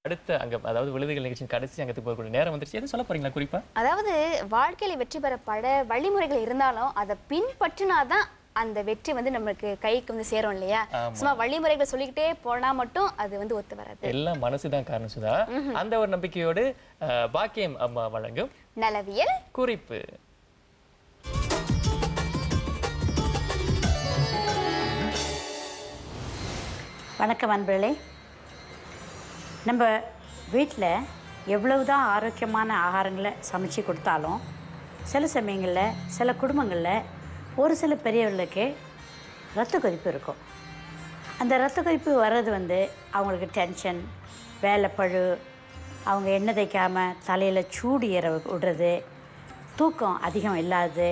அடுத்த அங்கம், அதாவது விழுதுகள் நிகழ்ச்சியின் கடைசி அங்கத்துக்கு போகக்கூடிய நேரம் வந்துருச்சு. எதுவும் சொல்ல போறீங்களா குறிப்பா? அதாவது வாழ்க்கையில வெற்றி பெற பல வழிமுறைகள் இருந்தாலும் அதை பின்பற்றினாதான் அந்த வெற்றி வந்து நமக்கு கைக்கு வந்து சேரும் இல்லையா? சும்மா வழிமுறைகளை சொல்லிக்கிட்டே போனா மட்டும் அது வந்து ஒத்து வராது. எல்லாம் மனசுதான் காரணம் சுதா. அந்த ஒரு நம்பிக்கையோடு பாக்கியம் அம்மா வழங்கும் நலவியல் குறிப்பு. வணக்கம் அன்பர்களே. நம்ம வீட்டில் எவ்வளவுதான் ஆரோக்கியமான ஆகாரங்களை சமைச்சு கொடுத்தாலும் சில சமயங்களில் சில குடும்பங்களில் ஒரு சில பெரியவர்களுக்கு இரத்த கொதிப்பு இருக்கும். அந்த இரத்த கொதிப்பு வர்றது வந்து அவங்களுக்கு டென்ஷன், வேலைப்பழு, அவங்க எண்ணெய் தேய்க்காமல் தலையில் சூடு ஏற விடுறது, தூக்கம் அதிகம் இல்லாதது,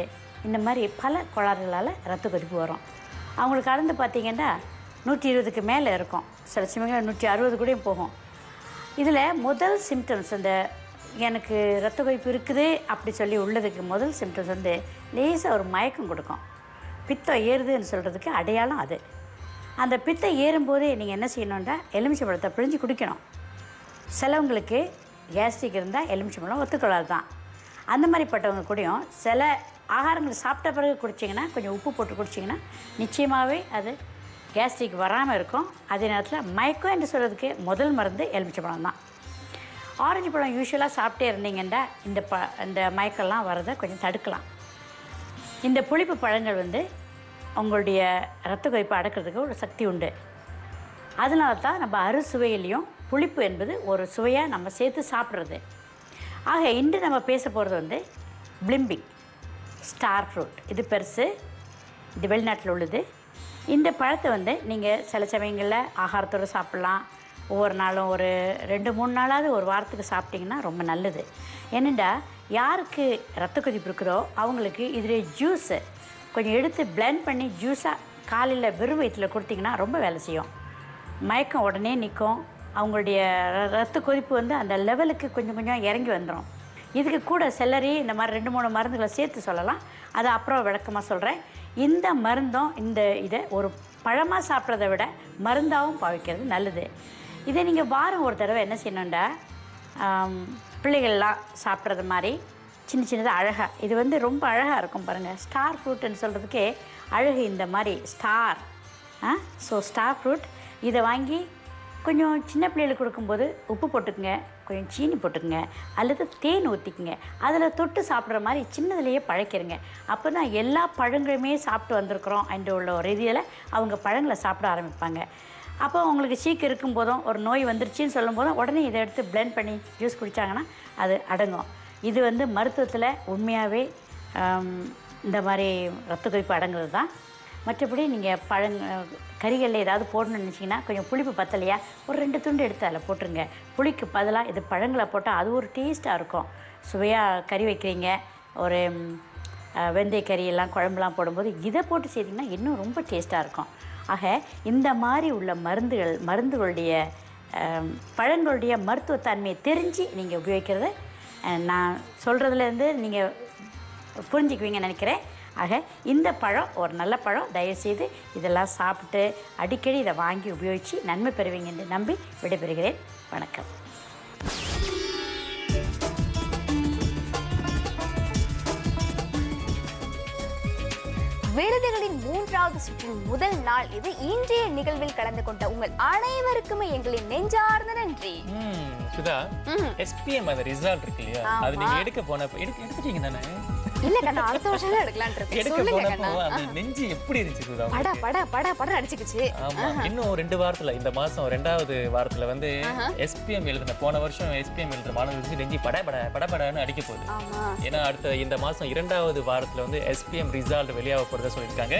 இந்த மாதிரி பல கோளாறுகளால் இரத்த கொதிப்பு வரும். அவங்களுக்கு கடந்து பார்த்திங்கன்னா 120க்கு மேலே இருக்கும். சில சமயங்களில் 160 கூட போகும். இதில் முதல் சிம்டம்ஸ், அந்த எனக்கு இரத்த கொதிப்பு இருக்குது அப்படி சொல்லி உள்ளதுக்கு முதல் சிம்டம்ஸ் வந்து லேசாக ஒரு மயக்கம் கொடுக்கும். பித்தம் ஏறுதுன்னு சொல்கிறதுக்கு அடையாளம் அது. அந்த பித்தம் ஏறும்போதே நீங்கள் என்ன செய்யணுன்னா எலுமிச்சை பழத்தை பிழிஞ்சு குடிக்கணும். சிலவங்களுக்கு கேஸ்ட்ரிக் இருந்தால் எலுமிச்சை பழம் ஒத்துக்கொள்ளாது தான். அந்த மாதிரிப்பட்டவங்க கூடயும் சில ஆகாரங்கள் சாப்பிட்ட பிறகு குடிச்சிங்கன்னா, கொஞ்சம் உப்பு போட்டு குடிச்சிங்கன்னா நிச்சயமாகவே அது கேஸ்ட்ரிக் வராமல் இருக்கும். அதே நேரத்தில் மயக்கம் என்று சொல்கிறதுக்கு முதல் மருந்து எலுமிச்சை பழம் தான். ஆரஞ்சு பழம் யூஸ்வலாக சாப்பிட்டே இருந்தீங்கன்னா இந்த மயக்கம்லாம் வரதை கொஞ்சம் தடுக்கலாம். இந்த புளிப்பு பழங்கள் வந்து உங்களுடைய இரத்த கொதிப்பை அடக்கிறதுக்கு ஒரு சக்தி உண்டு. அதனால தான் நம்ம அறுசுவையிலையும் புளிப்பு என்பது ஒரு சுவையாக நம்ம சேர்த்து சாப்பிட்றது. ஆக இன்று நம்ம பேச போகிறது வந்து பிளிம்பிங் ஸ்டார் ஃப்ரூட். இது பெருசு, இது வெளிநாட்டில் உள்ளது. இந்த பழத்தை வந்து நீங்கள் சில சமயங்களில் ஆகாரத்தோடு சாப்பிட்லாம். ஒவ்வொரு நாளும் ஒரு 2-3 நாளாவது ஒரு வாரத்துக்கு சாப்பிட்டிங்கன்னா ரொம்ப நல்லது. ஏனெண்டா யாருக்கு இரத்த கொதிப்பு இருக்குதோ அவங்களுக்கு இதில் ஜூஸு கொஞ்சம் எடுத்து பிளெண்ட் பண்ணி ஜூஸாக காலையில் வெறும் வயிற்றில் கொடுத்திங்கன்னா ரொம்ப வேலை செய்யும். மயக்கம் உடனே நிற்கும். அவங்களுடைய இரத்த கொதிப்பு வந்து அந்த லெவலுக்கு கொஞ்சம் கொஞ்சம் இறங்கி வந்துடும். இதுக்கு கூட செல்லரி இந்த மாதிரி 2-3 மருந்துகளை சேர்த்து சொல்லலாம். அதை அப்புறம் விளக்கமாக சொல்கிறேன். இந்த மருந்தும் இதை ஒரு பழமாக சாப்பிட்றத விட மருந்தாகவும் பாவிக்கிறது நல்லது. இதை நீங்கள் வாரம் ஒரு தடவை என்ன செய்யணுண்டா, பிள்ளைகள்லாம் சாப்பிட்றது மாதிரி சின்ன சின்னதாக அழகாக, இது வந்து ரொம்ப அழகாக இருக்கும் பாருங்கள். ஸ்டார் ஃப்ரூட்டுன்னு சொல்கிறதுக்கே அழகு இந்த மாதிரி ஸ்டார். ஸோ ஸ்டார் ஃப்ரூட் இதை வாங்கி கொஞ்சம் சின்ன பிள்ளைகளுக்கு கொடுக்கும்போது உப்பு போட்டுக்குங்க, கொஞ்சம் சீனி போட்டுக்குங்க, அல்லது தேன் ஊற்றிக்குங்க. அதில் தொட்டு சாப்பிட்ற மாதிரி சின்னதுலேயே பழக்கிறங்க. அப்போ தான் எல்லா பழங்களுமே சாப்பிட்டு வந்திருக்கிறோம் என்று உள்ள ஒரு ரீதியில் அவங்க பழங்களை சாப்பிட ஆரம்பிப்பாங்க. அப்போ அவங்களுக்கு சீக்கு இருக்கும்போதும் ஒரு நோய் வந்துருச்சுன்னு சொல்லும் போதும் உடனே இதை எடுத்து பிளெண்ட் பண்ணி ஜூஸ் குடித்தாங்கன்னா அது அடங்கும். இது வந்து மருத்துவத்தில் உண்மையாகவே இந்த மாதிரி இரத்த கொதிப்பு அடங்குறது தான். மற்றபடி நீங்கள் கறிகளில் ஏதாவது போடணும்னு நினச்சிங்கன்னா கொஞ்சம் புளிப்பு பத்தலையா ஒரு 2 துண்டு எடுத்து அதில் போட்டுருங்க. புளிக்கு பதிலாக இது பழங்களை போட்டால் அது ஒரு டேஸ்ட்டாக இருக்கும். சுவையாக கறி வைக்கிறீங்க, ஒரு வெந்தய கறியெல்லாம் குழம்புலாம் போடும்போது இதை போட்டு செய்திங்கன்னா இன்னும் ரொம்ப டேஸ்ட்டாக இருக்கும். ஆக இந்த மாதிரி உள்ள மருந்துகளுடைய பழங்களுடைய மருத்துவத்தன்மையை தெரிஞ்சு நீங்கள் உபயோகிக்கிறத நான் சொல்கிறதுலேருந்து நீங்கள் புரிஞ்சுக்குவீங்கன்னு நினைக்கிறேன். ஆக இந்த பழம் ஒரு நல்ல பழம். தயவுசெய்து இதெல்லாம் சாப்பிட்டு அடிக்கடி இதை வாங்கி உபயோகித்து நன்மை பெறுவீங்க என்று நம்பி விடைபெறுகிறேன். வணக்கம். விருதுகளின் 3வது சுற்றின் முதல் நாள் இது. இன்றைய நிகழ்வில் கலந்து கொண்ட உங்கள் அனைவருக்குமே எங்களின் நெஞ்சார்ந்த நன்றி. சுதா, SPM அந்த ரிசல்ட் இருக்கு இல்லையா, அது நீங்க எடுத்துட்டீங்க தானே? இல்ல கண்ணா, அடுத்த வருஷம் தான் எடுக்கலாம்னு இருக்கேன். சொல்லுங்க கண்ணா. அந்த நெஞ்சு எப்படி இருந்துச்சு சுதா? பட அடிச்சுக்கிச்சு. ஆமா, இன்னும் 2 வாரத்துல, இந்த மாசம் 2வது வாரத்துல வந்து SPM எழுதுன, போன வருஷம் SPM எழுதுன மாணவர்களுக்கு நெஞ்சு படன்னு அடிக்க போகுது. ஏன்னா அடுத்த இந்த மாசம் 2வது வாரத்துல வந்து SPM ரிசல்ட் வெளியாக போறதா சொல்லியிருக்காங்க.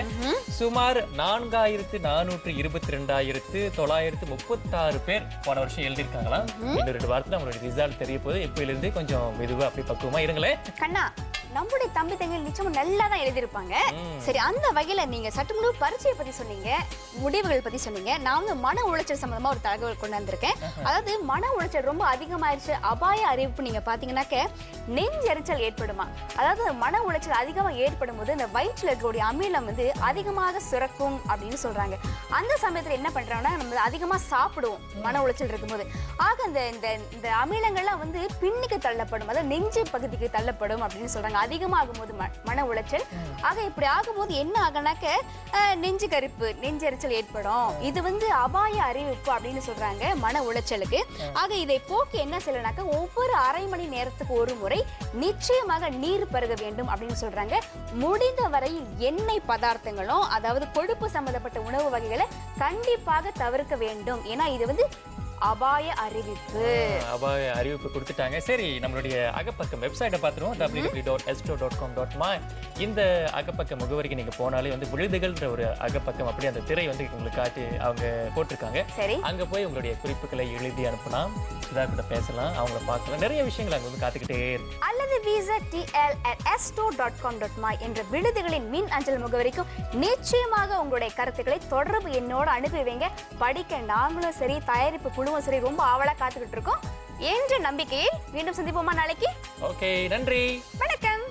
சுமார் 4,42,936 பேர் போன வருஷம் எழுதியிருக்காங்களாம். இந்த 2 வாரத்துல அவங்களுடைய ரிசல்ட் தெரிய போகுது. எப்பயிலிருந்து கொஞ்சம் மெதுவா அப்படி பக்குவமா இருங்களேன் கண்ணா. நம்முடைய தம்பி தங்கைகள் நிச்சயமா நல்லா தான் எழுதியிருப்பாங்க. சரி, அந்த வகையில நீங்க சற்றுமுன்பு பரீட்சையை பத்தி சொன்னீங்க, முடிவுகள் பத்தி சொன்னீங்க. நான் வந்து மன உளைச்சல் சம்பந்தமா ஒரு தகவல் கொண்டு வந்திருக்கேன். அதாவது மன உளைச்சல் ரொம்ப அதிகமாயிருச்சு, அபாய அறிவிப்பு நீங்க பாத்தீங்கன்னாக்க நெஞ்செரிச்சல் ஏற்படுமா. அதாவது மன உளைச்சல் அதிகமா ஏற்படும் போது இந்த வயிற்றுல இருக்கக்கூடிய அமிலம் வந்து அதிகமாக சுரக்கும் அப்படின்னு சொல்றாங்க. அந்த சமயத்துல என்ன பண்றாங்கன்னா நம்ம அதிகமா சாப்பிடுவோம் மன உளைச்சல் இருக்கும்போது. ஆக இந்த அமிலங்கள்லாம் வந்து பின்னுக்கு தள்ளப்படும், அதாவது நெஞ்சு பகுதிக்கு தள்ளப்படும் அப்படின்னு சொல்றாங்க அதிகமாகும் போது மன உளைச்சல். ஆக இப்படி ஆகும்போது என்ன ஆகுனாக்க நெஞ்சு கரிப்பு, நெஞ்செரிச்சல் ஏற்படும். இது வந்து அபாய அறிவிப்பு அப்படின்னு சொல்றாங்க மன உளைச்சலுக்கு. ஆக இதை போக்கு என்ன செய்யலாம்னாக்க ஒவ்வொரு அரை மணி நேரத்துக்கு ஒரு முறை நிச்சயமாக நீர் பருக வேண்டும் அப்படின்னு சொல்றாங்க. முடிந்த வரையில் எண்ணெய் பதார்த்தங்களும் அதாவது கொழுப்பு சம்பந்தப்பட்ட உணவு வகைகளை கண்டிப்பாக தவிர்க்க வேண்டும். ஏன்னா இது வந்து அபாய அறிவிப்பு கொடுத்துட்டாங்க. சரி, நம்மளுடைய அகப்பக்கம் வெப்சைட்டை பார்த்துருவோம், www.s2.com.my. இந்த அகப்பக்க முகவரிக்கு நீங்க போனாலே வந்து விழுதுகள்ன்ற ஒரு அகப்பக்கம் அப்படி அந்த திரை வந்து உங்களுக்கு காட்டி அவங்க போட்டிருக்காங்க. சரி, அங்க போய் உங்களுடைய குறிப்புகளை எழுதி அனுப்பலாம், சுதா கூட பேசலாம், அவங்கள பார்க்கலாம். நிறைய விஷயங்கள் அங்க வந்து காத்துக்கிட்டே இருக்கு. அல்லது visa@s2.com.my என்ற விழுதுகளின் மின் அஞ்சல் முகவரிக்கும் நிச்சயமாக உங்களுடைய கருத்துக்களை தொடர்பு என்னோட அனுப்பி வைங்க. படிக்க நாங்களும் சரி, தயாரிப்பு குழுவும் சரி ரொம்ப ஆவலா காத்துக்கிட்டு இருக்கோம் என்ற நம்பிக்கையில் மீண்டும் சந்திப்போமா நாளைக்கு. ஓகே, நன்றி, வணக்கம்.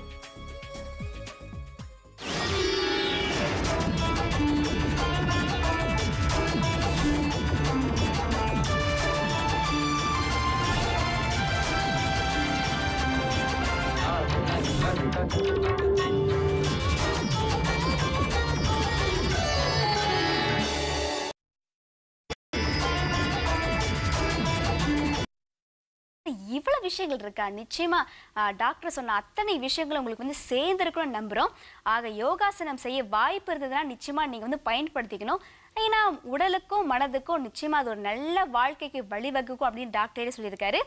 இவ்வளவு விஷயங்கள் இருக்கா? நிச்சயமா டாக்டர் சொன்ன அத்தனை விஷயங்கள் உங்களுக்கு வந்து சேர்ந்துருக்கணும்னு நம்புறோம். ஆக யோகாசனம் செய்ய வாய்ப்பு இருந்ததுன்னா நிச்சயமா நீங்க வந்து பயன்படுத்திக்கணும். ஏன்னா உடலுக்கும் மனதுக்கும் நிச்சயமா அது ஒரு நல்ல வாழ்க்கைக்கு வழிவகுக்கும் அப்படின்னு டாக்டரே சொல்லியிருக்காரு.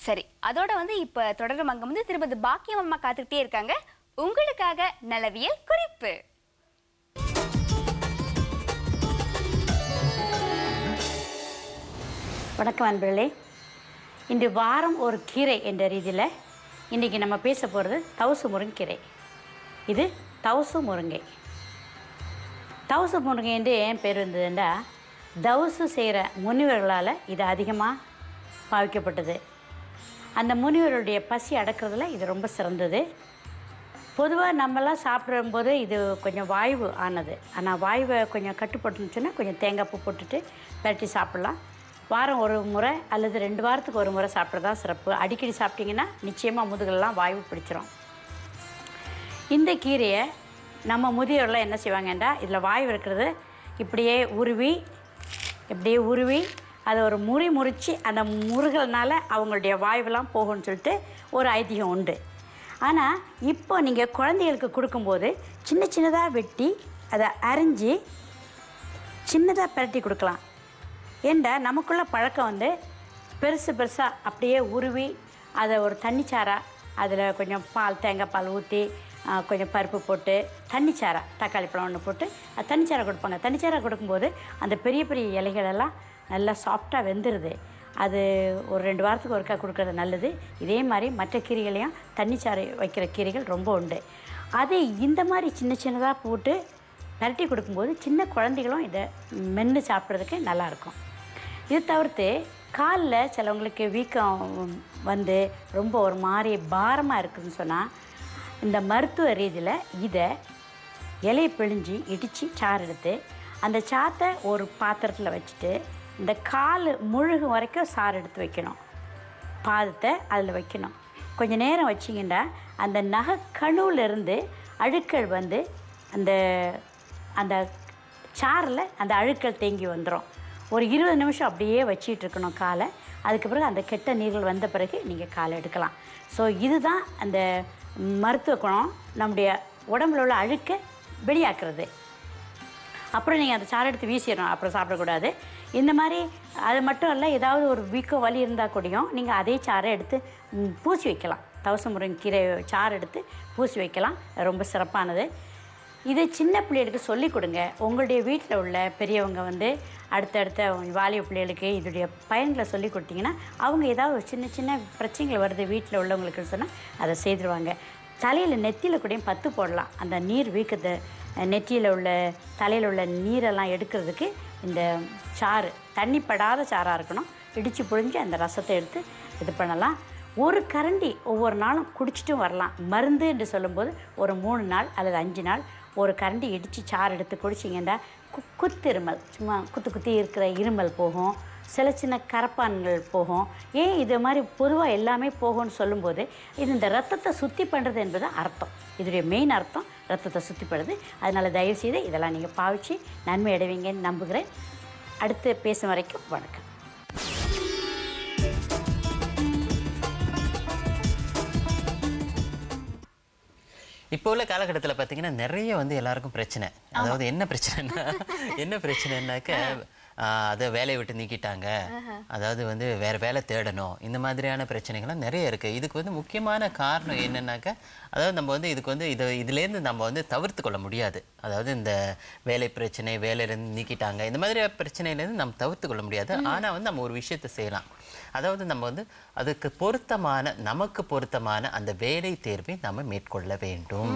சரி, அதோட வந்து இப்ப தொடரும் அங்க வந்து திரும்ப பாக்கியம் அம்மா காத்துக்கிட்டே இருக்காங்க உங்களுக்காக நலவியல் குறிப்பு. வணக்கம் அன்பர்களே. இன்று வாரம் ஒரு கீரை என்ற ரீதியில் இன்றைக்கி நம்ம பேச போகிறது தவுசு முருங்கீரை. இது தவுசு முருங்கை. தவுசு முருங்கை என்று ஏன் பேர் வந்ததுன்னா தவுசு செய்கிற முனிவர்களால் இது அதிகமாக பாவிக்கப்பட்டது. அந்த முனிவருடைய பசி அடக்கிறதுல இது ரொம்ப சிறந்தது. பொதுவாக நம்மளாம் சாப்பிடும்போது இது கொஞ்சம் வாய்வு ஆனது. ஆனால் வாய்வை கொஞ்சம் கட்டுப்பட்டுச்சுன்னா கொஞ்சம் தேங்காய் பூ போட்டுட்டு பரட்டி சாப்பிட்லாம். வாரம் ஒரு முறை அல்லது 2 வாரத்துக்கு ஒரு முறை சாப்பிட்றதா சிறப்பு. அடிக்கடி சாப்பிட்டிங்கன்னா நிச்சயமாக முதுகெல்லாம் வாய்வு பிடிச்சிரும். இந்த கீரையை நம்ம முதியோரெலாம் என்ன செய்வாங்கன்னா இதில் வாய்வு இருக்கிறது இப்படியே உருவி அதை ஒரு முறித்து அந்த முருகல்னால அவங்களுடைய வாய்வெல்லாம் போகும்னு சொல்லிட்டு ஒரு ஐதீகம் உண்டு. ஆனால் இப்போ நீங்கள் குழந்தைகளுக்கு கொடுக்கும்போது சின்ன சின்னதாக வெட்டி அதை அரிஞ்சு சின்னதாக பரட்டி கொடுக்கலாம். ஏண்டா நமக்குள்ள பழக்கம் வந்து பெருசாக அப்படியே உருவி அதை ஒரு தண்ணிச்சாரா அதில் கொஞ்சம் தேங்காய் பால் ஊற்றி கொஞ்சம் பருப்பு போட்டு தண்ணிச்சாரா தக்காளி பழம் ஒன்று போட்டு தண்ணிச்சாரா கொடுப்பாங்க. தண்ணிச்சாரா கொடுக்கும்போது அந்த பெரிய பெரிய இலைகளெல்லாம் நல்லா சாஃப்டாக வெந்துடுது. அது ஒரு 2 வாரத்துக்கு ஒருக்கா கொடுக்குறது நல்லது. இதே மாதிரி மற்ற கீரைகளையும் தண்ணிச்சாறு வைக்கிற கீரைகள் ரொம்ப உண்டு. அதை இந்த மாதிரி சின்ன சின்னதாக போட்டு பரட்டி கொடுக்கும்போது சின்ன குழந்தைகளும் இதை மென்று சாப்பிட்றதுக்கு நல்லாயிருக்கும். இது தவிர்த்து காலில் சிலவங்களுக்கு வீக்கம் வந்து ரொம்ப ஒரு மாதிரி பாரமாக இருக்குதுன்னு சொன்னால் இந்த மருத்துவ ரீதியில் இதை இலையை பிழிஞ்சு இடித்து சாறு எடுத்து அந்த சாத்தை ஒரு பாத்திரத்தில் வச்சுட்டு இந்த கால் முழுகு வரைக்கும் சாறு எடுத்து வைக்கணும். பாதத்தை அதில் வைக்கணும். கொஞ்சம் நேரம் வச்சிங்கன்னா அந்த நகைக்கணுவிலிருந்து அழுக்கள் வந்து அந்த அந்த சாறில் அந்த அழுக்கள் தேங்கி வந்துடும். ஒரு 20 நிமிஷம் அப்படியே வச்சிட்டு இருக்கணும் காலை. அதுக்கு பிறகு அந்த கெட்ட நீர்கள் வந்த பிறகு நீங்கள் காலை எடுக்கலாம். ஸோ இதுதான் அந்த மருத்துவ குணம், நம்முடைய உடம்புல உள்ள அழுக்கை வெளியாக்குறது. அப்புறம் நீங்கள் அந்த சாறை எடுத்து வீசிடணும், அப்புறம் சாப்பிடக்கூடாது. இந்த மாதிரி அது மட்டும் இல்லை, ஏதாவது ஒரு வீக்கம் வலி இருந்தால் கூடயும் நீங்கள் அதே சாறை எடுத்து பூசி வைக்கலாம். தவச முருங்கீரை சாறு எடுத்து பூசி வைக்கலாம். ரொம்ப சிறப்பானது. இதை சின்ன பிள்ளைகளுக்கு சொல்லிக் கொடுங்க. உங்களுடைய வீட்டில் உள்ள பெரியவங்க வந்து அடுத்தடுத்த வாலிப பிள்ளைகளுக்கு இதோடைய பயன்களை சொல்லி கொடுத்தீங்கன்னா அவங்க ஏதாவது ஒரு சின்ன சின்ன பிரச்சனைகள் வருது வீட்டில் உள்ளவங்களுக்கு சொன்னால் அதை செய்துருவாங்க. தலையில் நெத்தியில் கூடயும் பத்து போடலாம். அந்த நீர் வீக்கத்தை நெற்றியில் உள்ள தலையில் உள்ள நீரெல்லாம் எடுக்கிறதுக்கு இந்த சாறு தண்ணி படாத சாறாக இருக்கணும். இடித்து புழிஞ்சு அந்த ரசத்தை எடுத்து இது பண்ணலாம். ஒரு கரண்டி ஒவ்வொரு நாளும் குடிச்சிட்டும் வரலாம். மருந்து என்று சொல்லும்போது ஒரு 3 நாள் அல்லது 5 நாள் ஒரு கரண்டி இடித்து சாறு எடுத்து குடிச்சிங்கன்னா குத்து இருமல், சும்மா குத்தி இருக்கிற இருமல் போகும். சில சின்ன கரப்பான்கள் போகும். ஏன் இது மாதிரி பொதுவாக எல்லாமே போகும்னு சொல்லும்போது இது இந்த ரத்தத்தை சுத்தி பண்ணுறது என்பது அர்த்தம். இதோடைய மெயின் அர்த்தம் ரத்தத்தை சுத்தி பண்ணுறது. அதனால் தயவுசெய்து இதெல்லாம் நீங்கள் பாவிச்சு நன்மை அடைவீங்கன்னு நம்புகிறேன். அடுத்து பேசும் வரைக்கும் வணக்கம். இப்போ உள்ள காலகட்டத்தில் பார்த்தீங்கன்னா நிறைய வந்து எல்லாருக்கும் பிரச்சனை. அதாவது என்ன பிரச்சனைனாக்க அதை வேலையை விட்டு நீக்கிட்டாங்க, அதாவது வந்து வேறு வேலை தேடணும், இந்த மாதிரியான பிரச்சனைகள்லாம் நிறைய இருக்குது. இதுக்கு வந்து முக்கியமான காரணம் என்னன்னாக்கா, அதாவது நம்ம வந்து இதுக்கு வந்து இதுலேருந்து நம்ம வந்து தவிர்த்து கொள்ள முடியாது. அதாவது இந்த வேலை பிரச்சனை, வேலையிலேருந்து நீக்கிட்டாங்க, இந்த மாதிரி பிரச்சனையிலேருந்து நம்ம தவிர்த்து கொள்ள முடியாது. ஆனால் வந்து நம்ம ஒரு விஷயத்தை செய்யலாம். அதாவது நம்ம வந்து அதுக்கு பொருத்தமான, நமக்கு பொருத்தமான அந்த வேலை தேர்வை நம்ம மேற்கொள்ள வேண்டும்.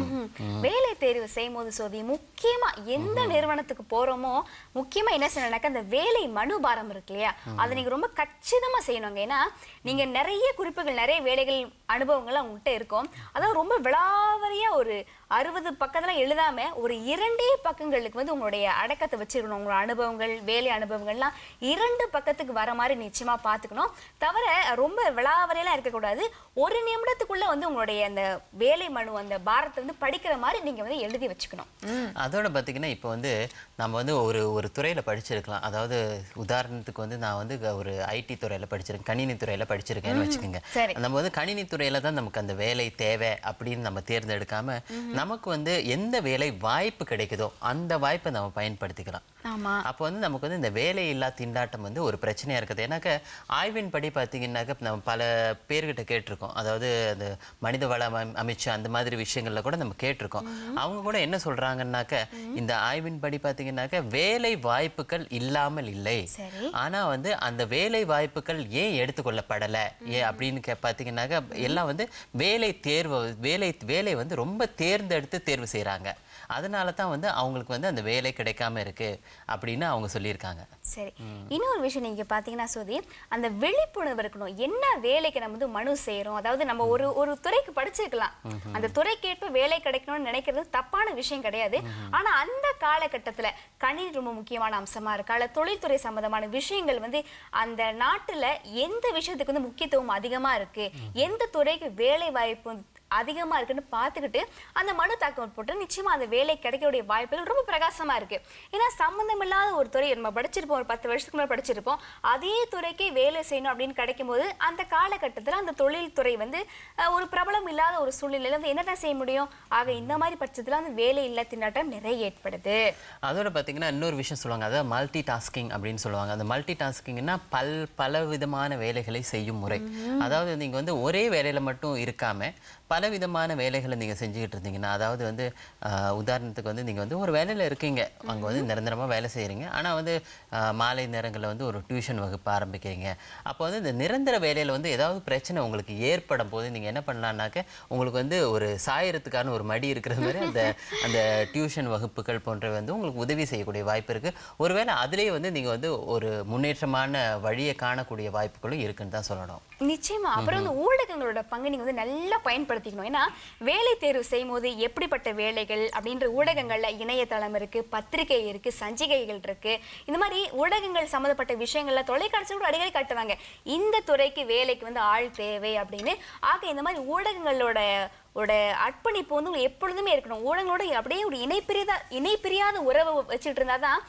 வேலை தேர்வு செய்யும் போது சோதி முக்கியமா எந்த நிறுவனத்துக்கு போறோமோ முக்கியமா என்ன செய்யணும்னாக்க அந்த வேலை மனுபாரம் இருக்கு இல்லையா, அதை நீங்க ரொம்ப கச்சிதமா செய்யணுங்க. ஏன்னா நீங்க நிறைய குறிப்புகள், நிறைய வேலைகள், அனுபவங்கள் உங்ககிட்ட இருக்கும். அதாவது ரொம்ப விளாவரியா ஒரு 60 பக்கத்துல எழுதாம ஒரு 2 பக்கங்களுக்கு வந்து உங்களுடைய அடக்கத்தை வச்சிருக்கணும். உங்களோட அனுபவங்கள், வேலை அனுபவங்கள்லாம் 2 பக்கத்துக்கு வர மாதிரி நிச்சயமா பாத்துக்கணும். தவிர ரொம்ப விளாவரையெல்லாம் இருக்கக்கூடாது. 1 நிமிடத்துக்குள்ள வந்து உங்களுடைய அந்த வேலை மனு, அந்த பாரத்தை வந்து படிக்கிற மாதிரி நீங்க வந்து எழுதி வச்சுக்கணும். அதோட பார்த்தீங்கன்னா இப்போ வந்து நம்ம வந்து ஒரு துறையில் படிச்சிருக்கலாம். அதாவது உதாரணத்துக்கு வந்து நான் வந்து ஒரு ஐடி துறையில் படிச்சிருக்கேன், கணினி துறையில் படிச்சிருக்கேன்னு வச்சுக்கோங்க. நம்ம வந்து கணினி துறையில தான் நமக்கு அந்த வேலை தேவை அப்படின்னு நம்ம தேர்ந்தெடுக்காம நமக்கு வந்து எந்த வேலை வாய்ப்பு கிடைக்குதோ அந்த வாய்ப்பை நம்ம பயன்படுத்திக்கலாம். அப்போ வந்து நமக்கு வந்து இந்த வேலையில்லா திண்டாட்டம் வந்து ஒரு பிரச்சனையா இருக்குது. ஏன்னாக்க ஆய்வின்படி பார்த்தீங்கன்னாக்க நம்ம பல பேர்கிட்ட கேட்டிருக்கோம். அதாவது அந்த மனித வள அமைச்சு அந்த மாதிரி விஷயங்கள்ல கூட நம்ம கேட்டிருக்கோம். அவங்க கூட என்ன சொல்றாங்கன்னாக்க, இந்த ஆய்வின்படி பார்த்தீங்கன்னாக்க வேலை வாய்ப்புகள் இல்லாமல் இல்லை, ஆனா வந்து அந்த வேலை வாய்ப்புகள் ஏன் எடுத்துக்கொள்ளப்படலை அப்படின்னு பார்த்தீங்கன்னாக்க எல்லாம் வந்து வேலை வந்து ரொம்ப தேர்ந்தெடுத்து தேர்வு செய்யறாங்க. அதனால தான் வந்து அவங்களுக்கு வந்து அந்த வேலை கிடைக்காம இருக்கு அப்படின்னு அவங்க சொல்லியிருக்காங்க. சரி, இன்னொரு விஷயம் நீங்க பாத்தீங்கன்னா சோதி, அந்த விழிப்புணர்வு இருக்கணும். என்ன வேலைக்கு நம்ம வந்து மனு செய்யறோம், அதாவது நம்ம ஒரு துறைக்கு படிச்சிருக்கலாம், அந்த துறைக்கேற்ப வேலை கிடைக்கணும்னு நினைக்கிறது தப்பான விஷயம் கிடையாது. ஆனா அந்த காலகட்டத்துல கணினி ரொம்ப முக்கியமான அம்சமா இருக்கா, அல்ல தொழில்துறை சம்பந்தமான விஷயங்கள் வந்து அந்த நாட்டுல எந்த விஷயத்துக்கு வந்து முக்கியத்துவம் அதிகமா இருக்கு, எந்த துறைக்கு வேலை வாய்ப்பு அதிகமா இருக்குன்னு பார்த்துக்கிட்டு அந்த மனு தாக்கல் போட்டு நிச்சயமா அந்த வேலை கிடைக்கக்கூடிய வாய்ப்புகள் ரொம்ப பிரகாசமா இருக்கு. ஏன்னா சம்பந்தம் இல்லாத ஒரு துறை நம்ம படிச்சிருப்போம், ஒரு 10 வருஷத்துக்கு மேலே படிச்சிருப்போம், அதே துறைக்கே வேலை செய்யணும் அப்படின்னு கிடைக்கும் போது அந்த காலகட்டத்தில் அந்த தொழில் துறை வந்து ஒரு பிரபலம் இல்லாத ஒரு சூழ்நிலையில வந்து என்னதான் செய்ய முடியும். ஆக இந்த மாதிரி பட்சத்துல அந்த வேலை இல்லா திண்டாட்டம் நிறைய ஏற்படுது. அதோட பார்த்தீங்கன்னா இன்னொரு விஷயம் சொல்லுவாங்க, அதாவது மல்டி டாஸ்கிங் அப்படின்னு சொல்லுவாங்க. அந்த மல்டி டாஸ்கிங்னா பல விதமான வேலைகளை செய்யும் முறை. அதாவது நீங்க வந்து ஒரே வேலையில மட்டும் இருக்காம பல விதமான வேலைகளை நீங்கள் செஞ்சுக்கிட்டு இருந்தீங்கன்னா, அதாவது வந்து உதாரணத்துக்கு வந்து நீங்கள் வந்து ஒரு வேலையில் இருக்கீங்க, அங்கே வந்து நிரந்தரமாக வேலை செய்கிறீங்க, ஆனால் வந்து மாலை நேரங்களில் வந்து ஒரு டியூஷன் வகுப்பு ஆரம்பிக்கிறீங்க. அப்போ வந்து இந்த நிரந்தர வேலையில் வந்து ஏதாவது பிரச்சனை உங்களுக்கு ஏற்படும் போது நீங்கள் என்ன பண்ணலான்னாக்க, உங்களுக்கு வந்து ஒரு சாயறதுக்கான ஒரு மடி இருக்கிறது மாதிரி அந்த டியூஷன் வகுப்புகள் போன்றவை வந்து உங்களுக்கு உதவி செய்யக்கூடிய வாய்ப்பு இருக்குது. ஒருவேளை அதிலேயே வந்து நீங்கள் வந்து ஒரு முன்னேற்றமான வழியை காணக்கூடிய வாய்ப்புகளும் இருக்குன்னு தான் சொல்லணும். நிச்சயமா. அப்புறம் வந்து ஊடகங்களோட பங்கு நீங்க வந்து நல்லா பயன்படுத்திக்கணும். ஏன்னா வேலை தேர்வு செய்யும் போது எப்படிப்பட்ட வேலைகள் அப்படின்ற ஊடகங்கள்ல இணையதளம் இருக்கு, பத்திரிகை இருக்கு, சஞ்சிகைகள் இருக்கு, இந்த மாதிரி ஊடகங்கள் சம்பந்தப்பட்ட விஷயங்கள்ல தொலைக்காட்சியில் கூட அடிக்கடி காட்டுவாங்க இந்த துறைக்கு வேலைக்கு வந்து ஆள் தேவை அப்படின்னு. ஆக இந்த மாதிரி ஊடகங்களோட அர்ப்பணிப்பு வந்து எப்பொழுதுமே இருக்கணும். ஊடகங்களோட அப்படியே ஒரு இணைப்பிரியாத உறவு வச்சுட்டு இருந்தாதான்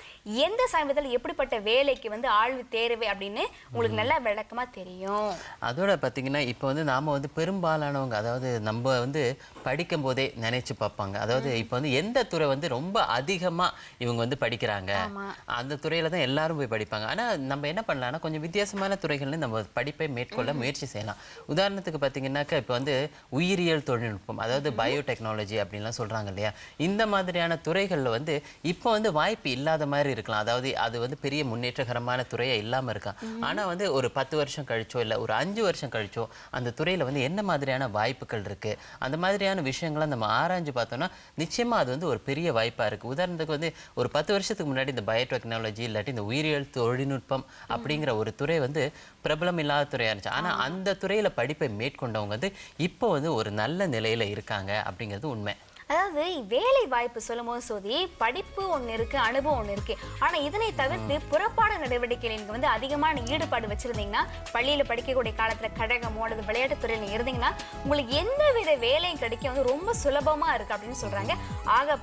எந்த சமயத்தில் எப்படிப்பட்ட வேலைக்கு வந்து ஆழ்வு தேர்வு அப்படின்னு உங்களுக்கு நல்லா விளக்கமா தெரியும். அதோட பார்த்தீங்கன்னா இப்போ வந்து நாம வந்து பெரும்பாலானவங்க, அதாவது நம்ம வந்து படிக்கும் போதே நினைச்சு பார்ப்பாங்க, அதாவது இப்போ வந்து எந்த துறை வந்து ரொம்ப அதிகமா இவங்க வந்து படிக்கிறாங்க அந்த துறையில தான் எல்லாரும் போய் படிப்பாங்க. ஆனா நம்ம என்ன பண்ணலாம்னா கொஞ்சம் வித்தியாசமான துறைகள்னு நம்ம படிப்பை மேற்கொள்ள முயற்சி செய்யலாம். உதாரணத்துக்கு பார்த்தீங்கன்னாக்கா இப்போ வந்து உயிரியல் தொழில்நுட்பம் தொழில்நுட்பம், அதாவது பயோடெக்னாலஜி அப்படின்லாம் சொல்கிறாங்க இல்லையா, இந்த மாதிரியான துறைகளில் வந்து இப்போ வந்து வாய்ப்பு இல்லாத மாதிரி இருக்கலாம். அதாவது அது வந்து பெரிய முன்னேற்றகரமான துறையாக இல்லாமல் இருக்கான். ஆனால் வந்து ஒரு 10 வருஷம் கழிச்சோ இல்லை ஒரு 5 வருஷம் கழிச்சோ அந்த துறையில் வந்து என்ன மாதிரியான வாய்ப்புகள் இருக்குது, அந்த மாதிரியான விஷயங்களை நம்ம ஆராய்ஞ்சு பார்த்தோம்னா நிச்சயமாக அது வந்து ஒரு பெரிய வாய்ப்பாக இருக்குது. உதாரணத்துக்கு வந்து ஒரு 10 வருஷத்துக்கு முன்னாடி இந்த பயோடெக்னாலஜி இல்லாட்டி இந்த உயிரியல் தொழில்நுட்பம் அப்படிங்கிற ஒரு துறை வந்து பிரபலம் இல்லாத துறையாக இருந்துச்சு. ஆனால் அந்த துறையில் படிப்பை மேற்கொண்டவங்க வந்து இப்போ வந்து ஒரு நல்ல நிலையில் இருக்காங்க அப்படிங்கிறது உண்மை. அதாவது வேலை வாய்ப்பு சொல்லும் போது சோதி, படிப்பு ஒன்று இருக்கு, அனுபவம் ஒன்று இருக்கு. ஆனா இதனை தவிர்த்து புறப்பாட நடவடிக்கையில் நீங்க வந்து அதிகமான ஈடுபாடு வச்சிருந்தீங்கன்னா, பள்ளியில படிக்கக்கூடிய காலத்துல கழகமோ அல்லது விளையாட்டு துறையில இருந்தீங்கன்னா உங்களுக்கு எந்த வித வேலையும் கிடைக்க வந்து ரொம்ப சுலபமா இருக்கு அப்படின்னு சொல்றாங்க. ஆக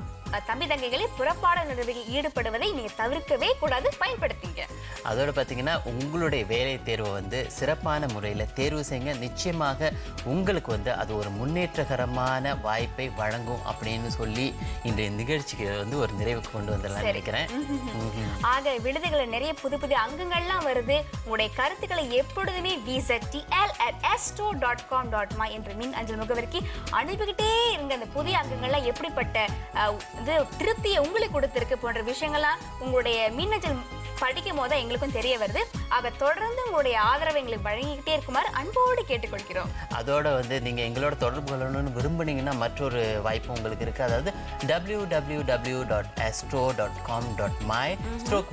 தம்பி தங்கைகளே, புறப்பாட நடவடிக்கையில் ஈடுபடுவதை நீங்க தவிர்க்கவே கூடாது, பயன்படுத்திங்க. அதோட பார்த்தீங்கன்னா உங்களுடைய வேலை தேர்வை வந்து சிறப்பான முறையில் தேர்வு செய்யுங்க. நிச்சயமாக உங்களுக்கு வந்து அது ஒரு முன்னேற்றகரமான வாய்ப்பை வழங்கும் அப்படின்னு சொல்லி இன்றைய நிகழ்ச்சிக்கு வந்து ஒரு நிறைவுக்கு கொண்டு வந்துடலாம் நினைக்கிறேன். ஆக விடுதிகளில் நிறைய புது புதிய அங்கங்கள்லாம் வருது. உங்களுடைய கருத்துக்களை எப்பொழுதுமே vztl@astro.com.my என்ற மின் அஞ்சல் முகவரிக்கு அனுப்பிக்கிட்டே இருங்க. அந்த புதிய அங்கங்கள்லாம் எப்படிப்பட்ட திருப்தியை உங்களுக்கு கொடுத்திருக்கு போன்ற விஷயங்கள்லாம் உங்களுடைய மின்னஞ்சல் படிக்கும் போது எங்களுக்கும் தெரிய வருது. ஆக தொடர்ந்து உங்களுடைய ஆதரவை எங்களுக்கு வழங்கிக்கிட்டே இருக்குமாறு அன்போடு கேட்டுக்கொள்கிறோம். அதோட வந்து நீங்கள் எங்களோட தொடர்பு கொள்ளணும்னு விரும்புனீங்கன்னா மற்றொரு வாய்ப்பு உங்களுக்கு இருக்குது. அதாவது www.astro.com.my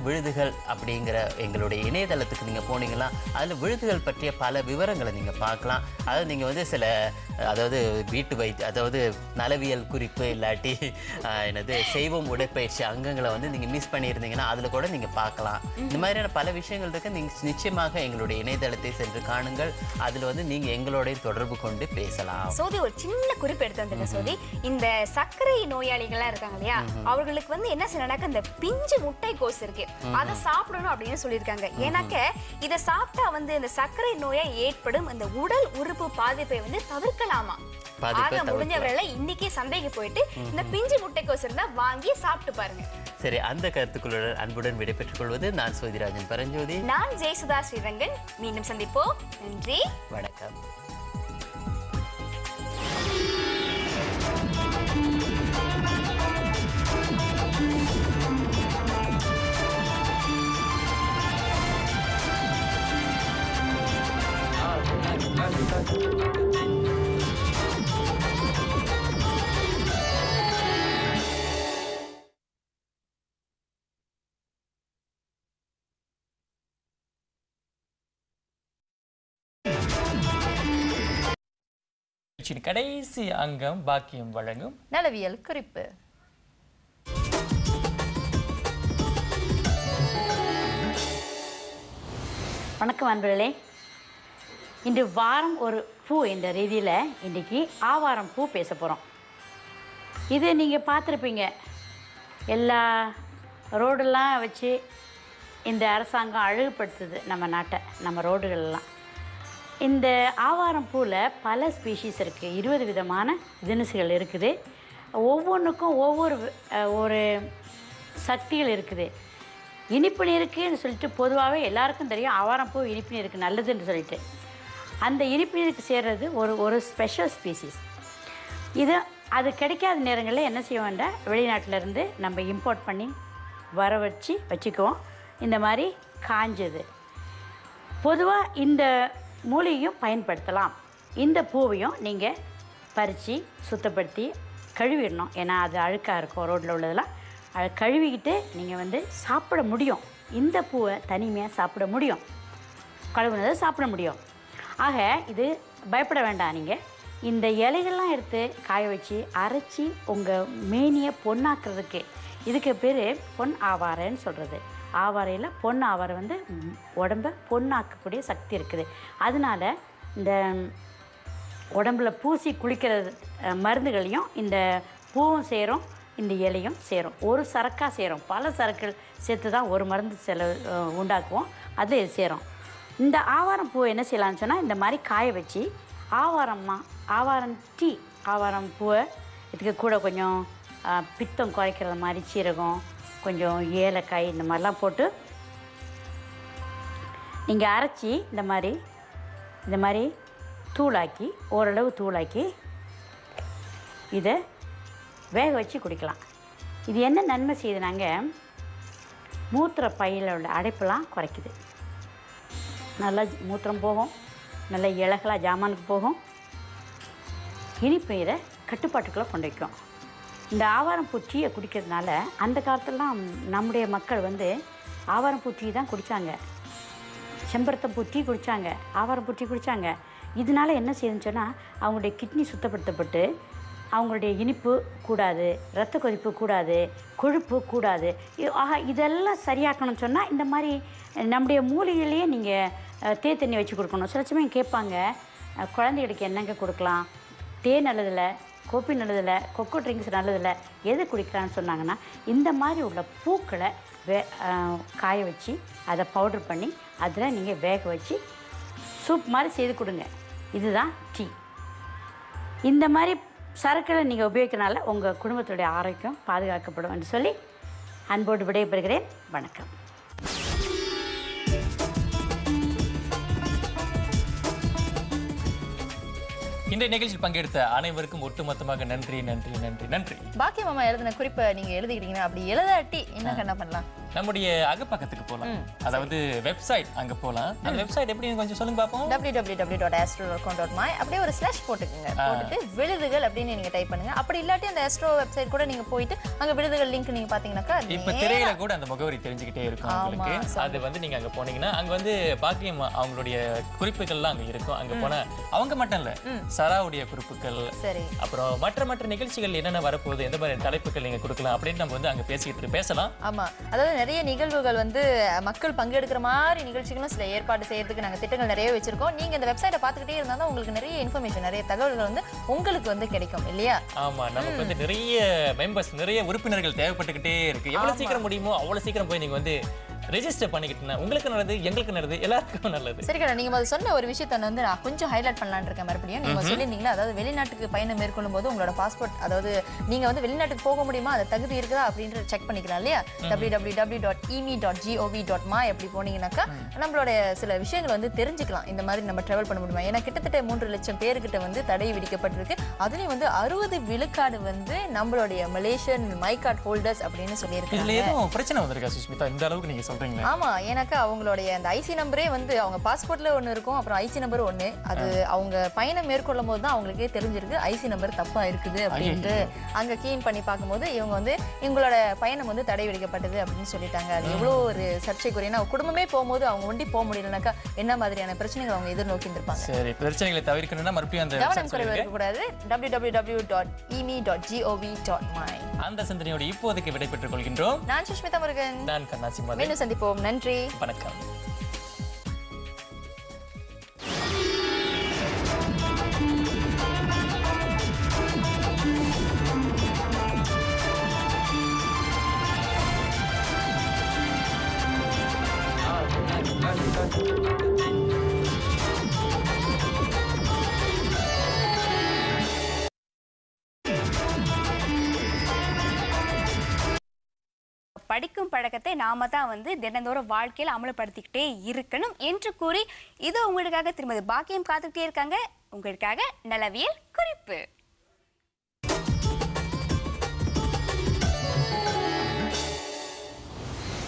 விழுதுகள் அப்படிங்கிற எங்களுடைய இணையதளத்துக்கு நீங்கள் போனீங்கன்னா அதில் விழுதுகள் பற்றிய பல விவரங்களை நீங்கள் பார்க்கலாம். அதாவது நீங்கள் வந்து சில வீட்டு அதாவது நலவியல் குறிப்பு இல்லாட்டி என்னது செய்வோம் உடற்பயிற்சி அங்கங்களை வந்து நீங்கள் மிஸ் பண்ணியிருந்தீங்கன்னா அதில் கூட நீங்கள் பார்க்கலாம். இந்த மாதிரியான பல விஷயங்கள் இருக்கு. நீங்கள் நிச்சயமாக எங்களுடைய இணையதளத்தை சென்று காணுங்கள். அதில் வந்து நீங்கள் எங்களோட தொடர்பு கொண்டு பேசலாம். சோதி, ஒரு சின்ன குறிப்பு எடுத்து வந்துருங்க சோதி. இந்த சர்க்கரை நோயாளிகள்லாம் இருக்காங்க இல்லையா, அவர்களுக்கு வந்து என்ன செய்யறாங்க, இந்த பிஞ்சு முட்டைக்கோஸ் இருக்கு, அதை சாப்பிடணும் அப்படின்னு சொல்லியிருக்காங்க. ஏன்னாக்க இதை சாப்பிட்டா வந்து இந்த சர்க்கரை நோயை ஏற்படும் இந்த உடல் உறுப்பு பாதிப்பை வந்து தவிர்க்கலாமா. ஆக முடிஞ்சவரை இன்னைக்கே சந்தைக்கு போயிட்டு இந்த பிஞ்சு முட்டைக்கோஸ் இருந்தா வாங்கி சாப்பிட்டு பாருங்க. சரி, அந்த கருத்துக்களுடன் அன்புடன் விடைபெற்றுக் கொள்வது நான் சோதிராஜன் பரஞ்சோதி, நான் ஜெயசுதா ஸ்ரீரங்கன். மீண்டும் சந்திப்போம். நன்றி, வணக்கம். கடைசி அங்கம் பாக்கியம் வழங்கும் நலவியல் குறிப்பு. வணக்கம் அன்பர்களே. இன்று வாரம் ஒரு பூ என்ற ரீதியில் இன்றைக்கி ஆவாரம் பூ பேச போகிறோம். இது நீங்கள் பார்த்துருப்பீங்க, எல்லா ரோடெல்லாம் வச்சு இந்த அரசாங்கம் அழகுபடுத்துது நம்ம நாட்டை, நம்ம ரோடுகளெல்லாம். இந்த ஆவாரம் பூவில் பல ஸ்பீஷீஸ் இருக்குது, 20 விதமான தினசுகள் இருக்குது. ஒவ்வொன்றுக்கும் ஒரு சக்திகள் இருக்குது. இனிப்பு நீருக்குன்னு சொல்லிட்டு பொதுவாகவே எல்லாருக்கும் தெரியும் ஆவாரம் பூ இனிப்பு நீருக்கு நல்லதுன்னு சொல்லிட்டு. அந்த இனிப்பு நீருக்கு சேர்றது ஒரு ஸ்பெஷல் ஸ்பீஷீஸ். அது கிடைக்காத நேரங்களில் என்ன செய்ய வேண்டாம், வெளிநாட்டிலேருந்து நம்ம இம்போர்ட் பண்ணி வர வச்சுக்குவோம். இந்த மாதிரி காஞ்சது. பொதுவாக இந்த மூலிகையும் பயன்படுத்தலாம். இந்த பூவையும் நீங்கள் பறித்து சுத்தப்படுத்தி கழுவிடணும். ஏன்னா அது அழுக்காக இருக்கும், ரோட்டில் உள்ளதெல்லாம். அதை கழுவிக்கிட்டு நீங்கள் வந்து சாப்பிட முடியும். இந்த பூவை தனிமையாக சாப்பிட முடியும், கழுவுனதை சாப்பிட முடியும். ஆக இது பயப்பட வேண்டாம். நீங்கள் இந்த இலைகள்லாம் எடுத்து காய வச்சு அரைச்சி உங்கள் மேனியை பொன்னாக்குறதுக்கு, இதுக்கு பேர் பொன் ஆவாரைன்னு சொல்கிறது. ஆவாரையில் பொன் ஆவாரை வந்து உடம்பை பொன்னாக்கக்கூடிய சக்தி இருக்குது. அதனால் இந்த உடம்பில் பூசி குளிக்கிறது மருந்துகளையும் இந்த பூவும் சேரும், இந்த இலையும் சேரும். ஒரு சரக்காக சேரும், பல சரக்குகள் சேர்த்து தான் ஒரு மருந்து உண்டாக்குவோம், அது சேரும். இந்த ஆவாரம் பூ என்ன செய்யலாம்னு சொன்னால், இந்த மாதிரி காய வச்சு ஆவாரம் டீ, ஆவாரம் பூவை இதுக்கு கூட கொஞ்சம் பித்தம் குறைக்கிறது மாதிரி சீரகம், கொஞ்சம் ஏலக்காய், இந்த மாதிரிலாம் போட்டு நீங்கள் அரைச்சி இந்த மாதிரி தூளாக்கி, ஓரளவு தூளாக்கி இதை வேக வச்சு குடிக்கலாம். இது என்ன நன்மை செய்யுதுனாங்க, மூத்திர பையில் உள்ள அடைப்பெல்லாம் குறைக்குது. நல்லா மூத்திரம் போகும், நல்ல இலகலாக ஜாமானுக்கு போகும். இனிப்பு இதை கட்டுப்பாட்டுக்குள்ளே கொண்டு வைக்கும். இந்த ஆவாரம்பூ டீயை குடிக்கிறதுனால அந்த காலத்துலலாம் நம்முடைய மக்கள் வந்து ஆவாரம்பூ டீ தான் குடித்தாங்க. செம்பருத்தம்பூ டீ குடித்தாங்க, ஆவாரம்பூ டீ குடித்தாங்க. இதனால என்ன செய்யுதுன்னு சொன்னால் அவங்களுடைய கிட்னி சுத்தப்படுத்தப்பட்டு அவங்களுடைய இனிப்பு கூடாது, இரத்த கொதிப்பு கூடாது, கொழுப்பு கூடாது. இதெல்லாம் சரியாக்கணும்னு சொன்னால் இந்த மாதிரி நம்முடைய மூலிகையிலேயே நீங்கள் தண்ணி வச்சு கொடுக்கணும். சில சமயம் கேட்பாங்க, குழந்தைகளுக்கு என்னங்க கொடுக்கலாம், தேன் நல்லதில்லை, கோப்பி நல்லதில்லை, கொக்கோ ட்ரிங்க்ஸ் நல்லதில்லை, எது குடிக்கலான்னு சொன்னாங்கன்னா இந்த மாதிரி உள்ள பூக்களை காய வச்சு அதை பவுட்ரு பண்ணி அதில் நீங்கள் வேக வச்சு சூப் மாதிரி செய்து கொடுங்க. இதுதான் டீ. இந்த மாதிரி சரக்குகளை நீங்கள் உபயோகிக்கிறனால உங்கள் குடும்பத்துடைய ஆரோக்கியம் பாதுகாக்கப்படும் என்று சொல்லி அன்போடு விடைபெறுகிறேன். வணக்கம். இந்த நிகழ்ச்சியில் பங்கெடுத்த அனைவருக்கும் ஒட்டுமொத்தமாக நன்றி நன்றி நன்றி நன்றி. பாக்கியம் மாமா எழுதின குறிப்பை நீங்க எழுதிக்கிட்டீங்கன்னா அப்படி எழுதாட்டி என்ன பண்ணலாம்? நம்முடைய அகப்பக்கத்துக்கு போகலாம், அதாவது வெப்சைட் அங்கே போகலாம். அந்த வெப்சைட் எப்படி கொஞ்சம் சொல்லுங்க பார்ப்போம். www.astro.com.my அப்படியே ஒரு ஸ்லாஷ் போட்டுக்குங்க. போட்டுட்டு விழுதுகள் அப்படின்னு நீங்க டைப் பண்ணுங்க. அப்படி இல்லாட்டி அந்த ஆஸ்ட்ரோ வெப்சைட் கூட நீங்க போயிட்டு அங்க விழுதுகள் லிங்க் நீங்க பாத்தீங்கன்னாக்கா இப்ப திரையில கூட அந்த முகவரி தெரிஞ்சுக்கிட்டே இருக்கும் உங்களுக்கு. அது வந்து நீங்க அங்க போனீங்கன்னா அங்க வந்து பாக்கியம் அவங்களுடைய குறிப்புகள்லாம் அங்க இருக்கும். அங்க போனா அவங்க மட்டும் இல்ல, சராவுடைய குறிப்புகள், சரி, அப்புறம் மற்ற நிகழ்ச்சிகள் என்னென்ன வரப்போகுது, எந்த மாதிரி தலைப்புகள் நீங்க கொடுக்கலாம் அப்படின்னு நம்ம வந்து அங்க பேசலாம். ஆமா, அதாவது நிறைய நிகழ்வுகள் வந்து மக்கள் பங்கெடுக்கிற மாதிரி நிகழ்ச்சிகளும் சில ஏற்பாடு செய்யறதுக்கு நாங்க திட்டங்கள் நிறைய வச்சிருக்கோம். நீங்க இந்த வெப்சைட்டை பார்த்துக்கிட்டே இருந்தாலும் உங்களுக்கு நிறைய இன்ஃபர்மேஷன், நிறைய தகவல்கள் வந்து உங்களுக்கு வந்து கிடைக்கும் இல்லையா? ஆமா, நமக்கு வந்து நிறைய மெம்பர்ஸ், நிறைய உறுப்பினர்கள் தேவைப்பட்டுக்கிட்டே இருக்கு. எவ்வளவு சீக்கிரம் முடியுமோ அவ்வளவு சீக்கிரம் போய் நீங்க வந்து ரெஜிஸ்டர் பண்ணிக்கிட்டீங்கன்னா உங்களுக்கு நல்லது, எங்களுக்கு நல்லது, எல்லாருக்கும் நல்லது. சரி கடா, நீங்க சொன்ன ஒரு விஷயத்தை வந்து நான் கொஞ்சம் ஹைலைட் பண்ணலான்னு இருக்கேன். மறுபடியும் நீங்க சொல்லியிருந்தீங்களா, அதாவது வெளிநாட்டுக்கு பயணம் மேற்கொள்ளும் போது உங்களோட பாஸ்போர்ட், அதாவது நீங்க வந்து வெளிநாட்டுக்கு போக முடியுமா, அது தகுதி இருக்குதா அப்படின்ற செக் பண்ணிக்கலாம் இல்லையா? www.eme.gov.my அப்படி போனீங்கன்னாக்கா நம்மளோட சில விஷயங்கள் வந்து தெரிஞ்சுக்கலாம். இந்த மாதிரி நம்ம டிராவல் பண்ண முடியுமா? ஏன்னா கிட்டத்தட்ட 3 லட்சம் பேருக்கிட்ட வந்து தடை விதிக்கப்பட்டிருக்கு. அதுலயும் வந்து 60 விழுக்காடு வந்து நம்மளுடைய மலேசியன் மை கார்டு ஹோல்டர்ஸ் அப்படின்னு சொல்லியிருக்காங்க. இதுல எதுவும் பிரச்சனை வந்திருக்கா சுஷ்மிதா, இந்த அளவுக்கு நீங்க சொல்றீங்க? ஆமா, ஏன்னாக்கா அவங்களுடைய அந்த ஐசி நம்பரே வந்து அவங்க பாஸ்போர்ட்ல ஒண்ணு இருக்கும், அப்புறம் ஐசி நம்பர் ஒண்ணு. அது அவங்க பயணம் மேற்கொள்ளும் போது தான் அவங்களுக்கே தெரிஞ்சிருக்கு ஐசி நம்பர் தப்பா இருக்குது அப்படின்ட்டு. அங்க கீன் பண்ணி பார்க்கும்போது இவங்க வந்து இவங்களோட பயணம் வந்து தடை விதிக்கப்பட்டது அப்படின்னு சொல்லிட்டாங்க. அது எவ்வளவு ஒரு சர்ச்சைக்குரிய, குடும்பமே போகும்போது அவங்க ஒண்டி போக முடியலனாக்கா என்ன மாதிரியான பிரச்சனைகள் அவங்க எதிர்நோக்கி இருப்பாங்க. சரி, பிரச்சனைகளை தவிர்க்கணும்னா மறுபடியும் அந்த கவனம் குறைவு இருக்கக்கூடாது. www.eme.gov.my அந்த சிந்தனையோடு இப்போதைக்கு விடைபெற்றுக் கொள்கின்றோம். நான் சுஷ்மிதா முருகன், நான் கண்ணாசி மதன். மீண்டும் சந்திப்போம். நன்றி, வணக்கம். படிக்கும் பழக்கத்தை நாம தான் வந்து தினந்தோறும் வாழ்க்கையில் அமலப்படுத்திக்கிட்டே இருக்கணும் என்று கூறி இது உங்களுக்காக திருமதி பாக்கியம் காத்துக்கிட்டே இருக்காங்க. உங்களுக்காக நலவியல் குறிப்பு.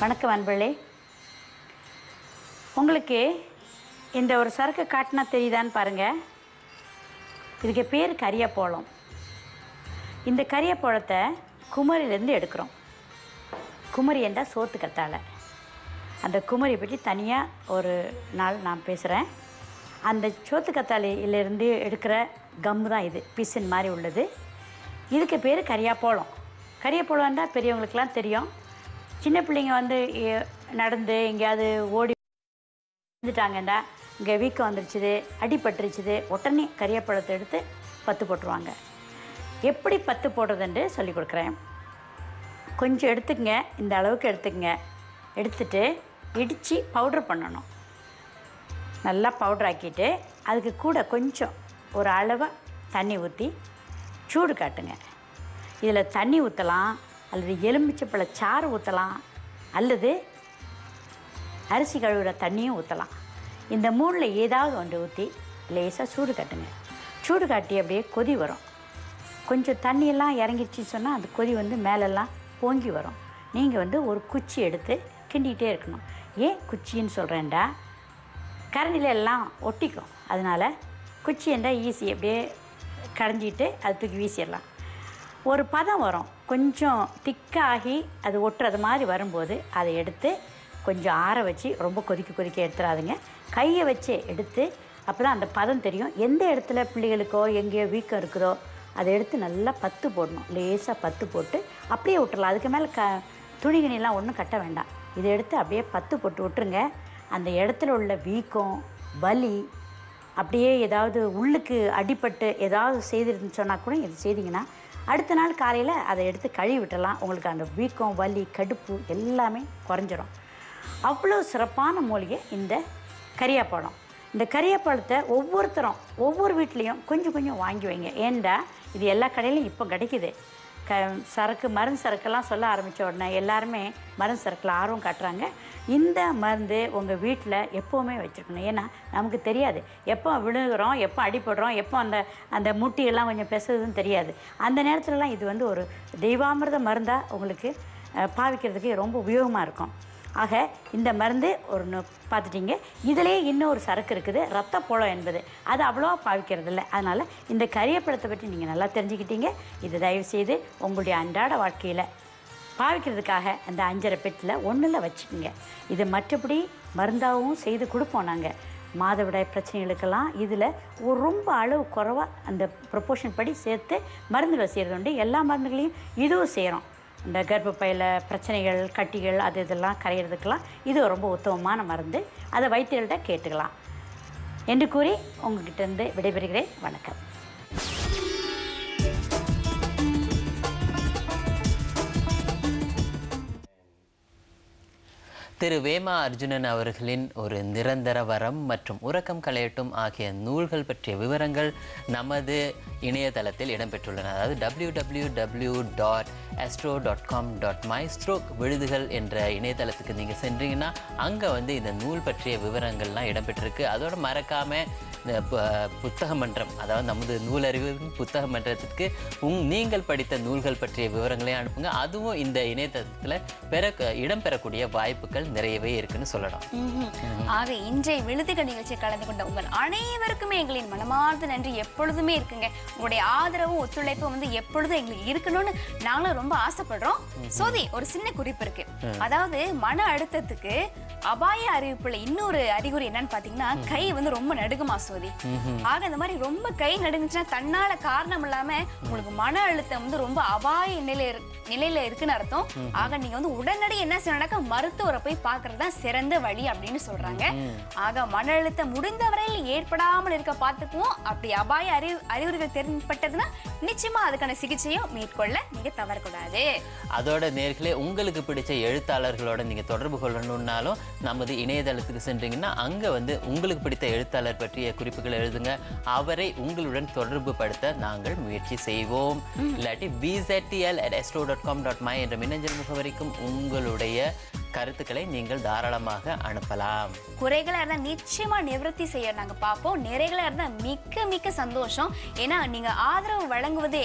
வணக்கம் அன்பர்களே. உங்களுக்கு இந்த ஒரு சரக்கு காட்டினா தெரியுதான்னு பாருங்கள். இதுக்கு பேர் கரியப்போளம். இந்த கரியப்போளத்தை குமரியிலேருந்து எடுக்கிறோம். குமரி என்றால் சோத்து கத்தாழை. அந்த குமரியை பற்றி தனியாக ஒரு நாள் நான் பேசுகிறேன். அந்த சோத்து கத்தாழையிலேருந்து எடுக்கிற கம்மு தான் இது, பிசின் மாதிரி உள்ளது. இதுக்கு பேர் கரியாப்போளம். கரியாப்போளம்ன்றா பெரியவங்களுக்கெல்லாம் தெரியும். சின்ன பிள்ளைங்க வந்து நடந்து எங்கேயாவது ஓடி வந்துட்டாங்கண்டா, இங்கே வீக்கம் வந்துருச்சுது, அடிபட்டுருச்சுது, உடனே கரியாப்பழத்தை எடுத்து பத்து போட்டுருவாங்க. எப்படி பத்து போடுறதுன்னு சொல்லி கொடுக்குறேன். கொஞ்சம் எடுத்துக்கங்க, இந்த அளவுக்கு எடுத்துக்கங்க. எடுத்துட்டு இடித்து பவுட்ரு பண்ணணும். நல்லா பவுட்ரு ஆக்கிட்டு அதுக்கு கூட கொஞ்சம் ஒரு அளவாக தண்ணி ஊற்றி சூடு காட்டுங்க. இதில் தண்ணி ஊற்றலாம், அல்லது எலுமிச்சப்பழ சாறு ஊற்றலாம், அல்லது அரிசி கழுவுற தண்ணியும் ஊற்றலாம். இந்த மூணில் ஏதாவது ஒன்று ஊற்றி லேசாக சூடு காட்டுங்க. சூடு காட்டி அப்படியே கொதி வரும். கொஞ்சம் தண்ணியெல்லாம் இறங்கிடுச்சின்னு சொன்னால் அது கொதி வந்து மேலெல்லாம் பொங்கி வரும். நீங்கள் வந்து ஒரு குச்சி எடுத்து கிண்டிகிட்டே இருக்கணும். ஏன் குச்சின்னு சொல்கிறேன்டா, கரண்டியில் எல்லாம் ஒட்டிக்கும். அதனால் குச்சி என்றால் ஈஸி, அப்படியே கடைஞ்சிட்டு அது தூக்கி வீசிடலாம். ஒரு பதம் வரும், கொஞ்சம் திக்காகி அது ஒட்டுறது மாதிரி வரும்போது அதை எடுத்து கொஞ்சம் ஆற வச்சு, ரொம்ப கொதிக்க எடுத்துடாதுங்க. கையை வச்சு எடுத்து, அப்போ தான் அந்த பதம் தெரியும். எந்த இடத்துல பிள்ளைகளுக்கோ எங்கேயோ வீக்கம் இருக்குதோ அதை எடுத்து நல்லா பத்து போடணும். லேசாக பத்து போட்டு அப்படியே விட்டுறலாம். அதுக்கு மேலே துணிகிணிலாம் ஒன்றும் கட்ட வேண்டாம். இதை எடுத்து அப்படியே பத்து போட்டு விட்டுருங்க. அந்த இடத்துல உள்ள வீக்கம், வலி, அப்படியே ஏதாவது உள்ளுக்கு அடிபட்டு ஏதாவது செய்திருந்துன்னு சொன்னால் கூட இது செய்திங்கன்னா அடுத்த நாள் காலையில் அதை எடுத்து கழுவி விட்டுடலாம். உங்களுக்கு அந்த வீக்கம், வலி, கடுப்பு எல்லாமே குறைஞ்சிரும். அவ்வளோ சிறப்பான மூலிகை இந்த கரியாப்பழம். இந்த கரியாப்பழத்தை ஒவ்வொருத்தரும் ஒவ்வொரு வீட்லேயும் கொஞ்சம் கொஞ்சம் வாங்கி வைங்க. ஏன்டா இது எல்லா கடையிலையும் இப்போ கிடைக்குது. சரக்கு, மருந்து சரக்கெல்லாம் சொல்ல ஆரம்பித்த உடனே எல்லாருமே மருந்து சரக்கில் ஆர்வம் காட்டுறாங்க. இந்த மருந்து உங்கள் வீட்டில் எப்போவுமே வச்சுருக்கணும். ஏன்னா நமக்கு தெரியாது எப்போ விழுகிறோம், எப்போ அடிபடுறோம், எப்போ அந்த முட்டியெல்லாம் கொஞ்சம் பெசுதுன்னு தெரியாது. அந்த நேரத்துலலாம் இது வந்து ஒரு தெய்வாமிர்த மருந்தாக உங்களுக்கு பாவிக்கிறதுக்கு ரொம்ப உபயோகமாக இருக்கும். ஆக இந்த மருந்து ஒன்று பார்த்துட்டிங்க. இதிலே இன்னொரு சரக்கு இருக்குது, ரத்தப்பழம் என்பது. அது அவ்வளோவா பாவிக்கிறது இல்லை. அதனால் இந்த கரியப்பழத்தை பற்றி நீங்கள் நல்லா தெரிஞ்சுக்கிட்டீங்க. இது தயவுசெய்து உங்களுடைய அன்றாட வாழ்க்கையில் பாவிக்கிறதுக்காக அந்த 5.5 பெட்டில் ஒன்றில் வச்சுக்கோங்க. இது மற்றபடி மருந்தாகவும் செய்து கொடுப்போம் நாங்கள். மாதவிடாய் பிரச்சனைகளுக்கெல்லாம் இதில் ஒரு ரொம்ப அளவு குறைவாக அந்த ப்ரொப்போர்ஷன் படி சேர்த்து மருந்துகளை செய்கிறது உண்டு. எல்லா மருந்துகளையும் இதுவும் செய்கிறோம். இந்த கர்ப்பப்பையில் பிரச்சனைகள், கட்டிகள், அது இதெல்லாம் கரையிறதுக்கெல்லாம் இது ரொம்ப உத்தமமான மருந்து. அதை வைத்தியர்கள்ட்ட கேட்டுக்கலாம் என்று கூறி உங்கள்கிட்டருந்து விடைபெறுகிறேன். வணக்கம். திரு வேமா அர்ஜுனன் அவர்களின் ஒரு நிரந்தர வரம் மற்றும் உறக்கம் களையட்டும் ஆகிய நூல்கள் பற்றிய விவரங்கள் நமது இணையதளத்தில் இடம்பெற்றுள்ளன. அதாவது www.astro.com.my/stroke விழுதுகள் என்ற இணையதளத்துக்கு நீங்கள் சென்றீங்கன்னா அங்கே வந்து இந்த நூல் பற்றிய விவரங்கள்லாம் இடம்பெற்றிருக்கு. அதோடு மறக்காமல் இந்த புத்தக மன்றம், அதாவது நமது நூலறிவு புத்தக மன்றத்திற்கு நீங்கள் படித்த நூல்கள் பற்றிய விவரங்களையும் அனுப்புங்க. அதுவும் இந்த இணையதளத்தில் இடம்பெறக்கூடிய வாய்ப்புகள் நிறையவே இருக்குன்னு சொல்லலாம். ஆக இன்றைய விழுதுகள் நிகழ்ச்சியை கலந்து கொண்ட உங்கள் அனைவருக்குமே எங்களின் மனமார்ந்த நன்றி எப்பொழுதுமே இருக்குங்க. உங்களுடைய ஆதரவும் ஒத்துழைப்பும் வந்து எப்பொழுதும் எங்களுக்கு இருக்கணும்னு நாங்களும் ரொம்ப ஆசைப்படுறோம். சோதி, ஒரு சின்ன குறிப்பு இருக்கு. அதாவது மன அழுத்தத்துக்கு அபாய அறிவிப்புல இன்னொரு அறிகுறி என்னன்னு பாத்தீங்கன்னா கை வந்து ரொம்ப நடுங்குமா சோதி. ஆக இந்த மாதிரி ரொம்ப கை நடுங்குச்சுன்னா தன்னால காரணம் இல்லாம உங்களுக்கு மன அழுத்தம் வந்து ரொம்ப அபாய நிலையில இருக்குன்னு அர்த்தம். ஆக நீங்க வந்து உடனடி என்ன செய்யணும்னாக்கா மருத்துவரை போய் பாக்குறதுதான் சிறந்த வழி அப்படின்னு சொல்றாங்க. ஆக மன அழுத்தம் முடிந்த வரையில் ஏற்படாமல் இருக்க பார்த்துக்குவோம். அப்படி அபாய அறிகுறிகள் தென்பட்டதுன்னா நிச்சயமா அதுக்கான சிகிச்சையும் மேற்கொள்ள நீங்க தவறக்கூடாது. அதோட நேர்களே, உங்களுக்கு பிடிச்ச எழுத்தாளர்களோட நீங்க தொடர்பு கொள்ளணும்னாலும் நமது இணையதளத்துக்கு சென்றீங்கன்னா அங்க வந்து உங்களுக்கு பிடித்த எழுத்தாளர் பற்றிய குறிப்புகள் எழுதுங்க. அவரை உங்களுடன் தொடர்பு படுத்த நாங்கள் முயற்சி செய்வோம். இல்லாட்டி bztl@astro.com.my என்ற மின்னஞ்சல் முகவரிக்கும் உங்களுடைய கருத்துக்களை நீங்கள் தாராளமாக அனுப்பலாம். குறைகளா இருந்தா நிச்சயமா நிவர்த்தி செய்ய நாங்க பார்ப்போம். நிறைகளா இருந்தா மிக்க மிக்க சந்தோஷம். ஏன்னா நீங்க ஆதரவு வழங்குவதே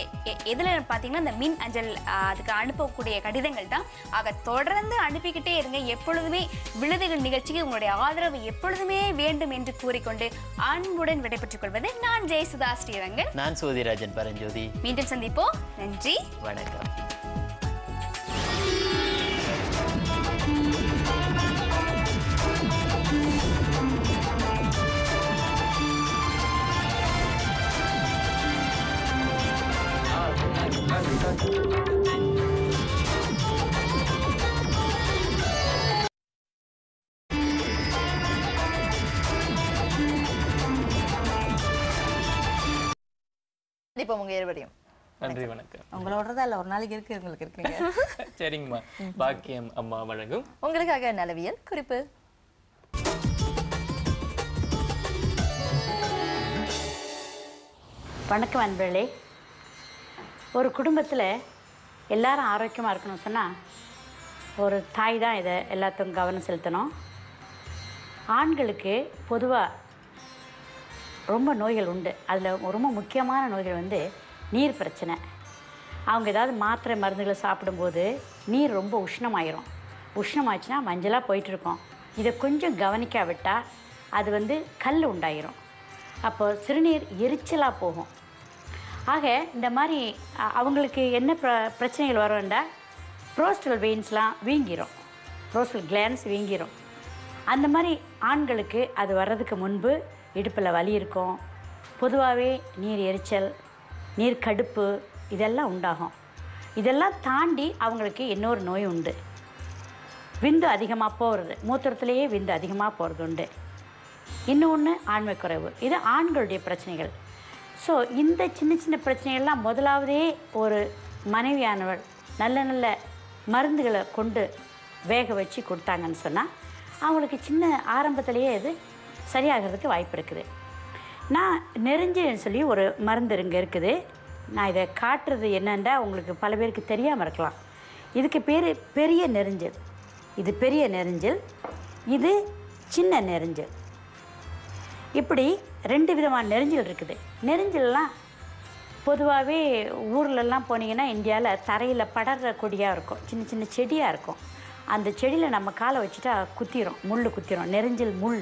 எதுல பாத்தீங்கன்னா இந்த மின் அஞ்சல் அதுக்கு அனுப்பக்கூடிய கடிதங்கள் தான். ஆக தொடர்ந்து அனுப்பிக்கிட்டே இருங்க. எப்பொழுதுமே விழுதுகள் நிகழ்ச்சிக்கு உங்களுடைய ஆதரவு எப்பொழுதுமே வேண்டும் என்று கூறிக்கொண்டு அன்புடன் விடைபெற்றுக் கொள்வது நான் ஜெயசுதா ஸ்ரீரங்கன். நான் சோதிராஜன் பரஞ்சோதி. மீண்டும் சந்திப்போம். நன்றி, வணக்கம். இப்போ உங்க ஏற்படியும் நன்றி, வணக்கம். உங்களோடதா இல்ல ஒரு நாளைக்கு இருக்கு உங்களுக்கு இருக்குங்க. சரிங்கம்மா. பாக்கியம் அம்மா வழங்கும் உங்களுக்காக நலவியல் குறிப்பு. வணக்கம் அன்பர்களே. ஒரு குடும்பத்தில் எல்லாரும் ஆரோக்கியமாக இருக்கணும் சொன்னால் ஒரு தாய் தான் இதை எல்லாத்துக்கும் கவனம் செலுத்தணும். ஆண்களுக்கு பொதுவாக ரொம்ப நோய்கள் உண்டு. அதில் ரொம்ப முக்கியமான நோய்கள் வந்து நீர் பிரச்சனை, அவங்க ஏதாவது மாத்திரை மருந்துகளை சாப்பிடும்போது நீர் ரொம்ப உஷ்ணமாயிரும். உஷ்ணமாச்சுன்னா மஞ்சளாக போயிட்டுருக்கோம். இதை கொஞ்சம் கவனிக்காவிட்டால் அது வந்து கல் உண்டாயிரும். அப்போ சிறுநீர் எரிச்சலாக போகும். ஆக இந்த மாதிரி அவங்களுக்கு என்ன பிரச்சனைகள் வரும்னா ப்ரோஸ்டல் வெயின்ஸ்லாம் வீங்கிரும், ப்ரோஸ்டல் கிளான்ஸ் வீங்கிரும். அந்த மாதிரி ஆண்களுக்கு அது வர்றதுக்கு முன்பு இடுப்பில் வலி இருக்கும். பொதுவாகவே நீர் எரிச்சல், நீர் கடுப்பு இதெல்லாம் உண்டாகும். இதெல்லாம் தாண்டி அவங்களுக்கு இன்னொரு நோய் உண்டு, விந்து அதிகமாக போகிறது, மூத்திரத்திலேயே விந்து அதிகமாக போகிறது உண்டு. இன்னொன்று ஆண்மை குறைவு. இது ஆண்களுடைய பிரச்சனைகள். ஸோ இந்த சின்ன சின்ன பிரச்சனைகள்லாம் முதலாவதே ஒரு மனைவியானவள் நல்ல நல்ல மருந்துகளை கொண்டு வேக வச்சு கொடுத்தாங்கன்னு சொன்னால் அவங்களுக்கு சின்ன ஆரம்பத்திலேயே இது சரியாகிறதுக்கு வாய்ப்பு இருக்குது. நான் நெருஞ்சில்னு சொல்லி ஒரு மருந்து இங்கே இருக்குது. நான் இதை காட்டுறது என்னென்னா உங்களுக்கு பல பேருக்கு தெரியாமல் இருக்கலாம். இதுக்கு பேர் பெரிய நெருஞ்சில். இது பெரிய நெருஞ்சில், இது சின்ன நெருஞ்சில். இப்படி 2 விதமான நெருஞ்சில் இருக்குது. நெருஞ்சிலெலாம் பொதுவாகவே ஊர்லெல்லாம் போனீங்கன்னா இந்தியாவில் தரையில் படர்ற கொடியாக இருக்கும், சின்ன சின்ன செடியாக இருக்கும். அந்த செடியில் நம்ம காலை வச்சுட்டா குத்திரும், முள் குத்திரும், நெருஞ்சில் முள்.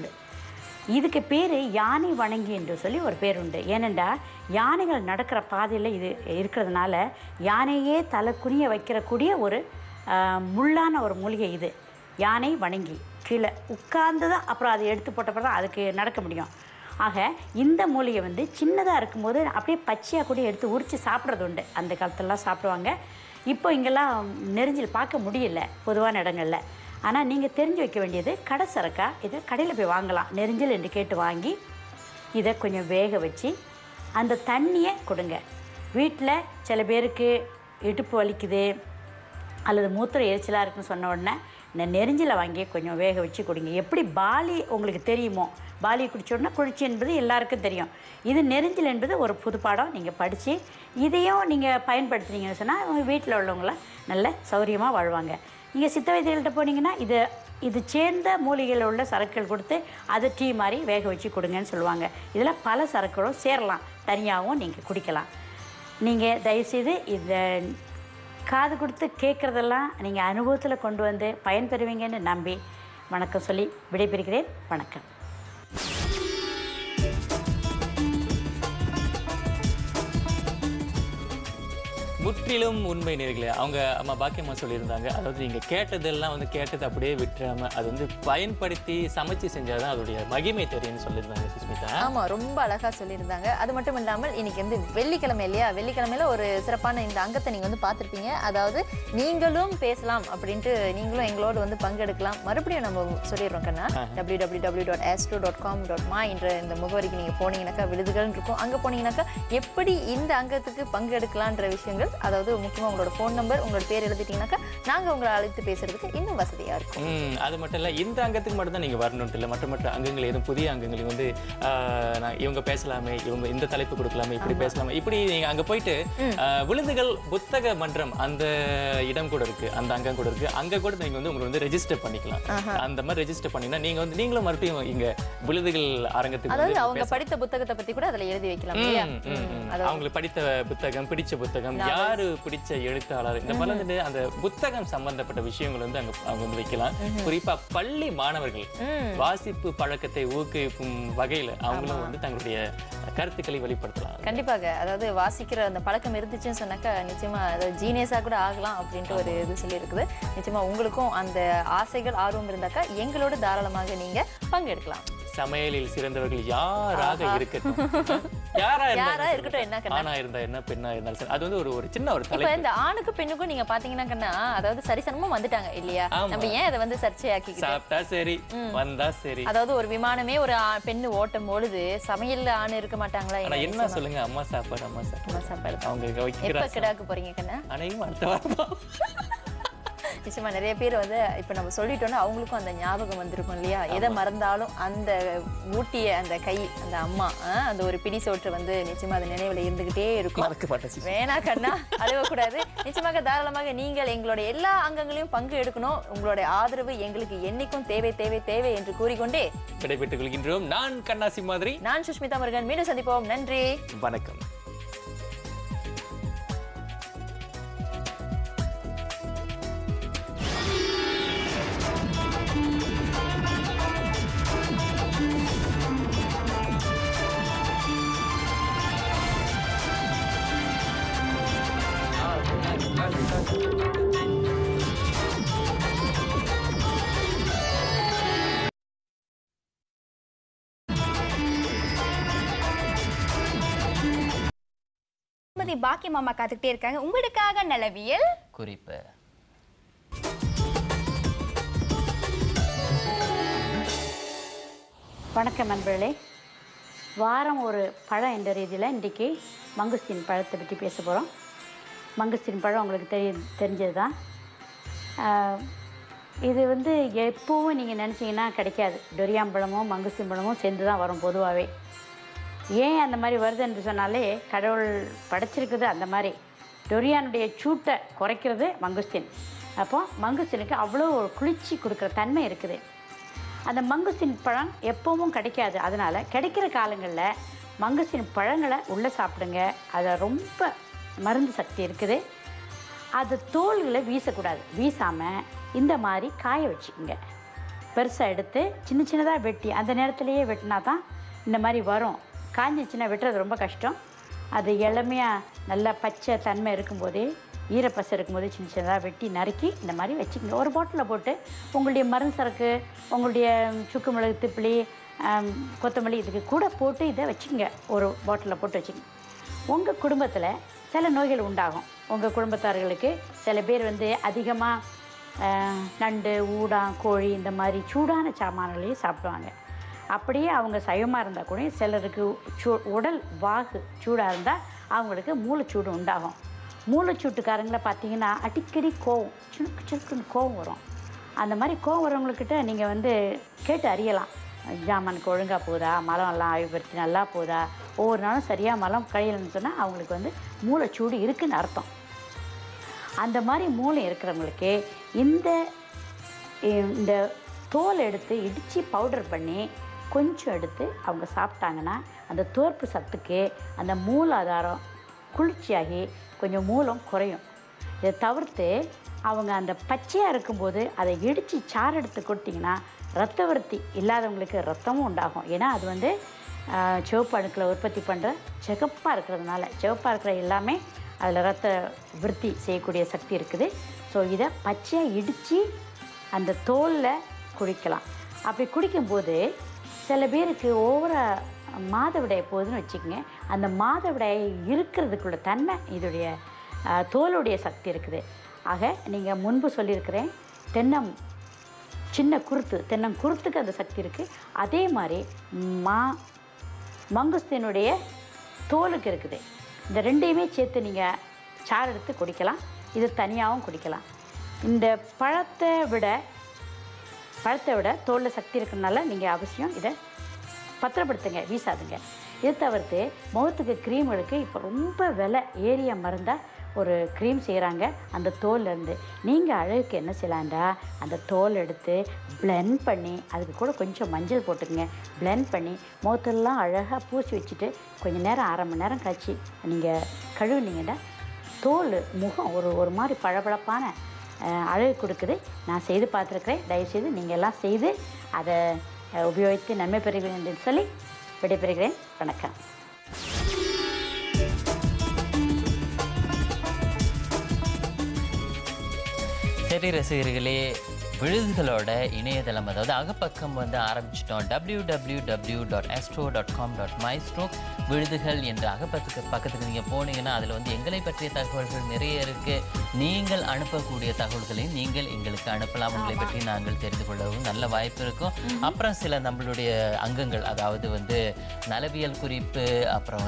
இதுக்கு பேர் யானை வணங்கி என்று சொல்லி ஒரு பேர் உண்டு. ஏனெண்டா யானைகள் நடக்கிற பாதையில் இது இருக்கிறதுனால யானையே தலை குனிய வைக்கிறக்கூடிய ஒரு முள்ளான ஒரு மூலிகை இது. யானை வணங்கி கீழே உட்கார்ந்து தான் அப்புறம் அதை எடுத்து போட்டப்பறம் தான் அதுக்கு நடக்க முடியும். ஆக இந்த மூலிகை வந்து சின்னதாக இருக்கும்போது அப்படியே பச்சையாக கூட எடுத்து உரித்து சாப்பிட்றது உண்டு. அந்த காலத்துலலாம் சாப்பிடுவாங்க. இப்போ இங்கெல்லாம் நெருஞ்சில் பார்க்க முடியல பொதுவான இடங்களில். ஆனால் நீங்கள் தெரிஞ்சு வைக்க வேண்டியது கடை சரக்கா இதை கடையில் போய் வாங்கலாம். நெருஞ்சில் என்று கேட்டு வாங்கி இதை கொஞ்சம் வேக வச்சு அந்த தண்ணியை கொடுங்க. வீட்டில் சில பேருக்கு இடுப்பு வலிக்குது அல்லது மூத்திர எரிச்சலாக இருக்குன்னு சொன்ன உடனே இந்த நெருஞ்சில் வாங்கி கொஞ்சம் வேக வச்சு கொடுங்க. எப்படி பாலி உங்களுக்கு தெரியுமோ, பாலி குடிச்சோன்னா குளிர்ச்சி என்பது எல்லாருக்கும் தெரியும். இது நெருஞ்சில் என்பது ஒரு புதுப்பாடம். நீங்கள் படித்து இதையும் நீங்கள் பயன்படுத்துனீங்கன்னு சொன்னால் உங்கள் வீட்டில் உள்ளவங்களாம் நல்ல சௌரியமாக வாழ்வாங்க. நீங்கள் சித்த வைத்தியர்கள்ட்ட போனீங்கன்னா இது சேர்ந்த மூலிகையில் உள்ள சரக்குகள் கொடுத்து அதை டீ மாதிரி வேக வச்சு கொடுங்கன்னு சொல்லுவாங்க. இதில் பல சரக்குகளும் சேரலாம், தனியாகவும் நீங்கள் குடிக்கலாம். நீங்கள் தயவுசெய்து இந்த காது கொடுத்து கேட்குறதெல்லாம் நீங்கள் அனுபவத்தில் கொண்டு வந்து பயன்பெறுவீங்கன்னு நம்பி வணக்கம் சொல்லி விடைபெறுகிறேன். வணக்கம். முற்றிலும் உண்மை நேர்களே. அவங்க அம்மா பாக்கியம்மா சொல்லியிருந்தாங்க, அதாவது நீங்கள் கேட்டதெல்லாம் வந்து கேட்டது அப்படியே விட்டுறாம அது வந்து பயன்படுத்தி சமைச்சு செஞ்சாதான் அதோடைய மகிமை தெரியும்னு சொல்லியிருந்தாங்க சுஸ்மிதா. ஆமாம், ரொம்ப அழகாக சொல்லியிருந்தாங்க. அது மட்டும் இல்லாமல் இன்னைக்கு வந்து வெள்ளிக்கிழமை இல்லையா, வெள்ளிக்கிழமையில ஒரு சிறப்பான இந்த அங்கத்தை நீங்கள் வந்து பார்த்துருப்பீங்க. அதாவது நீங்களும் பேசலாம் அப்படின்ட்டு நீங்களும் எங்களோடு வந்து பங்கெடுக்கலாம். மறுபடியும் நம்ம சொல்லிடுறோம் கண்ணா, www.astro.com.my என்ற இந்த முகவரிக்கு நீங்கள் போனீங்கன்னாக்கா விருதுகள் இருக்கும். அங்கே போனீங்கன்னாக்கா எப்படி இந்த அங்கத்துக்கு பங்கெடுக்கலான்ற விஷயங்கள், அதாவது முக்கியமாக உங்களோட ஃபோன் நம்பர், உங்களோட பேர் எழுதிட்டீங்கன்னாக்கா நாங்கள் உங்களை அழைத்து பேசுறதுக்கு இன்னும் வசதியாக இருக்கும். அது மட்டும் இல்லை, இந்த அங்கத்துக்கு மட்டும் தான் நீங்கள் வரணும்ட்டு இல்லை, மற்ற அங்கங்கள் எதுவும் புதிய அங்கங்களையும் வந்து இவங்க பேசலாமே, இவங்க இந்த தலைப்பு கொடுக்கலாமே, இப்படி பேசலாமே, இப்படி நீங்கள் அங்கே போயிட்டு விழுதுகள் புத்தக மன்றம் அந்த இடம் கூட இருக்கு, அந்த அங்கம் கூட இருக்கு. அங்கே கூட நீங்கள் வந்து உங்களை வந்து ரெஜிஸ்டர் பண்ணிக்கலாம். அந்த மாதிரி ரெஜிஸ்டர் பண்ணினா நீங்கள் வந்து நீங்களும் மறுபடியும் இங்கே விழுதுகள் அரங்கத்துக்கு, அதாவது அவங்க படித்த புத்தகத்தை பற்றி கூட அதில் எழுதி வைக்கலாம். அவங்களுக்கு படித்த புத்தகம், பிடிச்ச புத்தகம், யாரு பிடிச்ச எழுத்தாளர், இந்த மாதிரி வந்து அந்த புத்தகம் சம்பந்தப்பட்ட விஷயங்கள் வந்து அவங்க வந்து வைக்கலாம். குறிப்பா பள்ளி மாணவர்கள் வாசிப்பு பழக்கத்தை ஊக்குவிக்கும் வகையில அவங்களும் வந்து தங்களுடைய கருத்துக்களை வெளிப்படுத்தலாம். கண்டிப்பாக, அதாவது வாசிக்கிற அந்த பழக்கம் இருந்துச்சுன்னு சொன்னாக்கா நிச்சயமா ஜீனியஸா கூட ஆகலாம் அப்படின்ட்டு ஒரு இது சொல்லி இருக்குது. நிச்சயமா உங்களுக்கும் அந்த ஆசைகள் ஆர்வம் இருந்தாக்கா எங்களோட தாராளமாக நீங்க பங்கெடுக்கலாம். சமையலில் சிறந்தவர்கள் யாராக இருக்கட்டும், யாரா இருக்கட்டும், என்ன ஆணா இருந்தா என்ன, பெண்ணா இருந்தாலும் சரி, அது வந்து ஒரு சின்ன ஒரு தலைப்பு. இந்த ஆணுக்கு பெண்ணுக்கும் நீங்க பாத்தீங்கன்னா கண்ணா, அதாவது சரிசமமா வந்துட்டாங்க இல்லையா? நம்ம ஏன் அதை வந்து சர்ச்சையாக்கி சாப்பிட்டா சரி, வந்தா சரி. அதாவது ஒரு விமானமே ஒரு பெண்ணு ஓட்டும் பொழுது சமையல்ல ஆண் இருக்க மாட்டாங்களா? என்ன சொல்லுங்க, அம்மா சாப்பாடு, அம்மா சாப்பாடு. அவங்க எப்ப கிடாக்கு போறீங்க கண்ணா? அனைவரும் அடுத்த வாரம். நிச்சயமா நிறைய பேர் வந்து இப்ப நம்ம சொல்லிட்டோம்னா அவங்களுக்கும் அந்த ஞாபகம் வந்திருக்கும் இல்லையா? எதை மறந்தாலும் அந்த ஊட்டிய அந்த கை, அந்த அம்மா, அந்த ஒரு பிடி சோற்று வந்து நிச்சயமா அது நினைவுல இருந்துகிட்டே இருக்கும். வேணா கண்ணா, அழுவக்கூடாது. நிச்சயமாக தாராளமாக நீங்கள் எங்களுடைய எல்லா அங்கங்களையும் பங்கு எடுக்கணும். உங்களுடைய ஆதரவு எங்களுக்கு என்னைக்கும் தேவை தேவை தேவை என்று கூறிக்கொண்டே விடைபெற்றுக் கொள்கின்றோம். நான் கண்ணாசி மாதிரி, நான் சுஷ்மிதா முருகன். மீண்டும் சந்திப்போம். நன்றி, வணக்கம். திருமதி பாக்கியம் அம்மா காத்துக்கிட்டே இருக்காங்க உங்களுக்காக நலவியல் குறிப்பு. வணக்கம் நண்பர்களே. வாரம் ஒரு பழம் என்ற ரீதியில் இன்றைக்கி மங்குஸ்தீன் பழத்தை பற்றி பேச போகிறோம். மங்குஸ்தீன் பழம் உங்களுக்கு தெரிஞ்சது தான். இது எப்போவும் நீங்கள் நினச்சிங்கன்னா கிடைக்காது. டொரியான் பழமும் மங்குஸ்தீன் பழமும் சேர்ந்து தான் வரும் பொதுவாகவே. ஏன் அந்த மாதிரி வருது என்று சொன்னாலே கடவுள் படைச்சிருக்குது அந்த மாதிரி. டொரியானுடைய சூட்டை குறைக்கிறது மங்குஸ்தீன். அப்போது மங்குஸ்தீனுக்கு அவ்வளோ குளிர்ச்சி கொடுக்குற தன்மை இருக்குது. அந்த மங்குஸ்தீன் பழம் எப்பவும் கிடைக்காது. அதனால் கிடைக்கிற காலங்களில் மங்குஸ்தீன் பழங்களை உள்ளே சாப்பிடுங்க. அதில் ரொம்ப மருந்து சக்தி இருக்குது. அது தோல்களை வீசக்கூடாது. வீசாமல் இந்த மாதிரி காய வச்சுக்கோங்க. பெருசாக எடுத்து சின்ன சின்னதாக வெட்டி அந்த நேரத்துலையே வெட்டினா தான் இந்த மாதிரி வரும். காஞ்சிச்சின்னா வெட்டுறது ரொம்ப கஷ்டம். அது இளமையாக நல்லா பச்சை தன்மை இருக்கும்போதே ஈரப்பசை இருக்கும்போது சின்ன சின்னதாக வெட்டி நறுக்கி இந்த மாதிரி வச்சுக்கோங்க. ஒரு பாட்டிலில் போட்டு உங்களுடைய மருந்து சரக்கு, உங்களுடைய சுக்கு மிளகு, திப்பிலி, கொத்தமல்லி இதுக்கு கூட போட்டு இதை வச்சுக்கோங்க. ஒரு பாட்டிலில் போட்டு வச்சுக்கோங்க. உங்கள் குடும்பத்தில் சில நோய்கள் உண்டாகும். உங்கள் குடும்பத்தார்களுக்கு சில பேர் அதிகமாக நண்டு, ஊடான், கோழி இந்த மாதிரி சூடான சாமான்களையும் சாப்பிடுவாங்க. அப்படியே அவங்க சைவமாக இருந்தால் கூட சிலருக்கு உடல் வாகு சூடாக இருந்தால் அவங்களுக்கு மூளைச்சூடு உண்டாகும். மூளைச்சூட்டுக்காரங்களை பார்த்தீங்கன்னா அடிக்கடி கோவம், சுருக்குன்னு கோவம் வரும். அந்த மாதிரி கோவம் வரவங்கக்கிட்ட நீங்கள் கேட்டு அறியலாம். ஜாமானுக்கு ஒழுங்காக போகுதா, மலம்லாம் ஆய்வுபடுத்தி நல்லா போகுதா, ஒவ்வொரு நாளும் சரியாக மலம் கழியலன்னு சொன்னால் அவங்களுக்கு மூளைச்சூடு இருக்குதுன்னு அர்த்தம். அந்த மாதிரி மூளை இருக்கிறவங்களுக்கு இந்த தோல் எடுத்து இடித்து பவுடர் பண்ணி கொஞ்சம் எடுத்து அவங்க சாப்பிட்டாங்கன்னா அந்த தோற்பு சத்துக்கு அந்த மூலாதாரம் குளிர்ச்சியாகி கொஞ்சம் மூலம் குறையும். இதை தவிர்த்து அவங்க அந்த பச்சையாக இருக்கும்போது அதை இடித்து சாறு எடுத்து கொடுத்திங்கன்னா ரத்த விருத்தி இல்லாதவங்களுக்கு ரத்தமும் உண்டாகும். ஏன்னா அது சிவப்பு அணுக்களை உற்பத்தி பண்ணுற சிகப்பாக இருக்கிறதுனால, சிவப்பாக இருக்கிற எல்லாமே அதில் ரத்த விருத்தி செய்யக்கூடிய சக்தி இருக்குது. ஸோ இதை பச்சையாக இடித்து அந்த தோலில் குடிக்கலாம். அப்படி குடிக்கும்போது சில பேருக்கு ஓவராக மாதவிடாய் போகுதுன்னு வச்சுக்கோங்க. அந்த மாதவிடாய் இருக்கிறதுக்குள்ள தன்மை இதோடைய தோலுடைய சக்தி இருக்குது. ஆக நீங்கள் முன்பு சொல்லியிருக்கிறேன், தென்னங்குருத்துக்கு அந்த சக்தி இருக்குது. அதே மாதிரி மங்குஸ்தீனுடைய தோலுக்கு இருக்குது. இந்த ரெண்டையுமே சேர்த்து நீங்கள் சாறு எடுத்து குடிக்கலாம். இது தனியாகவும் குடிக்கலாம். இந்த பழத்தை விட தோலில் சக்தி இருக்கிறதுனால நீங்கள் அவசியம் இதை பத்திரப்படுத்துங்க, வீசாதுங்க. இதை தவிர்த்து முகத்துக்கு க்ரீம்களுக்கு இப்போ ரொம்ப விலை ஏறிய மருந்தாக ஒரு க்ரீம் செய்கிறாங்க அந்த தோல்லேருந்து. நீங்கள் அழகுக்கு என்ன செய்யலாண்டா, அந்த தோல் எடுத்து பிளெண்ட் பண்ணி அதுக்கு கூட கொஞ்சம் மஞ்சள் போட்டுக்கங்க. பிளெண்ட் பண்ணி முகத்தெல்லாம் அழகாக பூசி வச்சுட்டு கொஞ்சம் நேரம், அரை மணி நேரம் கழிச்சு நீங்கள் கழுவுனீங்கன்னா தோல் முகம் ஒரு மாதிரி பளபளப்பான அழகு கொடுக்குது. நான் செய்து பார்த்துருக்குறேன். தயவுசெய்து நீங்கள் எல்லாம் செய்து அதை உபயோகித்து நன்மை பெறுகிறேன் என்று சொல்லி விடைபெறுகிறேன். வணக்கம். சரி ரசிகர்களே, விழுதுகளோட இணையதளம், அதாவது அகப்பக்கம் ஆரம்பிச்சிட்டோம். www.astro.com.my/ விழுதுகள் என்ற பக்கத்துக்கு நீங்கள் போனீங்கன்னா அதில் எங்களை பற்றிய தகவல்கள் நிறைய இருக்குது. நீங்கள் அனுப்பக்கூடிய தகவல்களையும் நீங்கள் எங்களுக்கு அனுப்பலாம். உங்களை பற்றி நாங்கள் தெரிந்து கொள்ளவும் நல்ல வாய்ப்பு இருக்கும். அப்புறம் சில நம்மளுடைய அங்கங்கள், அதாவது நலவியல் குறிப்பு, அப்புறம்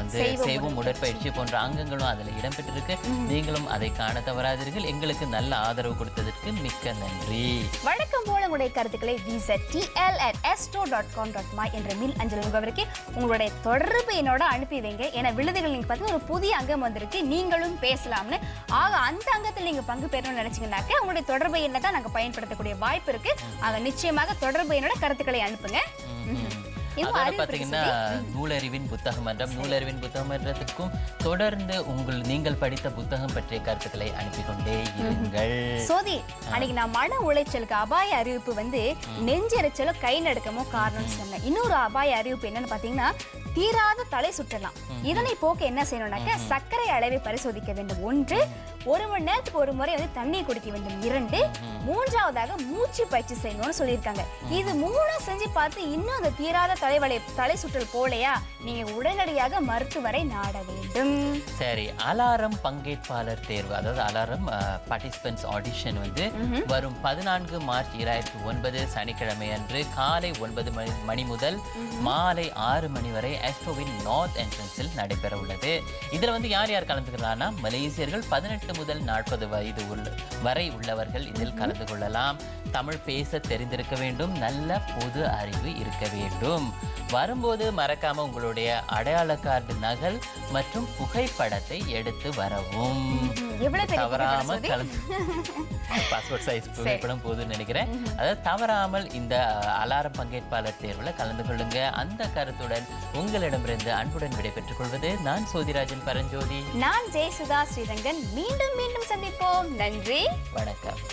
செய்வும் உடற்பயிற்சி போன்ற அங்கங்களும் அதில் இடம்பெற்றிருக்கு. நீங்களும் அதை காண தவறாதீர்கள். எங்களுக்கு நல்ல ஆதரவு கொடுத்ததற்கு மிக்க நன்றி. வழக்கம் போல உங்களுடைய கருத்துக்களை visit@astro.com.my என்ற மின் அஞ்சல் முகவரிக்கு உங்களுடைய தொடர்பு என்னோட அனுப்பி வைங்க. ஏன்னா விழுதுகள் நீங்க பார்த்தீங்கன்னா ஒரு புதிய அங்கம் வந்திருக்கு, நீங்களும் பேசலாம்னு. ஆக அந்த அங்கத்தில் நீங்க பங்கு பெறணும்னு நினைச்சீங்கன்னாக்க உங்களுடைய தொடர்பு எண்ணை தான் நாங்கள் பயன்படுத்தக்கூடிய வாய்ப்பு இருக்கு. ஆக நிச்சயமாக தொடர்பு என்னோட கருத்துக்களை அனுப்புங்க. அதோட பார்த்தீங்கன்னா நூலறிவின் புத்தக மன்றத்துக்கும் தொடர்ந்து நீங்கள் படித்த புத்தகம் பற்றிய கருத்துக்களை அனுப்பி கொண்டே இருங்கள். சோதி, அன்னைக்கு நான் மன உளைச்சலுக்கு அபாய அறிவிப்பு நெஞ்செரிச்சலோ கை நடுக்கமோ காரணம் சொன்னேன். இன்னொரு அபாய அறிவிப்பு என்னன்னு பாத்தீங்கன்னா தீராத தலை சுற்றலாம். இதனை போக்க என்ன செய்யணும்னாக்க சர்க்கரை அளவை பரிசோதிக்க வேண்டும். 1, 1 மணி நேரத்துக்கு ஒரு முறை வந்து தண்ணீர் குடிக்க வேண்டும். 2, மூன்றாவதாக மூச்சு பயிற்சி செய்யணும்னு சொல்லியிருக்காங்க. இது 3 செஞ்சு பார்த்து இன்னும் அந்த தீராத தலை சுற்றல் போலையா, நீங்க உடனடியாக மருத்துவரை நாட வேண்டும். சரி, அலாரம் பங்கேற்பாளர் தேர்வு, அதாவது அலாரம் பார்ட்டிசிபென்ட்ஸ் ஆடிஷன் வந்து வரும் 14 மார்ச் 2009 சனிக்கிழமை அன்று காலை 9 மணி முதல் மாலை 6 மணி வரை ஆஸ்ட்ரோவின் நார்த் என்ட்ரன்ஸில் நடைபெற உள்ளது. இதுல வந்து யார் யார் கலந்துக்கலாம்னா மலேசியர்கள் 18 முதல் 40 வயது வரை உள்ளவர்கள் இதில் கலந்து கொள்ளலாம். தமிழ் பேச தெரிந்திருக்க வேண்டும், நல்ல பொது அறிவு இருக்க வேண்டும். வரும்போது மறக்காம உங்களுடைய அடையாள கார்டு நகல் மற்றும் புகைப்படத்தை எடுத்து வரவும். தவறாமல் பாஸ்போர்ட் சைஸ் புகைப்படம் போதுன்னு நினைக்கிறேன். அதாவது தவறாமல் இந்த அலாரம் பங்கேற்பாளர் தேர்வில் கலந்து கொள்ளுங்க. அந்த கருத்துடன் உங்களிடமிருந்து அன்புடன் விடைபெற்றுக் கொள்வது நான் சோதிராஜன் பரஞ்சோதி. நான் ஜெயசுதா ஸ்ரீரங்கன். மீண்டும் மீண்டும் சந்திப்போம். நன்றி, வணக்கம்.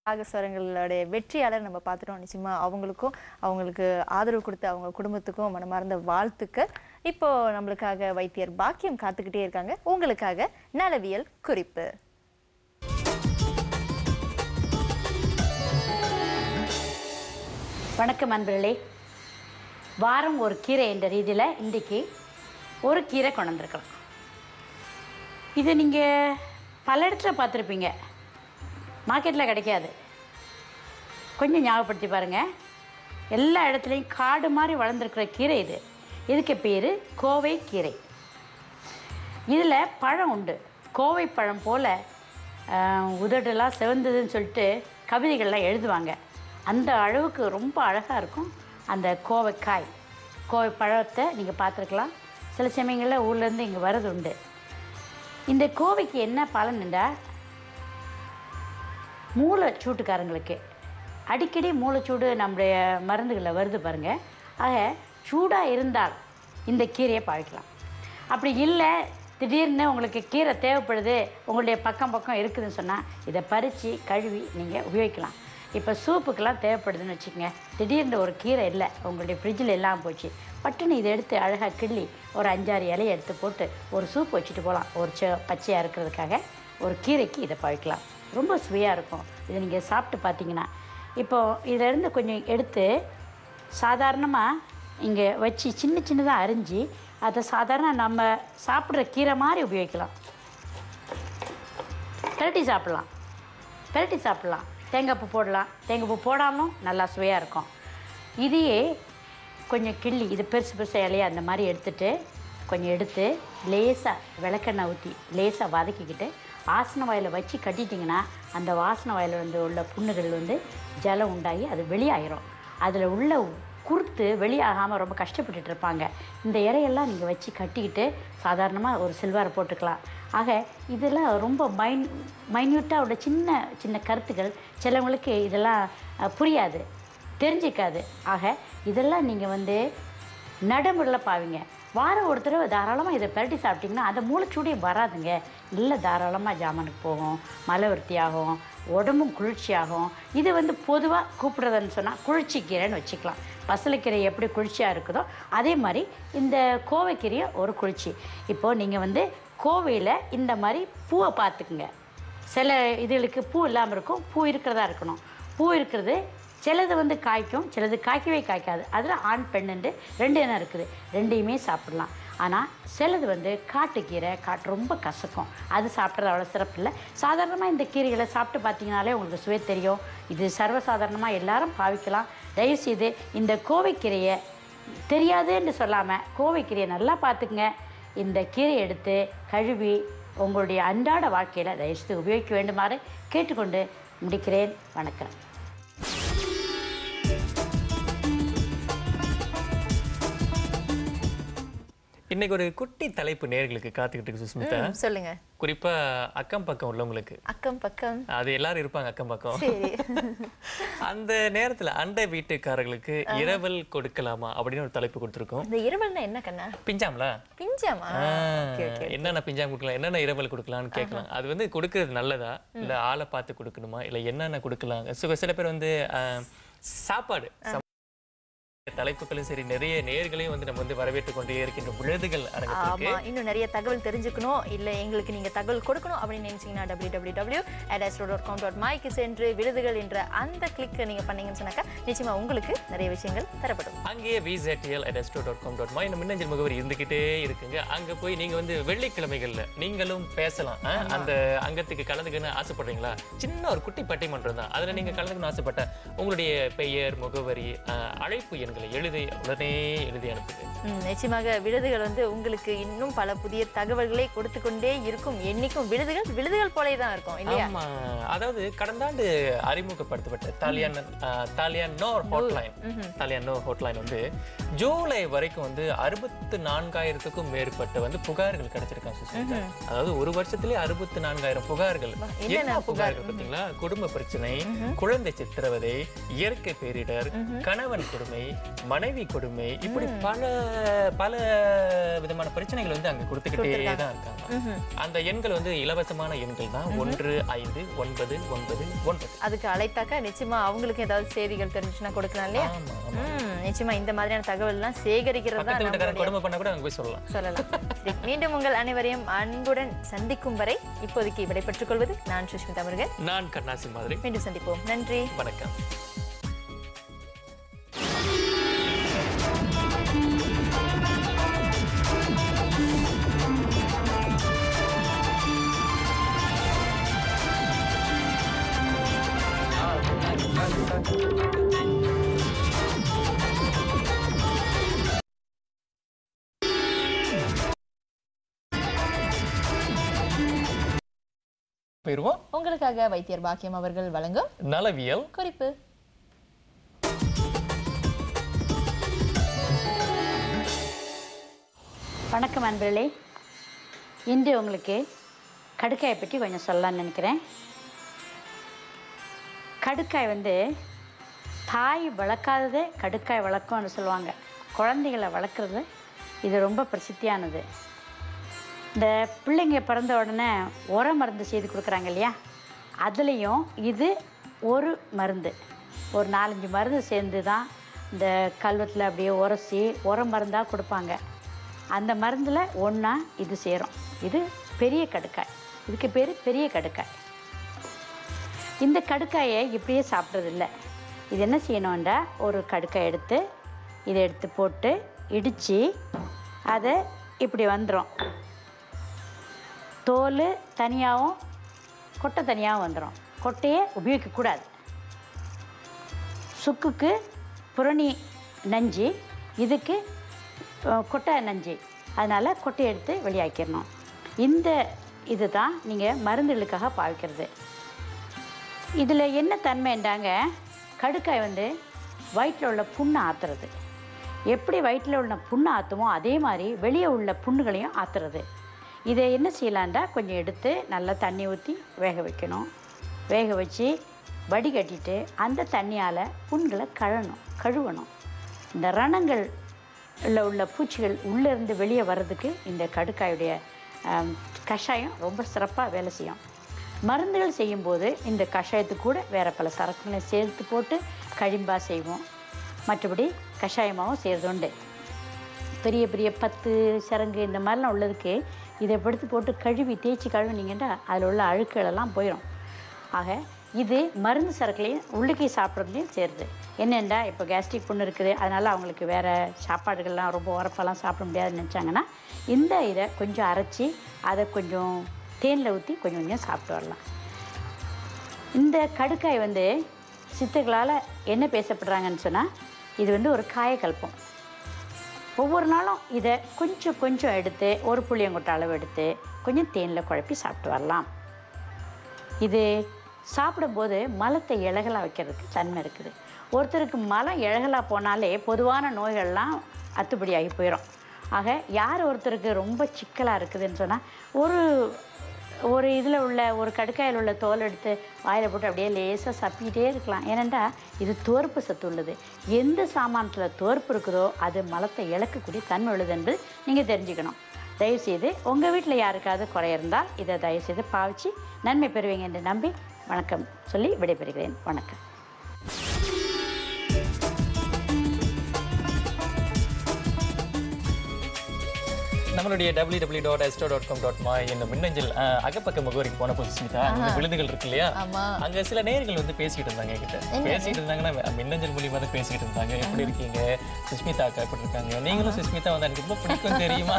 ராகஸ்வரங்களுடைய வெற்றியாளர் நம்ம பார்த்துட்டோம். நிச்சயமா அவங்களுக்கு ஆதரவு கொடுத்து அவங்க குடும்பத்துக்கும் மனமார்ந்த வாழ்த்துக்கள். இப்போ நம்மளுக்காக வைத்தியர் பாக்கியம் காத்துக்கிட்டே இருக்காங்க. உங்களுக்காக நலவியல் குறிப்பு. வணக்கம் அன்பர்களே. வாரம் ஒரு கீரை என்ற ரீதியில் இன்றைக்கி ஒரு கீரை கொண்டு வந்திருக்கலாம். இது நீங்கள் பல இடத்துல பார்த்துருப்பீங்க, மார்க்கெட்டில் கிடைக்காது. கொஞ்சம் ஞாபகப்படுத்தி பாருங்கள். எல்லா இடத்துலையும் காடு மாதிரி வளர்ந்துருக்கிற கீரை இது. இதுக்கு பேர் கோவை கீரை. இதில் பழம் உண்டு. கோவை பழம் போல் உதடெல்லாம் சிவந்ததுன்னு சொல்லிட்டு கவிதைகள்லாம் எழுதுவாங்க. அந்த அளவுக்கு ரொம்ப அழகாக இருக்கும் அந்த கோவைக்காய். கோவை பழத்தை நீங்கள் பார்த்துருக்கலாம். சில சமயங்களில் ஊர்லேருந்து இங்கே வரது உண்டு. இந்த கோவைக்கு என்ன பலன்ண்டா, மூளைச்சூட்டுக்காரங்களுக்கு அடிக்கடி மூளைச்சூடு நம்முடைய மருந்துகளில் வருது பாருங்கள். ஆக சூடாக இருந்தால் இந்த கீரையை பழிக்கலாம். அப்படி இல்லை, திடீர்னு உங்களுக்கு கீரை தேவைப்படுது, உங்களுடைய பக்கம் இருக்குதுன்னு சொன்னால் இதை பறித்து கழுவி நீங்கள் உபயோகிக்கலாம். இப்போ சூப்புக்கெல்லாம் தேவைப்படுதுன்னு வச்சுக்கோங்க. திடீர்னு ஒரு கீரை இல்லை, உங்களுடைய ஃப்ரிட்ஜில் எல்லாம் போச்சு, பட்டுன்னு இதை எடுத்து அழகாக கிள்ளி ஒரு 5-6 இலையை எடுத்து போட்டு ஒரு சூப் வச்சுட்டு போகலாம். ஒரு பச்சையாக இருக்கிறதுக்காக ஒரு கீரைக்கு இதை பழிக்கலாம். ரொம்ப சுவையாக இருக்கும். இதை நீங்கள் சாப்பிட்டு பார்த்தீங்கன்னா. இப்போது இதிலேருந்து கொஞ்சம் எடுத்து சாதாரணமாக இங்கே வச்சு சின்னதாக அரிஞ்சு அதை சாதாரண நம்ம சாப்பிட்ற கீரை மாதிரி உபயோகிக்கலாம். பிரட்டி சாப்பிட்லாம். தேங்காய் பூ போடலாம். தேங்காய் பூ போடாமலும் நல்லா சுவையாக இருக்கும். இதையே கொஞ்சம் கிள்ளி, இது பெருசு இலையை அந்த மாதிரி எடுத்துகிட்டு கொஞ்சம் எடுத்து லேசாக விளக்கெண்ணெய் ஊற்றி லேசாக வதக்கிக்கிட்டு வாசனை வாயில் வச்சு கட்டிட்டிங்கன்னா அந்த வாசனை வாயில் உள்ள புண்ணுகள் ஜலம் உண்டாகி அது வெளியாயிரும். அதில் உள்ள குறுத்து வெளியாகாமல் ரொம்ப கஷ்டப்பட்டுட்டு இருப்பாங்க. இந்த இலையெல்லாம் நீங்கள் வச்சு கட்டிக்கிட்டு சாதாரணமாக ஒரு சில்வர் போட்டுக்கலாம். ஆக இதெல்லாம் ரொம்ப மைன்யூட்டாக உள்ள சின்ன கருத்துக்கள் சிலவங்களுக்கு இதெல்லாம் புரியாது, தெரிஞ்சிக்காது. ஆக இதெல்லாம் நீங்கள் நடைமுறையில் பாவீங்க. வாரம் ஒரு தடவை தாராளமாக இதை பரட்டி சாப்பிட்டிங்கன்னா அந்த மூளைச்சூடே வராதுங்க. நல்ல தாராளமாக ஜாமனுக்கு போகும், மலை விருத்தியாகும், உடம்பும் குளிர்ச்சியாகும். இது பொதுவாக கூப்பிடுறதுன்னு சொன்னால் குளிர்ச்சிக்கீரைன்னு வச்சுக்கலாம். பசலைக்கீரை எப்படி குளிர்ச்சியாக இருக்குதோ அதே மாதிரி இந்த கோவைக்கீரையை ஒரு குளிர்ச்சி. இப்போது நீங்கள் கோவையில் இந்த மாதிரி பூவை பார்த்துக்குங்க. சில இதுகளுக்கு பூ இல்லாமல் இருக்கும், பூ இருக்கிறதா இருக்கணும். பூ இருக்கிறது சிலது காய்க்கும், சிலது காய்க்கவே காய்க்காது. அதில் ஆண் பெண்ணுண்டு 2 இனம் இருக்குது. 2யுமே சாப்பிடலாம். ஆனால் சிலது காட்டுக்கீரை ரொம்ப கசக்கும், அது சாப்பிட்றது அவ்வளோ சிறப்பு இல்லை. சாதாரணமாக இந்த கீரைகளை சாப்பிட்டு பார்த்தீங்கனாலே உங்களுக்கு சுவை தெரியும். இது சர்வசாதாரணமாக எல்லாரும் பாவிக்கலாம். தயவுசெய்து இந்த கோவைக்கீரையை தெரியாதுன்னு சொல்லாமல் கோவைக்கீரையை நல்லா பார்த்துக்குங்க. இந்த கீரையை எடுத்து கழுவி உங்களுடைய அன்றாட வாழ்க்கையில் தயவுசெய்து உபயோகிக்க வேண்டுமாறு கேட்டுக்கொண்டு முடிக்கிறேன். வணக்கம். இன்னைக்கு ஒரு குட்டி தலைப்பு நேர்களுக்கு காத்துக்கிட்டு இருக்கு சுஸ்மிதா. சொல்லுங்க. குறிப்பா அக்கம் பக்கம் உள்ளவங்களுக்கு, அக்கம் பக்கம் அது எல்லாரும் இருப்பாங்க அக்கம் பக்கம். அந்த நேரத்துல அண்டை வீட்டுக்காரர்களுக்கு இரவல் கொடுக்கலாமா அப்படின்னு ஒரு தலைப்பு கொடுத்துருக்கோம். இந்த இரவல்னா என்ன கண்ணா? பிஞ்சாம்ல, பிஞ்சாமா? என்னென்ன பிஞ்சாம் கொடுக்கலாம், என்னென்ன இரவல் கொடுக்கலாம்னு கேட்கலாம். அது வந்து கொடுக்கறது நல்லதா இல்ல ஆளை பார்த்து கொடுக்கணுமா இல்ல என்னென்ன கொடுக்கலாம்? சில பேர் வந்து சாப்பாடு தலைப்புகளும் சரி, நிறைய நேர்களையும் வந்து நம்ம வந்து வரவேற்று கொண்டே இருக்கின்ற விழுதுகள் அரங்கத்திற்கு. ஆமா, இன்னும் நிறைய தகவல் தெரிஞ்சுக்கணும், இல்ல எங்களுக்கு நீங்க தகவல் கொடுக்கணும் அப்படின்னு நினைச்சீங்கன்னா www.astro.com.my சென்று விழுதுகள் என்ற அந்த கிளிக் நீங்க பண்ணீங்கன்னு சொன்னாக்கா நிச்சயமா உங்களுக்கு நிறைய விஷயங்கள் தரப்படும். அங்கேயே vztl@astro.com.my இந்த மின்னஞ்சல் முகவரி இருந்துகிட்டே இருக்குங்க. அங்க போய் நீங்க வந்து வெள்ளிக்கிழமைகள்ல நீங்களும் பேசலாம். அந்த அங்கத்துக்கு கலந்துக்கணும்னு ஆசைப்படுறீங்களா? சின்ன ஒரு குட்டி பட்டிமன்றம் தான். அதுல நீங்க கலந்துக்கணும்னு ஆசைப்பட்ட உங்களுடைய பெயர், முகவரி, அழைப்பு எண்களை உடனே எழுதி அனுப்புங்க. நிச்சயமாக விழுதுகள் வந்து உங்களுக்கு இன்னும் பல புதிய தகவல்களை கொடுத்து கொண்டே இருக்கும். என்னைக்கும் விழுதுகள் போலே தான் இருக்கும் இல்லையா? ஆமா, அதாவது கடந்த ஆண்டு அறிமுகப்படுத்தப்பட்ட தாலியானோ ஹாட்லைன் வந்து ஜூலை வரைக்கும் வந்து 64,000க்கும் மேற்பட்ட வந்து புகார்கள் கிடைச்சிருக்காங்க. அதாவது ஒரு வருஷத்திலே 64,000 புகார்கள். என்ன புகார்கள் பார்த்தீங்களா? குடும்ப பிரச்சனை, குழந்தை சித்திரவதை, இயற்கை பேரிடர், கணவன் கொடுமை, மனைவி கொடுமை, இப்படி பல விதமான பிரச்சனைகள் வந்து அங்க கொடுத்துக்கிட்டே தான் இருக்காங்க. அந்த எண்கள் வந்து இலவசமான எண்கள் தான். 15999. அதுக்கு அழைத்தாக்கா நிச்சயமா அவங்களுக்கு ஏதாவது செய்திகள் தெரிஞ்சுச்சுன்னா கொடுக்கலாம் இல்லையா? நிச்சயமா இந்த மாதிரியான தகவல் எல்லாம் சேகரிக்கிறது தான் கொடுமை பண்ண கூட அங்க போய் சொல்லலாம். மீண்டும் உங்கள் அனைவரையும் அன்புடன் சந்திக்கும் வரை இப்போதைக்கு விடைபெற்றுக் கொள்வது நான் சுஷ்மிதா முருகன். நான் கண்ணாசி மாதிரி. மீண்டும் சந்திப்போம். நன்றி, வணக்கம். உங்களுக்காக வைத்தியர் பாக்கியம் அவர்கள் வழங்கும் நலவியல் குறிப்பு. வணக்கம் அன்பர்களே. இன்று உங்களுக்கு கடுக்காயை பற்றி கொஞ்சம் சொல்லலாம்னு நினைக்கிறேன். கடுக்காய் வந்து தாய் வளர்க்காததே கடுக்காய் வளர்க்கும்னு சொல்லுவாங்க. குழந்தைகளை வளர்க்குறது இது ரொம்ப பிரசித்தியானது. இந்த பிள்ளைங்க பிறந்த உடனே உர மருந்து செய்து கொடுக்குறாங்க இல்லையா? அதுலேயும் இது ஒரு மருந்து, ஒரு 4-5 மருந்து சேர்ந்து தான் இந்த கல்வத்தில் அப்படியே உரசி உர மருந்தாக கொடுப்பாங்க. அந்த மருந்தில் ஒன்றா இது சேரும். இது பெரிய கடுக்காய். இதுக்கு பேர் பெரிய கடுக்காய். இந்த கடுக்காயை இப்படியே சாப்பிட்றதில்ல. இது என்ன செய்யணும்டா, ஒரு கடுக்காய் எடுத்து இதை எடுத்து போட்டு இடித்து அதை இப்படி வந்துடும். தோல் தனியாகவும் கொட்டை தனியாகவும் வந்துடும். கொட்டையை உபயோகிக்கக்கூடாது. சுக்குக்கு புரணி நஞ்சு, இதுக்கு கொட்டை நஞ்சு. அதனால் கொட்டையை எடுத்து வெளியாக்கிடணும். இந்த இது தான் நீங்கள் மருந்துகளுக்காக பாவிக்கிறது. இதில் என்ன தன்மைன்றாங்க, கடுக்காய் வந்து வயிற்றில் உள்ள புண்ணை ஆற்றுறது. எப்படி வயிற்றில் உள்ள புண்ணை ஆற்றுமோ அதே மாதிரி வெளியே உள்ள புண்ணுகளையும் ஆற்றுறது. இதை என்ன செய்யலான்டா, கொஞ்சம் எடுத்து நல்லா தண்ணி ஊற்றி வேக வைக்கணும். வேக வச்சு வடிகட்டிட்டு அந்த தண்ணியால் புண்களை கழுவணும். இந்த ரணங்களில் உள்ள பூச்சிகள் உள்ளேருந்து வெளியே வர்றதுக்கு இந்த கடுக்காயுடைய கஷாயம் ரொம்ப சிறப்பாக வேலை செய்யும். மருந்துகள் செய்யும்போது இந்த கஷாயத்துக்கு கூட வேறு பல சரக்குகளை சேர்த்து போட்டு கழிம்பாக செய்வோம். மற்றபடி கஷாயமாகவும் செய்கிறது உண்டு. பெரிய பெரிய 10 சரங்கு இந்த மாதிரிலாம் உள்ளதுக்கு இதை படுத்து போட்டு கழுவி தேய்ச்சி கழுவினீங்கன்னா அதில் உள்ள அழுக்குகளெல்லாம் போயிடும். ஆக இது மருந்து சரக்குலையும் உள்ளுக்கே சாப்பிட்றதுலையும் சேருது. என்னென்னா இப்போ கேஸ்ட்ரிக் புண்ணு இருக்குது, அதனால் அவங்களுக்கு வேறு சாப்பாடுகள்லாம் ரொம்ப உரப்பெல்லாம் சாப்பிட முடியாதுன்னு நினச்சாங்கன்னா இந்த இதை கொஞ்சம் அரைச்சி அதை கொஞ்சம் தேனில் ஊற்றி கொஞ்சம் கொஞ்சம் சாப்பிட்டு வரலாம். இந்த கடுக்காய் வந்து சித்தர்களால் என்ன பேசப்படுறாங்கன்னு சொன்னால், இது வந்து ஒரு காயக்கல்பம். ஒவ்வொரு நாளும் இதை கொஞ்சம் கொஞ்சம் எடுத்து ஒரு புளியங்கொட்டை அளவு எடுத்து கொஞ்சம் தேனில் குழப்பி சாப்பிட்டு வரலாம். இது சாப்பிடும்போது மலத்தை இழகலாக வைக்கிறதுக்கு தன்மை இருக்குது. ஒருத்தருக்கு மலம் இழகலாக போனாலே பொதுவான நோய்கள்லாம் அத்துப்படியாகி போயிடும். ஆக யார் ஒருத்தருக்கு ரொம்ப சிக்கலாக இருக்குதுன்னு சொன்னால் ஒரு இதில் உள்ள ஒரு கடுக்காயில் உள்ள தோல் எடுத்து வாயில் போட்டு அப்படியே லேசாக சப்பிக்கிட்டே இருக்கலாம். ஏனென்றா இது துவர்ப்பு சத்து உள்ளது. எந்த சாமானத்தில் துவர்ப்பு இருக்குதோ அது மலத்தை இழக்கக்கூடிய தன்மை உள்ளது என்பது நீங்கள் தெரிஞ்சுக்கணும். தயவுசெய்து உங்கள் வீட்டில் யாருக்காவது குறை இருந்தால் இதை தயவுசெய்து பாவிச்சு நன்மை பெறுவீங்க என்று நம்பி வணக்கம் சொல்லி விடைபெறுகிறேன். வணக்கம். நம்மளுடைய www.astro.com.my இந்த மின்னஞ்சல் அகப்பக்க முகவரிக்கு போன போது சுஸ்மிதா, அந்த விழுதுகள் இருக்கு இல்லையா, அங்க சில நேயர்கள் வந்து பேசிக்கிட்டு இருந்தாங்க என்கிட்ட. பேசிக்கிட்டு இருந்தாங்கன்னா மின்னஞ்சல் மூலியமா தான் பேசிக்கிட்டு இருந்தாங்க. எப்படி இருக்கீங்க சுஸ்மிதா அக்கா, எப்படி இருக்காங்க, நீங்களும் சுஸ்மிதா வந்து எனக்கு ரொம்ப பிடிக்கும் தெரியுமா,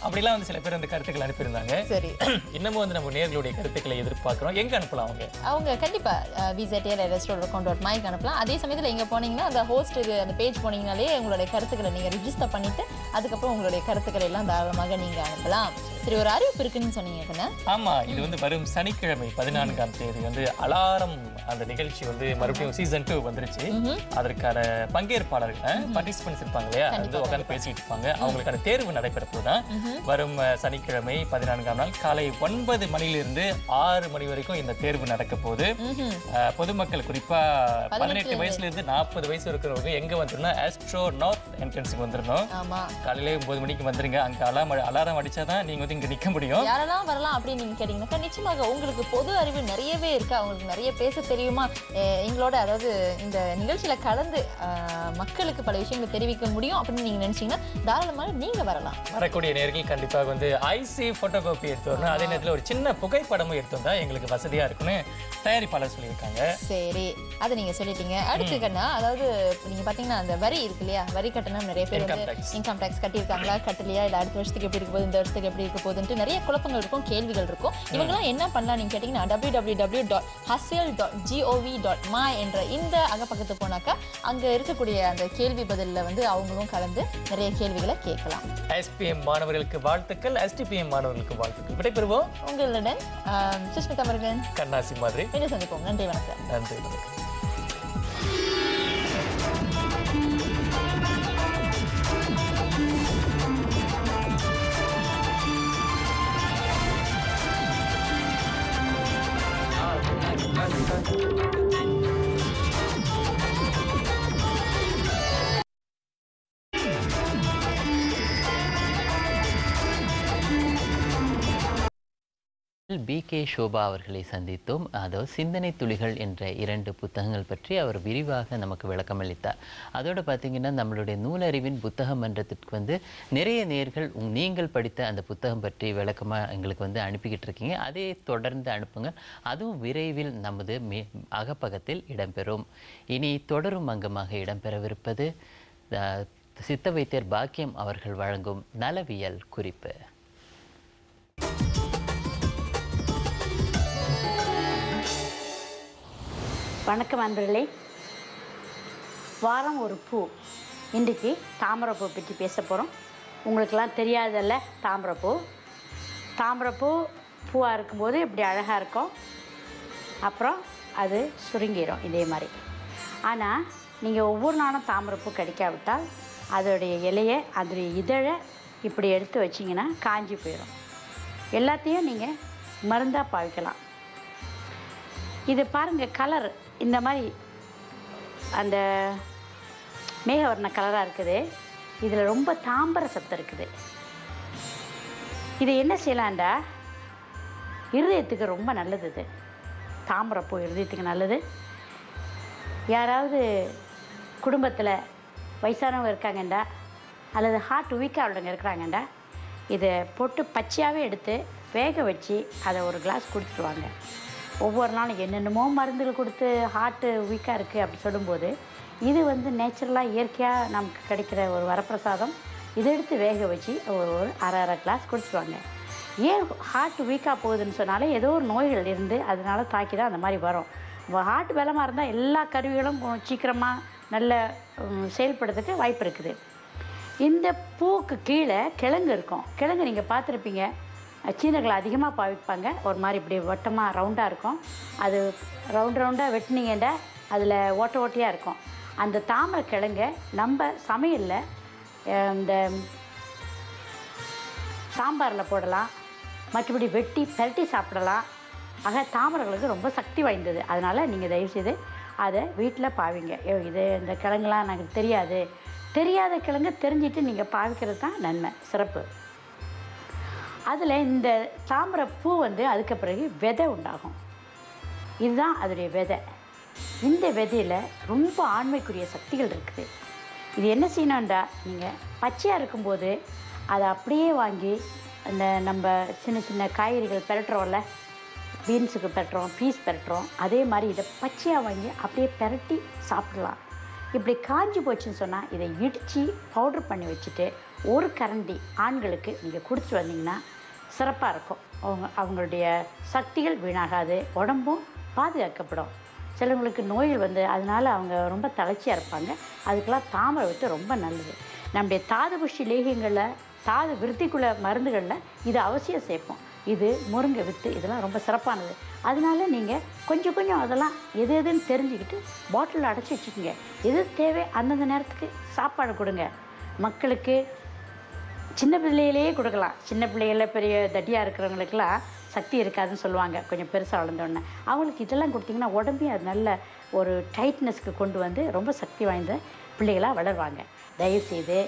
அப்படிலாம் வந்து சில பேர் அந்த கருத்துக்கள் அனுப்பியிருந்தாங்க. சரி, இன்னமும் வந்து நம்ம நேயர்களுடைய கருத்துக்களை எதிர்பார்க்கிறோம். எங்க அனுப்பலாம் அவங்க கண்டிப்பா vzt@astro.com.my அனுப்பலாம். அதே சமயத்துல எங்க போனீங்கன்னா அந்த ஹோஸ்ட் அந்த பேஜ் போனீங்கனாலே உங்களுடைய கருத்துக்களை நீங்க ரிஜிஸ்டர் பண்ணிட்டு அதுக்கப்புறம் உங்களுடைய கருத்துக்களை எல்லாம் தாராளமாக நீங்க அனுப்பலாம். சரி, ஒரு அறிவிப்பு இருக்குன்னு சொன்னீங்க. ஆமா, இது வந்து வரும் சனிக்கிழமை 14ஆம் தேதி வந்து அலாரம் அந்த நிகழ்ச்சி வந்து மறுபடியும் சீசன் 2 வந்துருச்சு. அதற்கான பங்கேற்பாளர்கள் பார்ட்டிசிபென்ட்ஸ் இருப்பாங்க இல்லையா, வந்து உட்காந்து பேசிட்டு இருப்பாங்க. அவங்களுக்கான தேர்வு நடைபெற போதுதான் வரும் சனிக்கிழமை 14ஆம் நாள் காலை 9 மணிலிருந்து 6 மணி வரைக்கும் இந்த தேர்வு நடக்க போகுது. பொதுமக்கள் குறிப்பா 18 வயசுல இருந்து 40 வயசு இருக்கிறவங்க எங்க வந்துருன்னா ஆஸ்ட்ரோ நார்த் என்ட்ரன்ஸுக்கு வந்துடணும். காலையில 9 மணிக்கு வந்துருங்க. அங்க அலாரம் அடிச்சாதான் நீங்க வந்து இங்க நிக்க முடியும். யாரெல்லாம் வரலாம் அப்படின்னு நீங்க கேட்டீங்கன்னா நிச்சயமாக உங்களுக்கு பொது அறிவு நிறையவே இருக்கு. அவங்களுக்கு நிறைய பேச தெரியுமா, எங்களோட அதாவது இந்த நிகழ்ச்சியில கலந்து மக்களுக்கு பல விஷயங்களை தெரிவிக்க முடியும் அப்படின்னு நீங்க நினைச்சீங்கன்னா தாராளமாக நீங்க வரலாம். வரக்கூடிய நேர்கள் கண்டிப்பாக வந்து ஐசி போட்டோ காப்பி எடுத்து வரணும். அதே நேரத்தில் ஒரு சின்ன புகைப்படமும் எடுத்து வந்தா எங்களுக்கு வசதியா இருக்குன்னு தயாரிப்பாளர் சொல்லியிருக்காங்க. சரி, அதை நீங்க சொல்லிட்டீங்க. அடுத்து கண்ணா, அதாவது நீங்க பாத்தீங்கன்னா அந்த வரி இருக்கு இல்லையா, வரி கட்டணம் நிறைய பேர் வந்து இன்கம் டாக்ஸ் கட்டியிருக்காங்களா கட்டலையா, இல்லை அடுத்த வருஷத்துக்கு எப்படி இருக்க போகுது, இந்த வருஷத்துக்கு எப்படி இருக்க போகுதுன்ட்டு நிறைய குழப்பங்கள் இருக்கும், கேள்விகள் இருக்கும். இவங்கெல்லாம் என்ன பண்ணலாம் நீங்க கேட்டீங்கன்னா www.hustle.gov.my என்ற இந்த அகப்பக்கத்துக்கு போனாக்கா அங்க இருக்கக்கூடிய அந்த கேள்வி பதிலில் வந்து அவங்களும் கலந்து நிறைய கேள்விகளை கேட்கலாம். SPM மாணவர்களுக்கு வாழ்த்துக்கள், STPM மாணவர்களுக்கு வாழ்த்துக்கள். விடைபெறுவோம் உங்களுடன் சுஷ்மிதா முருகன், கண்ணாசி மாதிரி. என்ன சந்திப்போம். நன்றி, வணக்கம். நன்றி, வணக்கம். BK ஷோபா அவர்களை சந்தித்தோம். அதாவது சிந்தனை துளிகள் என்ற 2 புத்தகங்கள் பற்றி அவர் விரிவாக நமக்கு விளக்கமளித்தார். அதோடு பார்த்திங்கன்னா நம்மளுடைய நூலறிவின் புத்தக மன்றத்திற்கு வந்து நிறைய நேர்கள் நீங்கள் படித்த அந்த புத்தகம் பற்றி விளக்கமாக எங்களுக்கு வந்து அனுப்பிக்கிட்டு இருக்கீங்க. அதே தொடர்ந்து அனுப்புங்க. அதுவும் விரைவில் நமது அகப்பக்கத்தில் இடம்பெறும். இனி தொடரும் அங்கமாக இடம்பெறவிருப்பது சித்த வைத்தியர் பாக்கியம் அவர்கள் வழங்கும் நலவியல் குறிப்பு. வணக்கம் அன்பர்களே. வாரம் ஒரு பூ. இன்றைக்கு தாமரைப்பூ பற்றி பேச போகிறோம். உங்களுக்கெல்லாம் தெரியாதல்ல தாமரைப்பூ. தாமரைப்பூ பூவாக இருக்கும்போது இப்படி அழகாக இருக்கும், அப்புறம் அது சுருங்கிடும் இதே மாதிரி. ஆனால் நீங்கள் ஒவ்வொரு நாளும் தாமரைப்பூ கிடைக்காவிட்டால் அதோடைய இலையை அதோடைய இதழை இப்படி எடுத்து வச்சிங்கன்னா காஞ்சி போயிடும். எல்லாத்தையும் நீங்கள் மருந்தாக பாவிக்கலாம். இது பாருங்கள், கலர் இந்த மாதிரி அந்த மேகவர்ண கலராக இருக்குது. இதில் ரொம்ப தாம்பர சத்து இருக்குது. இதை என்ன செய்யலாண்டா, இருதயத்துக்கு ரொம்ப நல்லது. இது தாமரைப்பூ இருதயத்துக்கு நல்லது. யாராவது குடும்பத்தில் வயசானவங்க இருக்காங்கண்டா அல்லது ஹார்ட் வீக்காக உள்ளவங்க இருக்கிறாங்கண்டா இதை போட்டு பச்சையாகவே எடுத்து வேக வச்சு அதை ஒரு கிளாஸ் கொடுத்துருவாங்க. ஒவ்வொரு நாளும் என்னென்னமோ மருந்துகள் கொடுத்து ஹார்ட்டு வீக்காக இருக்குது அப்படி சொல்லும்போது இது வந்து நேச்சுரலாக இயற்கையாக நமக்கு கிடைக்கிற ஒரு வரப்பிரசாதம். இதை எடுத்து வேக வச்சு ஒரு அரை கிளாஸ் குடிச்சுடுவாங்க. ஏன் ஹார்ட் வீக்காக போகுதுன்னு சொன்னாலே ஏதோ ஒரு நோய்கள் இருந்து அதனால தாக்கி தான் அந்த மாதிரி வரும். ஹார்ட் பலமாக இருந்தால் எல்லா கருவிகளும் சீக்கிரமாக நல்ல செயல்படுறதுக்கு வாய்ப்பு இருக்குது. இந்த பூவுக்கு கீழே கிழங்கு இருக்கும். கிழங்கு நீங்கள் பார்த்துருப்பீங்க, சீனர்கள் அதிகமாக பாவிப்பாங்க. ஒரு மாதிரி இப்படி வட்டமாக ரவுண்டாக இருக்கும். அது ரவுண்டாக வெட்டினீங்கன்னா அதில் ஓட்டையாக இருக்கும். அந்த தாமரை கிழங்கை நம்ம சமையலில் இந்த சாம்பாரில் போடலாம், மற்றபடி வெட்டி பெரட்டி சாப்பிடலாம். ஆக தாமரைகளுக்கு ரொம்ப சக்தி வாய்ந்தது. அதனால் நீங்கள் தயவுசெய்து அதை வீட்டில் பாவிங்க. இது இந்த கிழங்குலாம் எனக்கு தெரியாது, தெரியாத கிழங்கு தெரிஞ்சுட்டு நீங்கள் பாவிக்கிறது தான் நன்மை, சிறப்பு. அதில் இந்த தாமரை பூ வந்து அதுக்கு பிறகு விதை உண்டாகும். இதுதான் அதோடைய விதை. இந்த விதையில் ரொம்ப ஆண்மைக்குரிய சக்திகள் இருக்குது. இது என்ன செய்யணும்டா, நீங்கள் பச்சையாக இருக்கும்போது அதை அப்படியே வாங்கி அந்த நம்ம சின்ன சின்ன காய்கறிகள் பெரட்டுறோம்ல, பீன்ஸுக்கு பெரட்டுறோம், பீஸ் பெரட்டுறோம், அதே மாதிரி இதை பச்சையாக வாங்கி அப்படியே பெரட்டி சாப்பிடலாம். இப்படி காஞ்சி போச்சுன்னு சொன்னால் இதை இடித்து பவுட்ரு பண்ணி வச்சுட்டு ஒரு கரண்டி ஆண்களுக்கு நீங்கள் கொடுத்துட்டு வந்தீங்கன்னா சிறப்பாக இருக்கும். அவங்களுடைய சக்திகள் வீணாகாது, உடம்பும் பாதுகாக்கப்படும். சிலவங்களுக்கு நோய்கள் வந்து அதனால் அவங்க ரொம்ப தளர்ச்சியாக இருப்பாங்க. அதுக்கெல்லாம் தாமரை விட்டு ரொம்ப நல்லது. நம்முடைய தாது புஷ்டி லேகியங்களில், தாது விருத்திக்குள்ள மருந்துகளில் இது அவசியம் சேர்ப்போம். இது முருங்கை வித்து, இதெல்லாம் ரொம்ப சிறப்பானது. அதனால நீங்கள் கொஞ்சம் கொஞ்சம் அதெல்லாம் எது எதுன்னு தெரிஞ்சுக்கிட்டு பாட்டிலில் அடைச்சி வச்சுக்கோங்க. எது தேவை அந்தந்த நேரத்துக்கு சாப்பாடு கொடுங்க. மக்களுக்கு சின்ன பிள்ளையிலேயே கொடுக்கலாம். சின்ன பிள்ளைகளில் பெரிய தட்டியாக இருக்கிறவங்களுக்கெல்லாம் சக்தி இருக்காதுன்னு சொல்லுவாங்க, கொஞ்சம் பெருசாக வளர்ந்தோடனே. அவங்களுக்கு இதெல்லாம் கொடுத்திங்கன்னா உடம்பையும் அது நல்ல ஒரு டைட்னஸ்க்கு கொண்டு வந்து ரொம்ப சக்தி வாய்ந்த பிள்ளைகளாக வளருவாங்க. தயவுசெய்து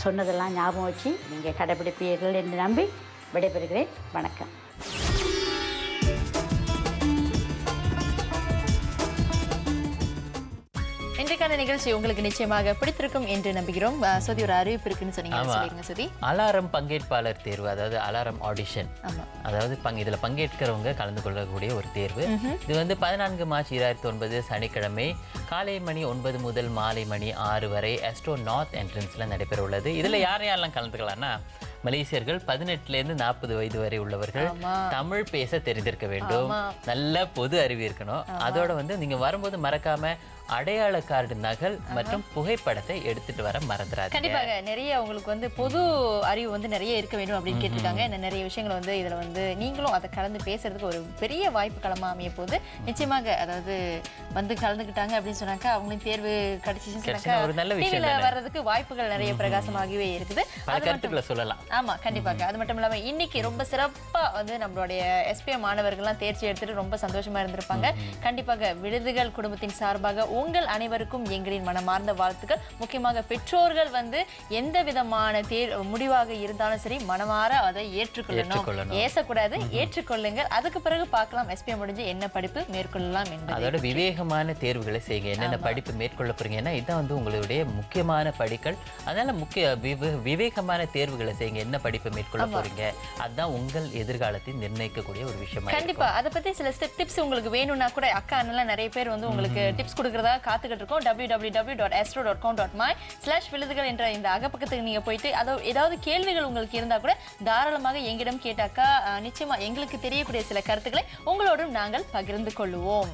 சொன்னதெல்லாம் ஞாபகம் வச்சு நீங்கள் கடைப்பிடிப்பீர்கள் என்று நம்பி விடைபெறுகிறேன். வணக்கம். இன்றைக்கான நிகழ்ச்சி உங்களுக்கு நிச்சயமாக பிடித்திருக்கும் என்று நம்புகிறோம். சுதி, ஒரு அறிவிப்பு இருக்குன்னு சொன்னீங்க. சுதி, அலாரம் பங்கேற்பாளர் தேர்வு, அதாவது அலாரம் ஆடிஷன், அதாவது இதுல பங்கேற்கிறவங்க கலந்து கொள்ளக்கூடிய ஒரு தேர்வு. இது வந்து 14 மார்ச் 2009 சனிக்கிழமை காலை மணி 9 முதல் மாலை மணி 6 வரை ஆஸ்ட்ரோ நார்த் என்ட்ரன்ஸ்ல நடைபெற உள்ளது. இதுல யாரெல்லாம் கலந்துக்கலாம்னா, மலேசியர்கள் 18லேருந்து 40 வயது வரை உள்ளவர்கள், தமிழ் பேச தெரிந்திருக்க வேண்டும், நல்ல பொது அறிவு இருக்கணும். அதோட வந்து நீங்க வரும்போது மறக்காம அடையாள கார்டு நகல் மற்றும் புகைப்படத்தை எடுத்துட்டு வர மறந்துடாதீங்க. கண்டிப்பாக நிறைய உங்களுக்கு வந்து பொது அறிவு வந்து நிறைய இருக்க வேண்டும் அப்படின்னு கேட்டிருக்காங்க. நிறைய விஷயங்கள் வந்து இதுல வந்து நீங்களும் அதை கலந்து பேசுறதுக்கு ஒரு பெரிய வாய்ப்பு களமா அமைய போது நிச்சயமாக, அதாவது வந்து கலந்துக்கிட்டாங்க அப்படின்னு சொன்னாக்கா அவங்களுக்கு தேர்வு கிடைச்சிச்சுன்னு சொன்னாக்கா ஒரு நல்ல விஷயம் வர்றதுக்கு வாய்ப்புகள் நிறைய பிரகாசமாகவே இருக்குது. கருத்துக்களை சொல்லலாம். ஆமா, கண்டிப்பாக. அது மட்டும் இல்லாம இன்னைக்கு ரொம்ப சிறப்பா வந்து நம்மளுடைய SPM மாணவர்கள்லாம் தேர்ச்சி எடுத்துட்டு ரொம்ப சந்தோஷமா இருந்திருப்பாங்க. கண்டிப்பாக விருதுகள் குடும்பத்தின் சார்பாக உங்கள் அனைவருக்கும் எங்களின் மனமார்ந்த வாழ்த்துக்கள். முக்கியமாக பெற்றோர்கள் வந்து எந்த விதமான முடிவாக இருந்தாலும் சரி மனமாற அதை ஏற்றுக்கொள்ளணும், ஏசக்கூடாது, ஏற்றுக்கொள்ளுங்கள். அதுக்கு பிறகு பார்க்கலாம் SPM முடிஞ்சு என்ன படிப்பு மேற்கொள்ளலாம் என்பது. அதோட விவேகமான தேர்வுகளை செய்யுங்க. என்னென்ன படிப்பு மேற்கொள்ள போறீங்கன்னா இதுதான் வந்து உங்களுடைய முக்கியமான படிகள். அதனால விவேகமான தேர்வுகளை செய்யுங்க. என்ன படிப்பு மேற்கொள்ள போறீங்க, அதுதான் உங்கள் எதிர்காலத்தை நிர்ணயிக்கக்கூடிய ஒரு விஷயம். கண்டிப்பா அதை பத்தி சில டிப்ஸ் உங்களுக்கு வேணும்னா கூட அக்கா அண்ணெல்லாம் நிறைய பேர் வந்து உங்களுக்கு டிப்ஸ் கொடுக்கறதா காத்துக்கிட்டு இருக்கோம். www.astro.com.my/விழுதுகள் என்ற இந்த அகப்பக்கத்துக்கு நீங்க போயிட்டு ஏதாவது கேள்விகள் உங்களுக்கு இருந்தா கூட தாராளமாக எங்கிடம் கேட்டாக்கா நிச்சயமா எங்களுக்கு தெரியக்கூடிய சில கருத்துக்களை உங்களோடும் நாங்கள் பகிர்ந்து கொள்வோம்.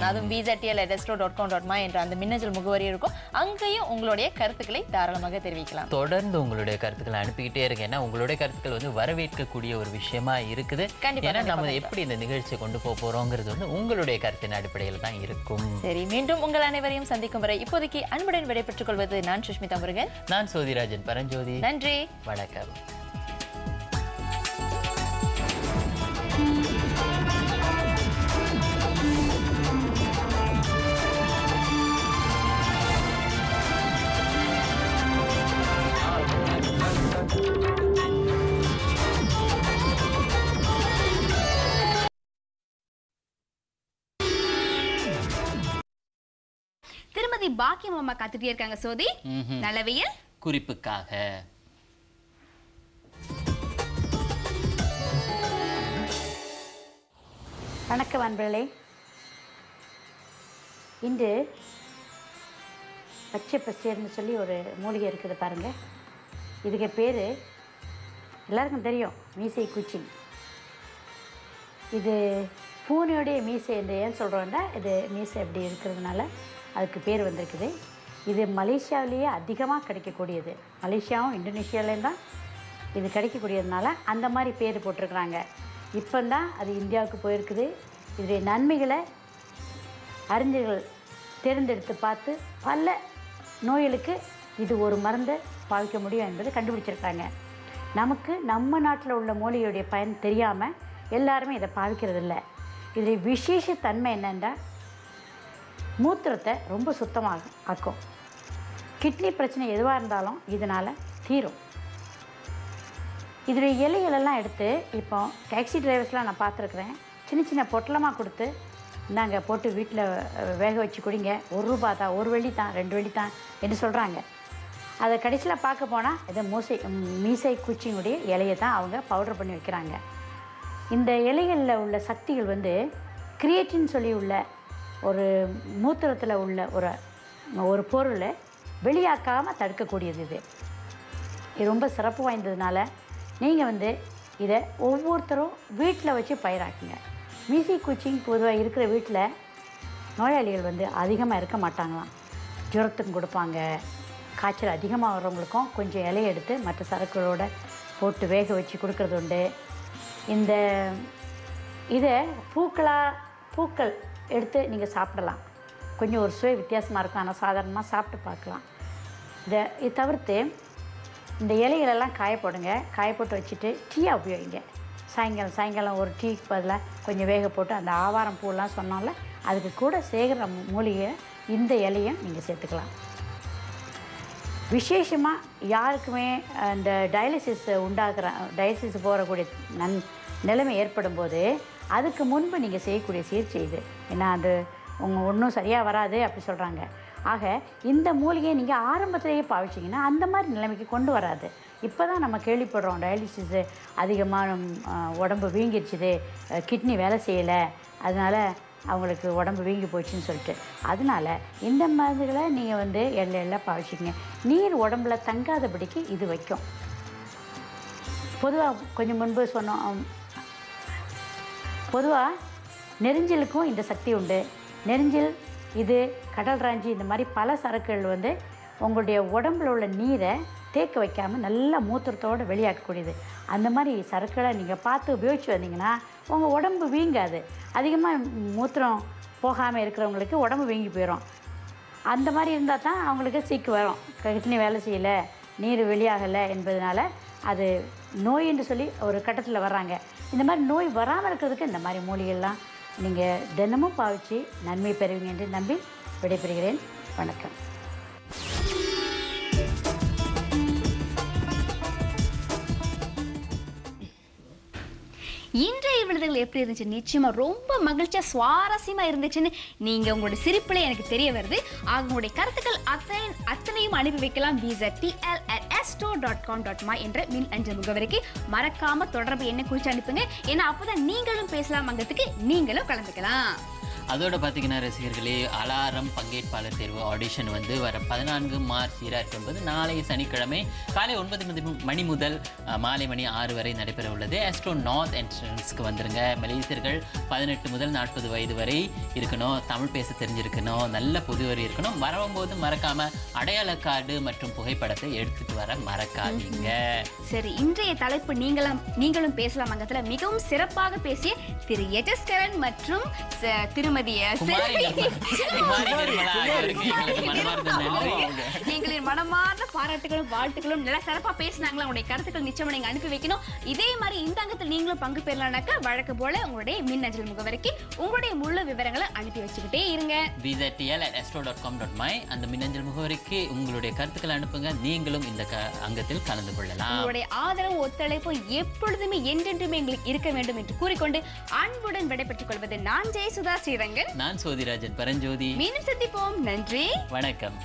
அதுவும் bztl@astro.com.my என்ற அந்த மின்னஞ்சல் முகவரி இருக்கும். அங்கேயும் உங்களுடைய கருத்துக்களை தாராளமாக தெரிவிக்கலாம். தொடர்ந்து உங்களுடைய கருத்துக்களை அனுப்பிக்கிட்டே இருங்க. ஏன்னா உங்களுடைய கருத்துக்கள் வந்து வரவேற்கக்கூடிய ஒரு விஷயமா இருக்குது. ஏன்னா நம்ம எப்படி இந்த நிகழ்ச்சியை கொண்டு போறோங்கிறது வந்து உங்களுடைய கருத்தின் அடிப்படையில் தான் இருக்கும். சரி, மீண்டும் உங்கள் அனைவரையும் சந்திக்கும் வரை இப்போதைக்கு அன்புடன் விடைபெற்றுக் கொள்வது நான் சுஷ்மிதா முருகன். நான் சோதிராஜன் பரஞ்சோதி. நன்றி, வணக்கம். திருமதி பாக்கியம் அம்மா காத்துட்டே இருக்காங்க சோதி, நலவியல் குறிப்புக்காக. வணக்கம் அன்பர்களே. இன்று பச்சை பசேர்னு சொல்லி ஒரு மூலிகை இருக்குது பாருங்கள். இதுக்கு பேர் எல்லாருக்கும் தெரியும், மீசை குச்சி. இது பூனையோடைய மீசை என்று ஏன் சொல்கிறோன்னா, இது மீசை எப்படி இருக்கிறதுனால அதுக்கு பேர் வந்திருக்குது. இது மலேசியாவிலேயே அதிகமாக கிடைக்கக்கூடியது. மலேசியாவும் இந்தோனேஷியாவிலேயும் தான் இது கிடைக்கக்கூடியதுனால அந்த மாதிரி பேர் போட்டிருக்கிறாங்க. இப்போ தான் அது இந்தியாவுக்கு போயிருக்குது. இதனுடைய நன்மைகளை அறிஞர்கள் தேர்ந்தெடுத்து பார்த்து பல நோய்களுக்கு இது ஒரு மருந்தை பாவிக்க முடியும் என்பதை கண்டுபிடிச்சிருக்காங்க. நமக்கு நம்ம நாட்டில் உள்ள மூலிகையுடைய பயன் தெரியாமல் எல்லாருமே இதை பாவிக்கிறது இல்லை. இதில் விசேஷ தன்மை என்னென்னா மூத்திரத்தை ரொம்ப சுத்தமாக ஆக்கும். கிட்னி பிரச்சனை எதுவாக இருந்தாலும் இதனால் தீரும். இதோடைய இலைகளெல்லாம் எடுத்து இப்போ டாக்ஸி டிரைவர்ஸ்லாம் நான் பார்த்துருக்குறேன், சின்ன சின்ன பொட்டலமாக கொடுத்து நாங்கள் போட்டு வீட்டில் வேக வச்சு குடிங்க, 1 ரூபா தான், 1 வெள்ளி தான், 2 வெள்ளி தான் என்று சொல்கிறாங்க. அதை கடைசியில் பார்க்க போனால் இதை மீசை குச்சியினுடைய இலையை தான் அவங்க பவுடர் பண்ணி வைக்கிறாங்க. இந்த இலைகளில் உள்ள சக்திகள் வந்து கிரியேட்டின்னு சொல்லி உள்ள ஒரு மூத்திரத்தில் உள்ள ஒரு பொருளை வெளியாக்காமல் தடுக்கக்கூடியது. இது ரொம்ப சிறப்பு வாய்ந்ததுனால நீங்கள் வந்து இதை ஒவ்வொருத்தரும் வீட்டில் வச்சு பயிராக்குங்க. மீசை குச்சிங் பொதுவாக இருக்கிற வீட்டில் நோயாளிகள் வந்து அதிகமாக இருக்க மாட்டாங்களாம். ஜுரத்துக்கும் கொடுப்பாங்க. காய்ச்சல் அதிகமாக வர்றவங்களுக்கும் கொஞ்சம் இலையை எடுத்து மற்ற சரக்குகளோடு போட்டு வேக வச்சு கொடுக்கறது உண்டு. இதை பூக்கள் எடுத்து நீங்கள் சாப்பிடலாம். கொஞ்சம் ஒரு சுவை வித்தியாசமாக இருக்கும், ஆனால் சாதாரணமாக சாப்பிட்டு பார்க்கலாம். இதை தவிர்த்து இந்த இலைகளெல்லாம் காயப்போடுங்க. காயப்போட்டு வச்சுட்டு டீயாக உபயோகிங்க. சாயங்காலம் ஒரு டீக்கு பதிலாக கொஞ்சம் வேக போட்டு அந்த ஆவாரம் பூலாம் சொன்னால அதுக்கு கூட சேகர மூலிகை இந்த இலையும் நீங்கள் சேர்த்துக்கலாம். விசேஷமாக யாருக்குமே இந்த டயாலிசிஸ் போகக்கூடிய நிலைமை ஏற்படும் போது அதுக்கு முன்பு நீங்கள் செய்யக்கூடிய சிகிச்சை இது. ஏன்னா அது ஒன்றும் சரியாக வராது அப்படி சொல்கிறாங்க. ஆக இந்த மூலிகையை நீங்கள் ஆரம்பத்திலேயே பாவிச்சிங்கன்னா அந்த மாதிரி நிலைமைக்கு கொண்டு வராது. இப்போ தான் நம்ம கேள்விப்படுறோம் டயாலிசிஸு அதிகமாக உடம்பு வீங்கிடுச்சுது, கிட்னி வேலை செய்யலை, அதனால் அவங்களுக்கு உடம்பு வீங்கி போச்சுன்னு சொல்லிட்டு. அதனால் இந்த மருந்துகளை நீங்கள் வந்து எல்லாம் பாவிச்சிங்க. நீர் உடம்புல தங்காதபடிக்கு இது வைக்கும். பொதுவாக கொஞ்சம் முன்பு சொன்னோம், பொதுவாக நெரிஞ்சலுக்கும் இந்த சக்தி உண்டு. நெரிஞ்சல், இது கடல் ராஞ்சி, இந்த மாதிரி பல சரக்குகள் வந்து உங்களுடைய உடம்புல உள்ள நீரை தேக்க வைக்காமல் நல்லா மூத்திரத்தோடு வெளியாக்கக்கூடியது. அந்த மாதிரி சரக்குகளை நீங்கள் பார்த்து உபயோகித்து வந்தீங்கன்னா உங்கள் உடம்பு வீங்காது. அதிகமாக மூத்திரம் போகாமல் இருக்கிறவங்களுக்கு உடம்பு வீங்கி போயிடும். அந்த மாதிரி இருந்தால் தான் அவங்களுக்கு சீக்கு வரும். கிட்னி வேலை செய்யலை, நீர் வெளியாகலை என்பதனால அது நோய் என்று சொல்லி ஒரு கட்டத்தில் வர்றாங்க. இந்த மாதிரி நோய் வராமல் இருக்கிறதுக்கு இந்த மாதிரி மூலிகைலாம் நீங்கள் தினமும் பாவித்து நன்மை பெறுவீங்க என்று நம்பி விடைபெறுகிறேன். வணக்கம். இன்றைய விருதுகள் எப்படி இருந்துச்சு? நிச்சயமா ரொம்ப மகிழ்ச்சியா சுவாரஸ்யமா இருந்துச்சுன்னு நீங்க உங்களுடைய சிரிப்புல எனக்கு தெரிய வருது. உங்களுடைய கருத்துக்கள் அத்தனையும் அனுப்பி வைக்கலாம் viztl@astro.com.my என்ற மின் அஞ்சல் முகவரிக்கு. மறக்காம தொடர்பு என்ன குறித்து அனுப்புங்க. ஏன்னா அப்பதான் நீங்களும் பேசலாம், அங்கத்துக்கு நீங்களும் கலந்துக்கலாம். அதோட பார்த்தீங்கன்னா ரசிகர்களே, அலாரம் பங்கேற்பாளர் தேர்வு ஆடிஷன் வந்து வர 14 மார்ச் 2019 நாளை சனிக்கிழமை காலை 9 மணி முதல் மாலை மணி 6 வரை நடைபெற உள்ளது. ஆஸ்ட்ரோ நார்த் என்ட்ரன்ஸ்க்கு வந்துருங்க. மலேசியர்கள் 18 முதல் 40 வயது வரை இருக்கணும், தமிழ் பேச தெரிஞ்சிருக்கணும், நல்ல பொதுவரி இருக்கணும். வரும்போது மறக்காம அடையாள கார்டு மற்றும் புகைப்படத்தை எடுத்துட்டு வர மறக்காதீங்க. சரி, இன்றைய தலைப்பு நீங்களும் பேசலாம் அங்கத்துல மிகவும் சிறப்பாக பேசிய திரு எஜஸ்கரன் மற்றும் திருமதி எங்களின் மனமார்ந்த பாராட்டுகளும் வாழ்த்துக்களும் நல்லா சிறப்பா பேசினாங்களா. உங்களுடைய கருத்துக்கள் நிச்சயமா நீங்க அனுப்பி வைக்கணும். இதே மாதிரி இந்த அங்கத்தில் நீங்களும் பங்கு பெறலாம்னாக்கா வழக்கு போல உங்களுடைய மின்னஞ்சல் முகவரிக்கு உங்களுடைய முழு விவரங்களை அனுப்பி வச்சுக்கிட்டே இருங்க. viztl@astro.com.my அந்த மின்னஞ்சல் முகவரிக்கு உங்களுடைய கருத்துக்களை அனுப்புங்க. நீங்களும் இந்த அங்கத்தில் கலந்து கொள்ளலாம். உங்களுடைய ஆதரவு ஒத்துழைப்பு எப்பொழுதுமே என்றென்றுமே எங்களுக்கு இருக்க வேண்டும் என்று கூறிக்கொண்டு அன்புடன் விடைபெற்றுக் கொள்வது நான் ஜெயசுதா ஸ்ரீரங்கன். நான் சோதிராஜன் பரஞ்சோதி. மீண்டும் சந்திப்போம். நன்றி, வணக்கம்.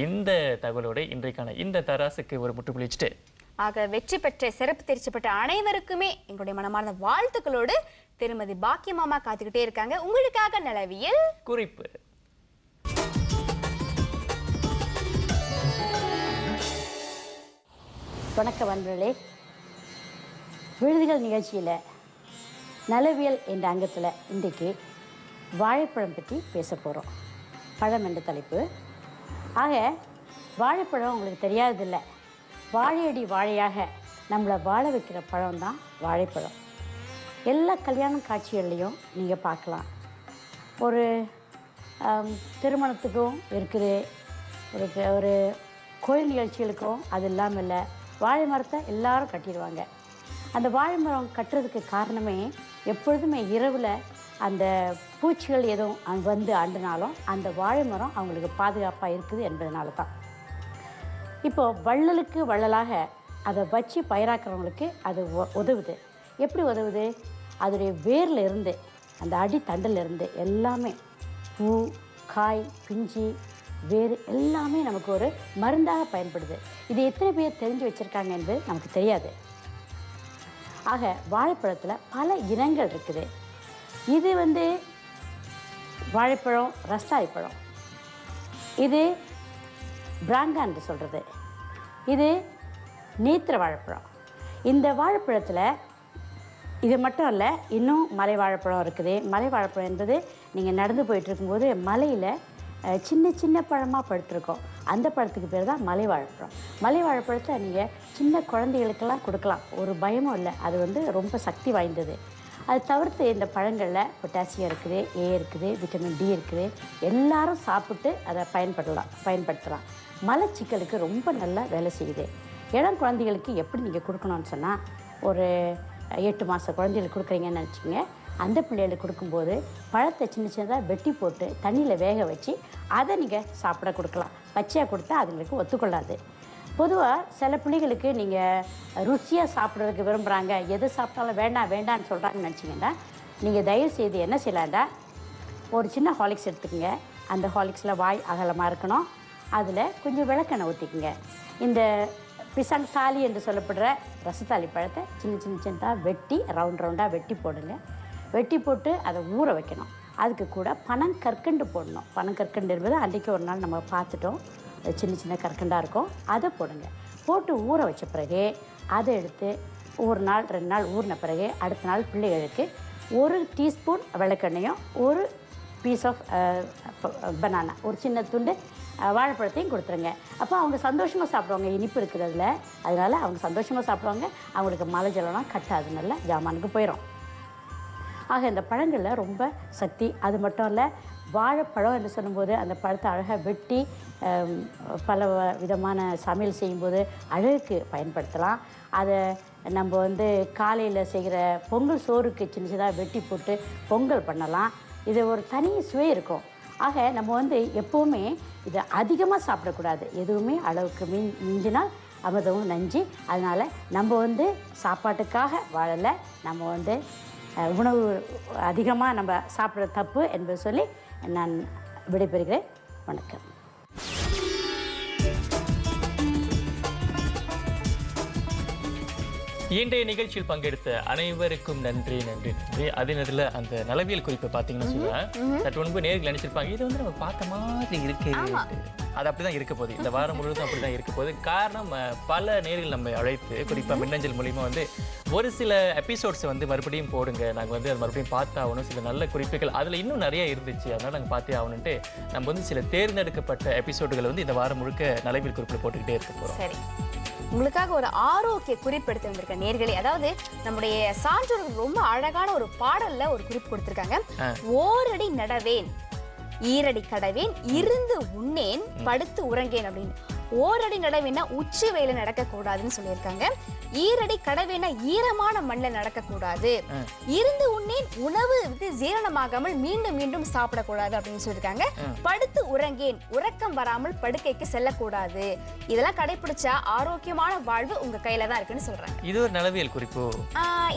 இந்த தகவலோட இன்றைக்கான இந்த தராசுக்கு ஒரு முற்றுப்புள்ளி வச்சுட்டு வெற்றி பெற்ற சிறப்பு தேர்ச்சி பெற்ற அனைவருக்குமே எங்களுடைய மனமார்ந்த வாழ்த்துக்களோடு திருமதி பாக்கியமாமா காத்துக்கிட்டே இருக்காங்க உங்களுக்காக நிலவியல் குறிப்பு. வணக்கம் நண்பர்களே. விருதுகள் நிகழ்ச்சியில் நலவியல் என்ற அங்கத்தில் இன்றைக்கு வாழைப்பழம் பற்றி பேச போகிறோம். பழம் என்ற தலைப்பு. ஆக வாழைப்பழம் உங்களுக்கு தெரியாததில்லை, வாழையடி வாழையாக நம்மளை வாழ வைக்கிற பழம் தான் வாழைப்பழம். எல்லா கல்யாண காட்சிகள்லேயும் நீங்கள் பார்க்கலாம். ஒரு திருமணத்துக்கும் இருக்குது, ஒரு கோயில் நிகழ்ச்சிகளுக்கும் அது இல்லாமல் இல்லை, வாழை மரத்தை எல்லாரும் கட்டிடுவாங்க. அந்த வாழை மரம் கட்டுறதுக்கு காரணமே எப்பொழுதுமே இரவில் அந்த பூச்சிகள் எதுவும் வந்து ஆண்டுனாலும் அந்த வாழை மரம் அவங்களுக்கு பாதுகாப்பாக இருக்குது என்பதனால தான். இப்போது வள்ளலுக்கு வள்ளலாக அதை வச்சு பயிராக்கிறவங்களுக்கு அது உதவுது. எப்படி உதவுது? அதோடைய வேரில் இருந்து, அந்த அடி தண்டில் இருந்து எல்லாமே பூ, காய், பிஞ்சு, வேறு எல்லாமே நமக்கு ஒரு மருந்தாக பயன்படுது. இது எத்தனை பேர் தெரிஞ்சு வச்சுருக்காங்க என்பது நமக்கு தெரியாது. ஆக வாழைப்பழத்தில் பல இனங்கள் இருக்குது. இது வாழைப்பழம், ரஸ்தாளி பழம், இது பிராங்கா என்று சொல்கிறது, இது நேத்திர வாழைப்பழம். இந்த வாழைப்பழத்தில் இது மட்டும் இல்லை, இன்னும் மலை வாழைப்பழம் இருக்குது. மலை வாழைப்பழம் என்பது நீங்கள் நடந்து போயிட்டு இருக்கும்போது மலையில் சின்ன சின்ன பழமாக படுத்திருக்கோம், அந்த பழத்துக்கு பேர் தான் மலை வாழைப்பழம். மலை வாழைப்பழத்தை நீங்கள் சின்ன குழந்தைகளுக்கெல்லாம் கொடுக்கலாம், ஒரு பயமும் இல்லை. அது ரொம்ப சக்தி வாய்ந்தது. அது தவிர்த்து இந்த பழங்களில் பொட்டாசியம் இருக்குது, ஏ இருக்குது, விட்டமின் டி இருக்குது. எல்லாரும் சாப்பிட்டு அதை பயன்படுத்தலாம். மலச்சிக்கலுக்கு ரொம்ப நல்லா வேலை செய்யுது. இளம் குழந்தைகளுக்கு எப்படி நீங்கள் கொடுக்கணும்னு சொன்னால், ஒரு 8 மாத குழந்தைகளுக்கு கொடுக்குறீங்கன்னு நினச்சிங்க. அந்த பிள்ளைகளுக்கு கொடுக்கும்போது பழத்தை சின்ன சின்னதாக வெட்டி போட்டு தண்ணியில் வேக வச்சு அதை நீங்கள் சாப்பிட கொடுக்கலாம். பச்சையாக கொடுத்தா அதுங்களுக்கு ஒத்துக்கொள்ளாது. பொதுவாக சில பிள்ளைகளுக்கு நீங்கள் ருசியாக சாப்பிட்றதுக்கு விரும்புகிறாங்க, எது சாப்பிட்டாலும் வேண்டான்னு சொல்கிறாங்கன்னு நினச்சிங்கன்னா, நீங்கள் தயவு செய்து என்ன செய்யலாண்டா, ஒரு சின்ன ஹார்லிக்ஸ் எடுத்துக்கோங்க. அந்த ஹார்லிக்ஸில் வாய் அகலமாக இருக்கணும். அதில் கொஞ்சம் விளக்கெண்ணெய் ஊற்றிக்குங்க. இந்த பிசங் தாலி என்று சொல்லப்படுற ரசத்தாளி பழத்தை சின்னதாக வெட்டி ரவுண்டாக வெட்டி போடுங்க. வெட்டி போட்டு அதை ஊற வைக்கணும். அதுக்கு கூட பனங்கற்கண்டு போடணும். பனங்கற்கண்டு என்பது அன்றைக்கி ஒரு நாள் நம்ம பார்த்துட்டோம், சின்ன கற்கண்டாக இருக்கும். அதை போடுங்க. போட்டு ஊற வச்ச பிறகு அதை எடுத்து 1 நாள் 2 நாள் ஊறின பிறகு அடுத்த நாள் பிள்ளைகளுக்கு 1 டீஸ்பூன் விளக்கெண்ணையும் 1 பீஸ் ஆஃப் பனானா, ஒரு சின்ன துண்டு வாழைப்பழத்தையும் கொடுத்துருங்க. அப்போ அவங்க சந்தோஷமாக சாப்பிடுவாங்க. இனிப்பு இருக்கிறதுல, அதனால் அவங்க சந்தோஷமாக சாப்பிடுவாங்க. அவங்களுக்கு மலை ஜலம்லாம் கட்டாது, நல்லா ஜாமானுக்கு போயிடும். ஆக இந்த பழங்களில் ரொம்ப சக்தி. அது மட்டும் இல்லை, வாழைப்பழம் என்று சொல்லும்போது அந்த பழத்தை அழகாக வெட்டி பல விதமான சமையல் செய்யும்போது அழகுக்கு பயன்படுத்தலாம். அதை நம்ம காலையில் செய்கிற பொங்கல் சோறுக்கு சின்னதாக வெட்டி போட்டு பொங்கல் பண்ணலாம். இது ஒரு தனி சுவை இருக்கும். ஆக நம்ம எப்போவுமே இதை அதிகமாக சாப்பிடக்கூடாது. எதுவுமே அளவுக்கு மிஞ்சினால் அமிர்தமும் நஞ்சு. அதனால் நம்ம சாப்பாட்டுக்காக வாழலை, நம்ம உணவு அதிகமாக நம்ம சாப்பிட்ற தப்பு என்பது சொல்லி நான் விடைபெறுகிறேன். வணக்கம். இன்றைய நிகழ்ச்சியில் பங்கெடுத்த அனைவருக்கும் நன்றி. அதே நேரத்தில் அந்த நலவியல் குறிப்பை பார்த்தீங்கன்னு சொல்லுவேன், சற்று முன்பு நேரில் நினைச்சிருப்பாங்க, இது நம்ம பார்த்த மாதிரி இருக்கு. அது அப்படிதான் இருக்க போகுது. இந்த வாரம் முழுவதும் அப்படிதான் இருக்க போகுது. காரணம், பல நேரில் நம்ம அழைத்து குறிப்பாக மின்னஞ்சல் மூலிமா ஒரு சில எபிசோட்ஸ் மறுபடியும் போடுங்க, நாங்கள் அது மறுபடியும் பார்த்தாகணும், சில நல்ல குறிப்புகள் அதில் இன்னும் நிறைய இருந்துச்சு, அதனால் நாங்கள் பார்த்தே ஆகணுன்ட்டு நம்ம சில தேர்ந்தெடுக்கப்பட்ட எபிசோடுகளை இந்த வாரம் முழுக்க நலவியல் குறிப்பில் போட்டுக்கிட்டே இருக்க போகிறோம். சரி, உங்களுக்காக ஒரு ஆரோக்கிய குறிப்பு எடுத்து வந்திருக்க நேர்களே. அதாவது நம்முடைய சான்றோர்கள் ரொம்ப அழகான ஒரு பாடல்ல ஒரு குறிப்பு கொடுத்திருக்காங்க. ஓரடி நடவேன், ஈரடி கடவேன், இருந்து உண்ணேன், படுத்து உறங்கேன் அப்படின்னு. ஓரடி நடவேன்னா உச்சி வெயில நடக்க கூடாதுன்னு சொல்லியிருக்காங்க. ஈரடி கடவேன்னா ஈரமான மண்ணில் நடக்கக்கூடாது. இருந்து உண்ணேன், உணவு ஜீரணமாகாமல் மீண்டும் மீண்டும் சாப்பிடக்கூடாது அப்படின்னு சொல்லியிருக்காங்க. படுத்து உறங்கேன், உறக்கம் வராமல் படுக்கைக்கு செல்லக்கூடாது. இதெல்லாம் கடைபிடிச்சா ஆரோக்கியமான வாழ்வு உங்க கையில தான் இருக்குன்னு சொல்றாங்க. இது ஒரு நலவியல் குறிப்பு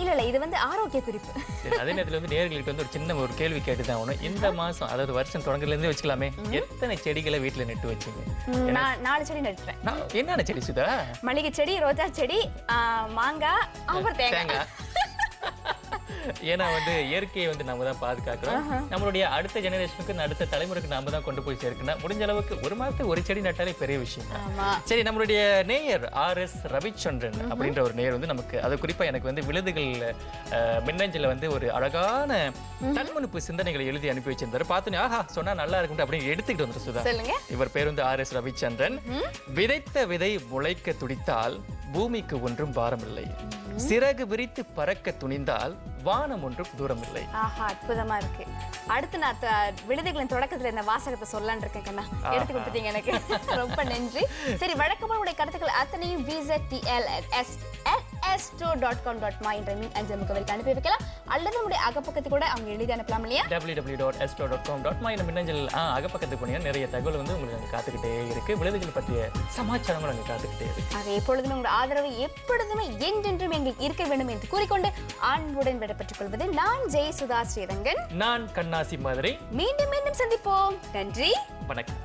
இல்ல, இது ஆரோக்கிய குறிப்பு. அதே நேரத்தில் நேயர்களுக்கு ஒரு சின்ன ஒரு கேள்வி கேட்டுதான் ஆகணும். இந்த மாசம், அதாவது வருஷம் தொடங்கல இருந்தே வச்சுக்கலாமே, எத்தனை செடிகளை வீட்டுல நட்டு வச்சீங்க? 4 செடி நட்டுறேன். என்னென்ன செடி சுதா? மல்லிகை செடி, ரோஜா செடி, மாங்காய், அப்புறம் தேங்காய். ஏன்னா வந்து இயற்கையை வந்து நம்ம தான் பாதுகாக்கிறோம். நம்மளுடைய அடுத்த ஜெனரேஷனுக்கு அடுத்த தலைமுறைக்கு நாம தான் கொண்டு போய் சேர்க்கணும். முடிஞ்ச அளவுக்கு ஒரு மாதத்துக்கு ஒரு செடி நட்டாலே பெரிய விஷயம். சரி, நம்மளுடைய நேயர் RS ரவிச்சந்திரன் அப்படின்ற ஒரு நேயர் வந்து நமக்கு அது குறிப்பா எனக்கு வந்து விழுதுகள் மின்னஞ்சல வந்து ஒரு அழகான தன்முனைப்பு சிந்தனைகளை எழுதி அனுப்பி வச்சிருந்தாரு. பார்த்து ஆஹா சொன்னா நல்லா இருக்கும் அப்படின்னு எடுத்துக்கிட்டு வந்து சுதா. இவர் பேர் வந்து RS ரவிச்சந்திரன். விதைத்த விதை முளைக்க துடித்தால் பூமிக்கு ஒன்றும் பாரமில்லை, சிறகு விரித்து பறக்க துணிந்தால் வானம் ஒன்றும் தூரம் இல்லை. ஆஹா, அற்புதமா இருக்கு. அடுத்து நான் விடுதிகளின் தொடக்கத்துல இந்த வாசகத்தை சொல்லலான்னு இருக்கேன் கண்ணா. எடுத்து கொடுத்தீங்க எனக்கு, ரொம்ப நன்றி. சரி, வழக்கமான உடைய கருத்துக்கள் அத்தனையும் vztl@astro.com.my என்ற அஞ்சல் முகவரிக்கு அனுப்பி வைக்கலாம். அல்லது நம்முடைய அகப்பக்கத்தை கூட அவங்க எழுதி அனுப்பலாம் இல்லையா? www.astro.com.my என்ற மின்னஞ்சல் அகப்பக்கத்துக்கு போனீங்கன்னா நிறைய தகவல் வந்து உங்களுக்கு அங்கே காத்துக்கிட்டே இருக்கு. விழுதுகள் பற்றிய சமாச்சாரங்கள் அங்கே காத்துக்கிட்டே இருக்கு. அது எப்பொழுதுமே உங்களோட ஆதரவு எப்பொழுதுமே என்றென்றும் எங்களுக்கு இருக்க வேண்டும் என்று கூறிக்கொண்டு அன்புடன் விடைபெற்றுக் கொள்வது நான் ஜெயசுதா ஸ்ரீரங்கன். நான் கண்ணாசி மாதிரி. மீண்டும் மீண்டும் சந்திப்போம். நன்றி, வணக்கம்.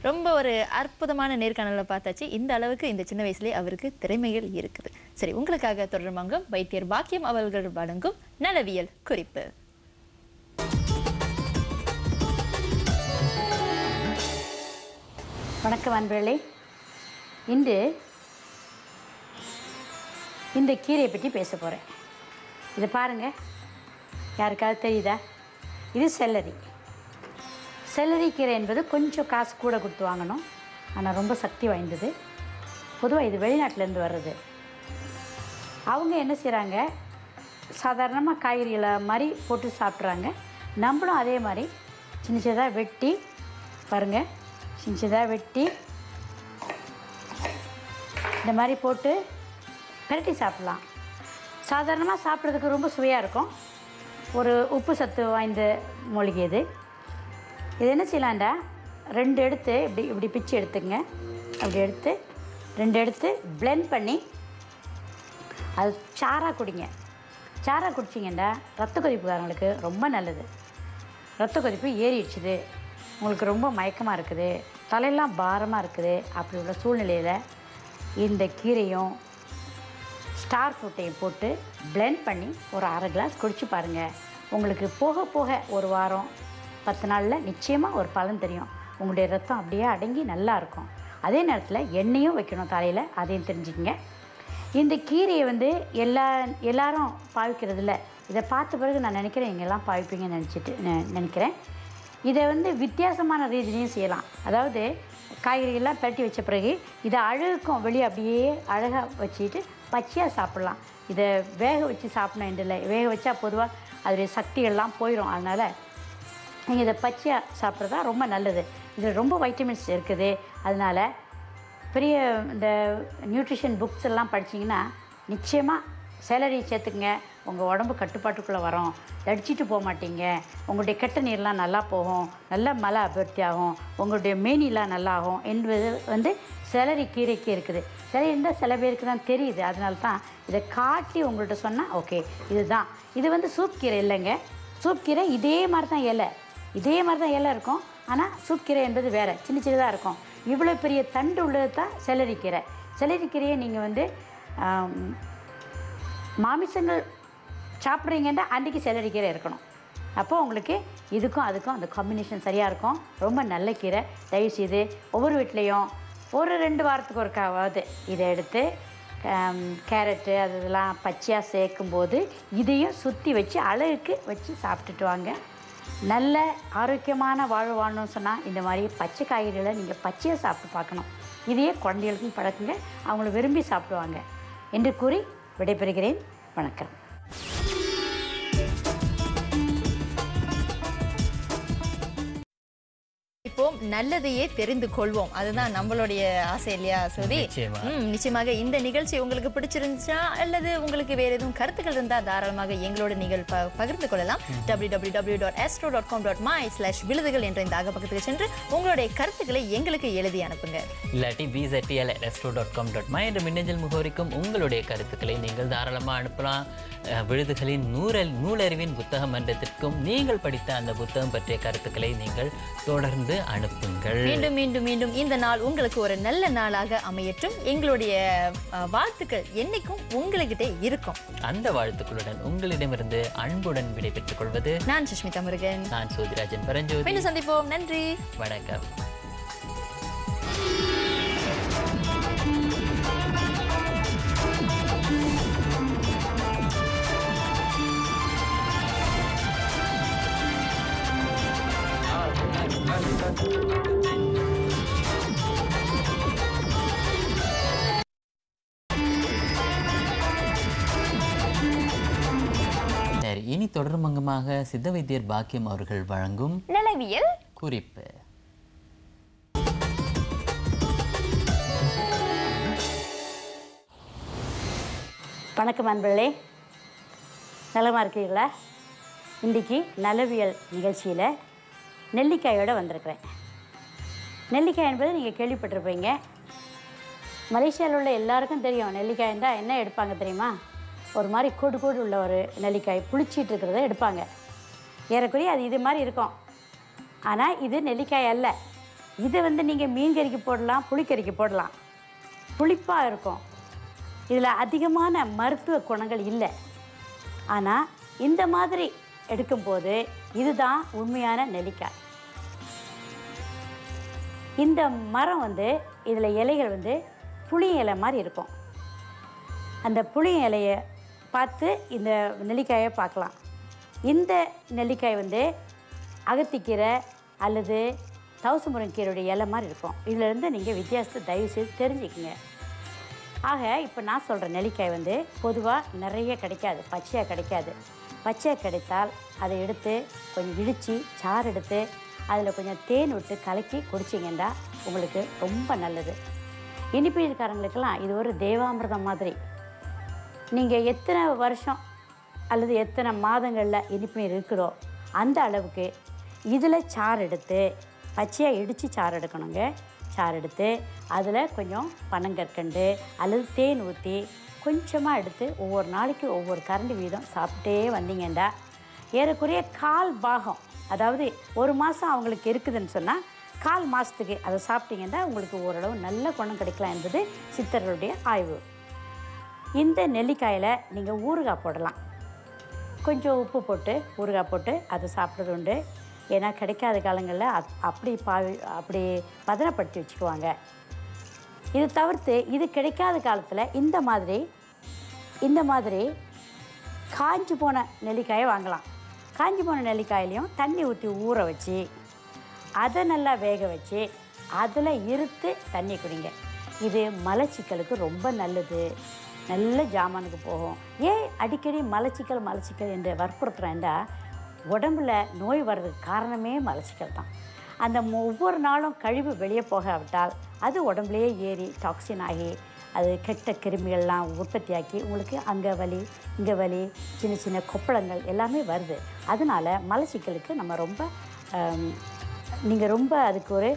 ரொம்ப ஒரு அற்புதமான நேர்காணலை பார்த்தாச்சு. இந்த அளவுக்கு இந்த சின்ன வயசுலேயே அவருக்கு திறமைகள் இருக்குது. சரி, உங்களுக்காக தொடர்பாங்க வைத்தியர் பாக்கியம் அவர்கள் வழங்கும் நலவியல் குறிப்பு. வணக்கம் அன்பர்களே. இன்று இந்த கீரையை பற்றி பேச போகிறேன். இதை பாருங்கள், யாருக்காவது தெரியுதா? இது செல்லரி. செல்லரி கீரை என்பது கொஞ்சம் காசு கூட கொடுத்து வாங்கணும், ஆனால் ரொம்ப சக்தி வாய்ந்தது. பொதுவாக இது வெளிநாட்டிலேருந்து வர்றது. அவங்க என்ன செய்கிறாங்க, சாதாரணமாக காய்கறிகளை மாதிரி போட்டு சாப்பிட்றாங்க. நம்மளும் அதே மாதிரி சின்ன சின்னதாக வெட்டி பாருங்கள், சின்ன சின்னதாக வெட்டி இந்த மாதிரி போட்டு பெரட்டி சாப்பிட்லாம். சாதாரணமாக சாப்பிட்றதுக்கு ரொம்ப சுவையாக இருக்கும். ஒரு உப்பு சத்து வாய்ந்த மூலிகை இது. இது என்ன செய்யலாண்டா, 2 எடுத்து இப்படி பிச்சு எடுத்துங்க. அப்படி எடுத்து 2 எடுத்து பிளெண்ட் பண்ணி அது சாராக குடிங்க. சாராக குடிச்சிங்கன்னா ரத்த கொதிப்புக்காரங்களுக்கு ரொம்ப நல்லது. ரத்த கொதிப்பு ஏறிடுச்சுது, உங்களுக்கு ரொம்ப மயக்கமாக இருக்குது, தலையெல்லாம் பாரமாக இருக்குது, அப்படி உள்ள சூழ்நிலையில் இந்த கீரையும் ஸ்டார் ஃப்ரூட்டையும் போட்டு பிளெண்ட் பண்ணி ஒரு 1/2 கிளாஸ் குடிச்சு பாருங்கள். உங்களுக்கு போக போக ஒரு வாரம் 10 நாளில் நிச்சயமாக ஒரு பலன் தெரியும். உங்களுடைய ரத்தம் அப்படியே அடங்கி நல்லாயிருக்கும். அதே நேரத்தில் எண்ணெயும் வைக்கணும் தலையில், அதையும் தெரிஞ்சுக்கங்க. இந்த கீரையை வந்து எல்லாரும் பாவிக்கிறதில்ல. இதை பார்த்த பிறகு நான் நினைக்கிறேன் இங்கெல்லாம் பாவிப்பீங்கன்னு நினைக்கிறேன். இதை வந்து வித்தியாசமான ரீதியிலையும் செய்யலாம். அதாவது காய்கறிகள்லாம் பரட்டி வச்ச பிறகு இதை அழகுக்கும் வெளியே அப்படியே அழகாக வச்சுட்டு பச்சையாக சாப்பிட்லாம். இதை வேக வச்சு சாப்பிடணும் என்று இல்லை. வேக வச்சா பொதுவாக அதோடைய சக்திகள்லாம் போயிடும். அதனால் நீங்கள் இதை பச்சையாக சாப்பிட்றதா ரொம்ப நல்லது. இதில் ரொம்ப வைட்டமின்ஸ் இருக்குது. அதனால் பெரிய இந்த நியூட்ரிஷன் புக்ஸ் எல்லாம் படிச்சிங்கன்னா நிச்சயமாக சேலரி சேர்த்துக்குங்க. உங்கள் உடம்பு கட்டுப்பாட்டுக்குள்ளே வரும், தடிச்சிட்டு போக மாட்டீங்க, உங்களுடைய கெட்ட நீர்லாம் நல்லா போகும், நல்ல மலை அபிவிருத்தி ஆகும், உங்களுடைய மேனிலாம் நல்லா ஆகும் என்பது வந்து சேலரி கீரைக்கு இருக்குது. சரி இருந்தால் சில பேருக்கு தான் தெரியுது. அதனால தான் இதை காட்டி உங்கள்கிட்ட சொன்னால் ஓகே இதுதான். இது வந்து சூப் கீரை இல்லைங்க. சூப் கீரை இதே மாதிரி தான் இலை, இதே மாதிரி தான் இலை இருக்கும். ஆனால் சூப் கீரை என்பது வேறு, சின்ன சின்னதாக இருக்கும். இவ்வளோ பெரிய தண்டு உள்ளது தான் செலரி கீரை. செலரி கீரையை நீங்கள் வந்து மாமிசங்கள் சாப்பிட்றீங்கன்னா அன்றைக்கி செலரி கீரை இருக்கணும். அப்போது உங்களுக்கு இதுக்கும் அதுக்கும் அந்த காம்பினேஷன் சரியாக இருக்கும். ரொம்ப நல்ல கீரை. தயவுசெய்து ஒவ்வொரு வீட்லேயும் ஒரு 2 வாரத்துக்கு ஒருக்காவது இதை எடுத்து கேரட்டு அதெல்லாம் பச்சையாக சேர்க்கும்போது இதையும் சுற்றி வச்சு அழகுக்கு வச்சு சாப்பிட்டுட்டு வாங்க. நல்ல ஆரோக்கியமான வாழ்வு வாழணும்னு சொன்னால் இந்த மாதிரி பச்சை காய்கறிகளை நீங்கள் பச்சையாக சாப்பிட்டு பார்க்கணும். இதையே குழந்தைகளுக்கும் பழக்குங்க, அவங்கள விரும்பி சாப்பிடுவாங்க என்று கூறி விடைபெறுகிறேன். வணக்கம். இப்போ நல்லதையே தெரிந்து கொள்வோம். அதுதான் நம்மளுடைய ஆசை இல்லையா சோதி? நிச்சயமாக இந்த நிகழ்ச்சி உங்களுக்கு பிடிச்சிருந்துச்சா அல்லது உங்களுக்கு வேற எதுவும் கருத்துக்கள் இருந்தா தாராளமாக எங்களோட நீங்கள் பகிர்ந்து கொள்ளலாம். www.astro.com.my/விழுதுகள் என்ற இந்த அகப்பக்கத்துக்கு சென்று உங்களுடைய கருத்துக்களை எங்களுக்கு எழுதி அனுப்புங்க. இல்லாட்டி bztl@astro.com.my என்ற மின்னஞ்சல் முகவரிக்கும் உங்களுடைய கருத்துக்களை நீங்கள் தாராளமாக அனுப்பலாம். விழுதுகளின் நூலறிவின் புத்தக மன்றத்திற்கும் நீங்கள் படித்த அந்த புத்தகம் பற்றிய கருத்துக்களை நீங்கள் தொடர்ந்து அனுப்புங்கள். மீண்டும் மீண்டும் மீண்டும் இந்த நாள் உங்களுக்கு ஒரு நல்ல நாளாக அமையட்டும். எங்களுடைய வாழ்த்துக்கள் என்னைக்கும் உங்ககிட்ட இருக்கும். அந்த வாழ்த்துக்களுடன் உங்களிடமிருந்து அன்புடன் விடைபெற்றுக் கொள்வது நான் சுஷ்மிதா முருகன். நான் சோதிராஜன் பரஞ்சோதி. மீண்டும் சந்திப்போம். நன்றி, வணக்கம். இனி தொடர்மங்கமாக சித்த வைத்தியர் பாக்கியம் அவர்கள் வழங்கும் நலவியல் குறிப்பு. வணக்கம் அன்பர்களே, நலமாக இருக்கீங்களா? இன்றைக்கி நலவியல் நிகழ்ச்சியில் நெல்லிக்காயோடு வந்திருக்கிறேன். நெல்லிக்காய் என்பது நீங்கள் கேள்விப்பட்டிருப்பீங்க. மலேசியாவில் உள்ள எல்லாருக்கும் தெரியும். நெல்லிக்காய் இருந்தால் என்ன எடுப்பாங்க தெரியுமா? ஒரு மாதிரி கூடு உள்ள ஒரு நெல்லிக்காய் புளிச்சிட்டு இருக்கிறத எடுப்பாங்க. ஏறக்குறைய அது இது மாதிரி இருக்கும். ஆனால் இது நெல்லிக்காய் அல்ல. இது நீங்கள் மீன் கறிக்கு போடலாம், புளிக்கறிக்கு போடலாம். புளிப்பாக இருக்கும். இதில் அதிகமான மருத்துவ குணங்கள் இல்லை. ஆனால் இந்த மாதிரி எடுக்கும்போது இதுதான் உண்மையான நெல்லிக்காய். இந்த மரம் இதில் இலைகள் புளி இலை மாதிரி இருக்கும். அந்த புளி இலையை பார்த்து இந்த நெல்லிக்காயை பார்க்கலாம். இந்த நெல்லிக்காய் அகத்திக்கீரை அல்லது தவசு முருங்கைக்கீரையுடைய இலை மாதிரி இருக்கும். இதிலேருந்து நீங்கள் வித்தியாசத்தை தயவு செய்து தெரிஞ்சுக்கங்க. ஆக இப்போ நான் சொல்கிற நெல்லிக்காய் பொதுவாக நிறைய கிடைக்காது, பச்சையாக கிடைக்காது. பச்சையாக கிடைத்தால் அதை எடுத்து கொஞ்சம் இடித்து சாறு எடுத்து அதில் கொஞ்சம் தேன் விட்டு கலக்கி குடிச்சிங்கன்னா உங்களுக்கு ரொம்ப நல்லது. இனிப்பு இருக்காரங்களுக்கெல்லாம் இது ஒரு தேவாமிர்தம் மாதிரி. நீங்கள் எத்தனை வருஷம் அல்லது எத்தனை மாதங்களில் இனிப்பு நீர் இருக்குதோ அந்த அளவுக்கு இதில் சாறு எடுத்து பச்சையாக இடித்து சாறு எடுக்கணுங்க. சாறு எடுத்து அதில் கொஞ்சம் பனங்கற்கண்டு அல்லது தேன் ஊற்றி கொஞ்சமாக எடுத்து ஒவ்வொரு நாளைக்கு ஒவ்வொரு கரண்டி வீதம் சாப்பிட்டே வந்தீங்கன்னா ஏறக்குறைய 1/4 பாகம், அதாவது ஒரு மாதம் அவங்களுக்கு இருக்குதுன்னு சொன்னால் 1/4 மாதத்துக்கு அதை சாப்பிட்டீங்கன்னா உங்களுக்கு ஓரளவு நல்ல குணம் கிடைக்கலாம் என்பது சித்தர்களுடைய ஆய்வு. இந்த நெல்லிக்காயில் நீங்கள் ஊறுகாய் போடலாம். கொஞ்சம் உப்பு போட்டு ஊறுகாய் போட்டு அதை சாப்பிட்றது உண்டு. ஏன்னா கிடைக்காத காலங்களில் அப்படி பதனப்படுத்தி வச்சுக்குவாங்க. இது தவிர்த்து இது கிடைக்காத காலத்தில் இந்த மாதிரி காஞ்சி போன நெல்லிக்காயை வாங்கலாம். காஞ்சி போன நெல்லிக்காயிலையும் தண்ணி ஊற்றி ஊற வச்சு அதை நல்லா வேக வச்சு அதில் இருத்து தண்ணி குடிங்க. இது மலச்சிக்கலுக்கு ரொம்ப நல்லது. நல்ல ஜாமானுக்கு போகும். ஏன் அடிக்கடி மலச்சிக்கல் என்று வற்புறுத்துறேன்டா, உடம்புல நோய் வர்றதுக்கு காரணமே மலச்சிக்கல் தான். அந்த ஒவ்வொரு நாளும் கழிவு வெளியே போகாவிட்டால் அது உடம்புலையே ஏறி டாக்ஸின் ஆகி அது கெட்ட கிருமிகள்லாம் உற்பத்தியாக்கி உங்களுக்கு அங்கே வலி இங்கே வலி சின்ன சின்ன கொப்பளங்கள் எல்லாமே வருது. அதனால் மலச்சிக்கலுக்கு நம்ம நீங்கள் ரொம்ப அதுக்கு ஒரு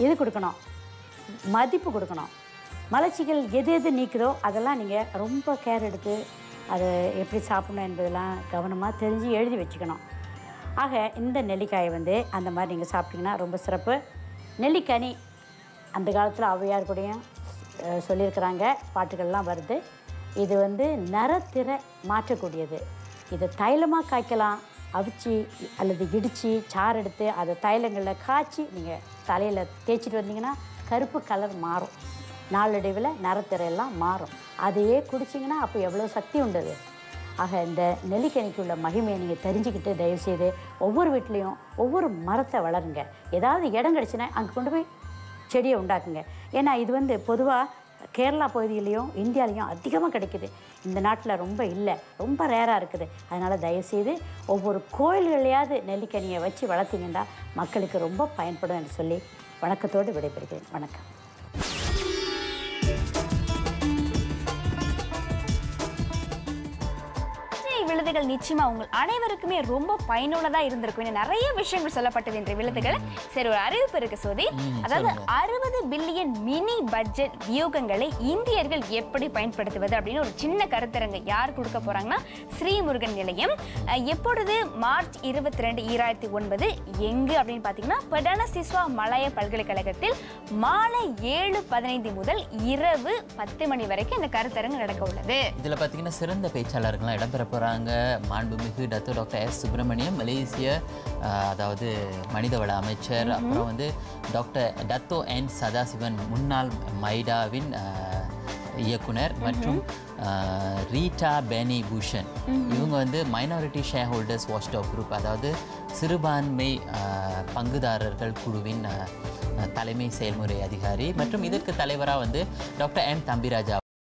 இது கொடுக்கணும், மதிப்பு கொடுக்கணும். மலச்சிக்கல் எது நீக்குதோ அதெல்லாம் நீங்கள் ரொம்ப கேர் எடுத்து அதை எப்படி சாப்பிடணும் என்பதெல்லாம் கவனமாக தெரிஞ்சு எழுதி வச்சுக்கணும். ஆக இந்த நெல்லிக்காயை அந்த மாதிரி நீங்கள் சாப்பிட்டிங்கன்னா ரொம்ப சிறப்பு. நெல்லிக்கனி அந்த காலத்தில் ஔவையார் கூடயும் சொல்லியிருக்கிறாங்க, பாட்டுகள்லாம் வருது. இது நரத்திரை மாற்றக்கூடியது. இதை தைலமாக காய்க்கலாம், அவிச்சு அல்லது இடித்து சாறு எடுத்து அதை தைலங்களில் காய்ச்சி நீங்கள் தலையில் தேய்ச்சிட்டு வந்தீங்கன்னா கருப்பு கலர் மாறும். நாளடைவில் நரத்திரையெல்லாம் மாறும். அதையே குடிச்சிங்கன்னா அப்போ எவ்வளோ சக்தி உண்டது. ஆக இந்த நெல்லிக்கனிக்கு உள்ள மகிமையை நீங்கள் தெரிஞ்சுக்கிட்டு தயவுசெய்து ஒவ்வொரு வீட்லேயும் ஒவ்வொரு மரத்தை வளருங்க. ஏதாவது இடம் கிடச்சுன்னா அங்கே கொண்டு போய் செடியை உண்டாக்குங்க. ஏன்னா இது பொதுவாக கேரளா பகுதியிலையும் இந்தியாலையும் அதிகமாக கிடைக்குது. இந்த நாட்டில் ரொம்ப இல்லை, ரொம்ப ரேராக இருக்குது. அதனால் தயவுசெய்து ஒவ்வொரு கோயில்களையாவது நெல்லிக்கனியை வச்சு வளர்த்திங்கன்னா மக்களுக்கு ரொம்ப பயன்படும் என்று சொல்லி வணக்கத்தோடு விடைபெறுகிறேன். வணக்கம். விழுதுகள் நிச்சயமா உங்கள் அனைவருக்குமே ரொம்ப பயனுள்ளதா இருந்திருக்கும். நிறைய விஷயங்கள் சொல்லப்பட்டது என்ற விழுதுகள். சரி, ஒரு அறிவிப்பு இருக்கு சோதி. அதாவது 60 பில்லியன் மினி பட்ஜெட் வியூகங்களை இந்தியர்கள் எப்படி பயன்படுத்துவது அப்படின்னு ஒரு சின்ன கருத்தரங்கு யார் கொடுக்க போறாங்கன்னா ஸ்ரீமுருகன் நிலையம். எப்பொழுது? மார்ச் 22, 2009. எங்கு அப்படின்னு பார்த்தீங்கன்னா பெடான சிஸ்வா மலாய பல்கலைக்கழகத்தில் மாலை 7:15 முதல் இரவு 10 மணி வரைக்கும் இந்த கருத்தரங்கு நடக்க உள்ளது. இதில் பார்த்தீங்கன்னா சிறந்த பேச்சாளர்கள்லாம் இடம்பெற போகிறாங்க. மாண்புமிகு டாக்டர் எஸ் சுப்பிரமணியம், மலேசிய அதாவது மனிதவள அமைச்சர். அப்புறம் வந்து டத்தோ என் சதாசிவன், முன்னாள் மைடாவின் இயக்குனர். மற்றும் ரீட்டா பெனி பூஷன், இவங்க வந்து minority share holders watchdog group, அதாவது சிறுபான்மை பங்குதாரர்கள் குழுவின் தலைமை செயல்முறை அதிகாரி. மற்றும் இதற்கு தலைவராக வந்து டாக்டர் எம் தம்பிராஜா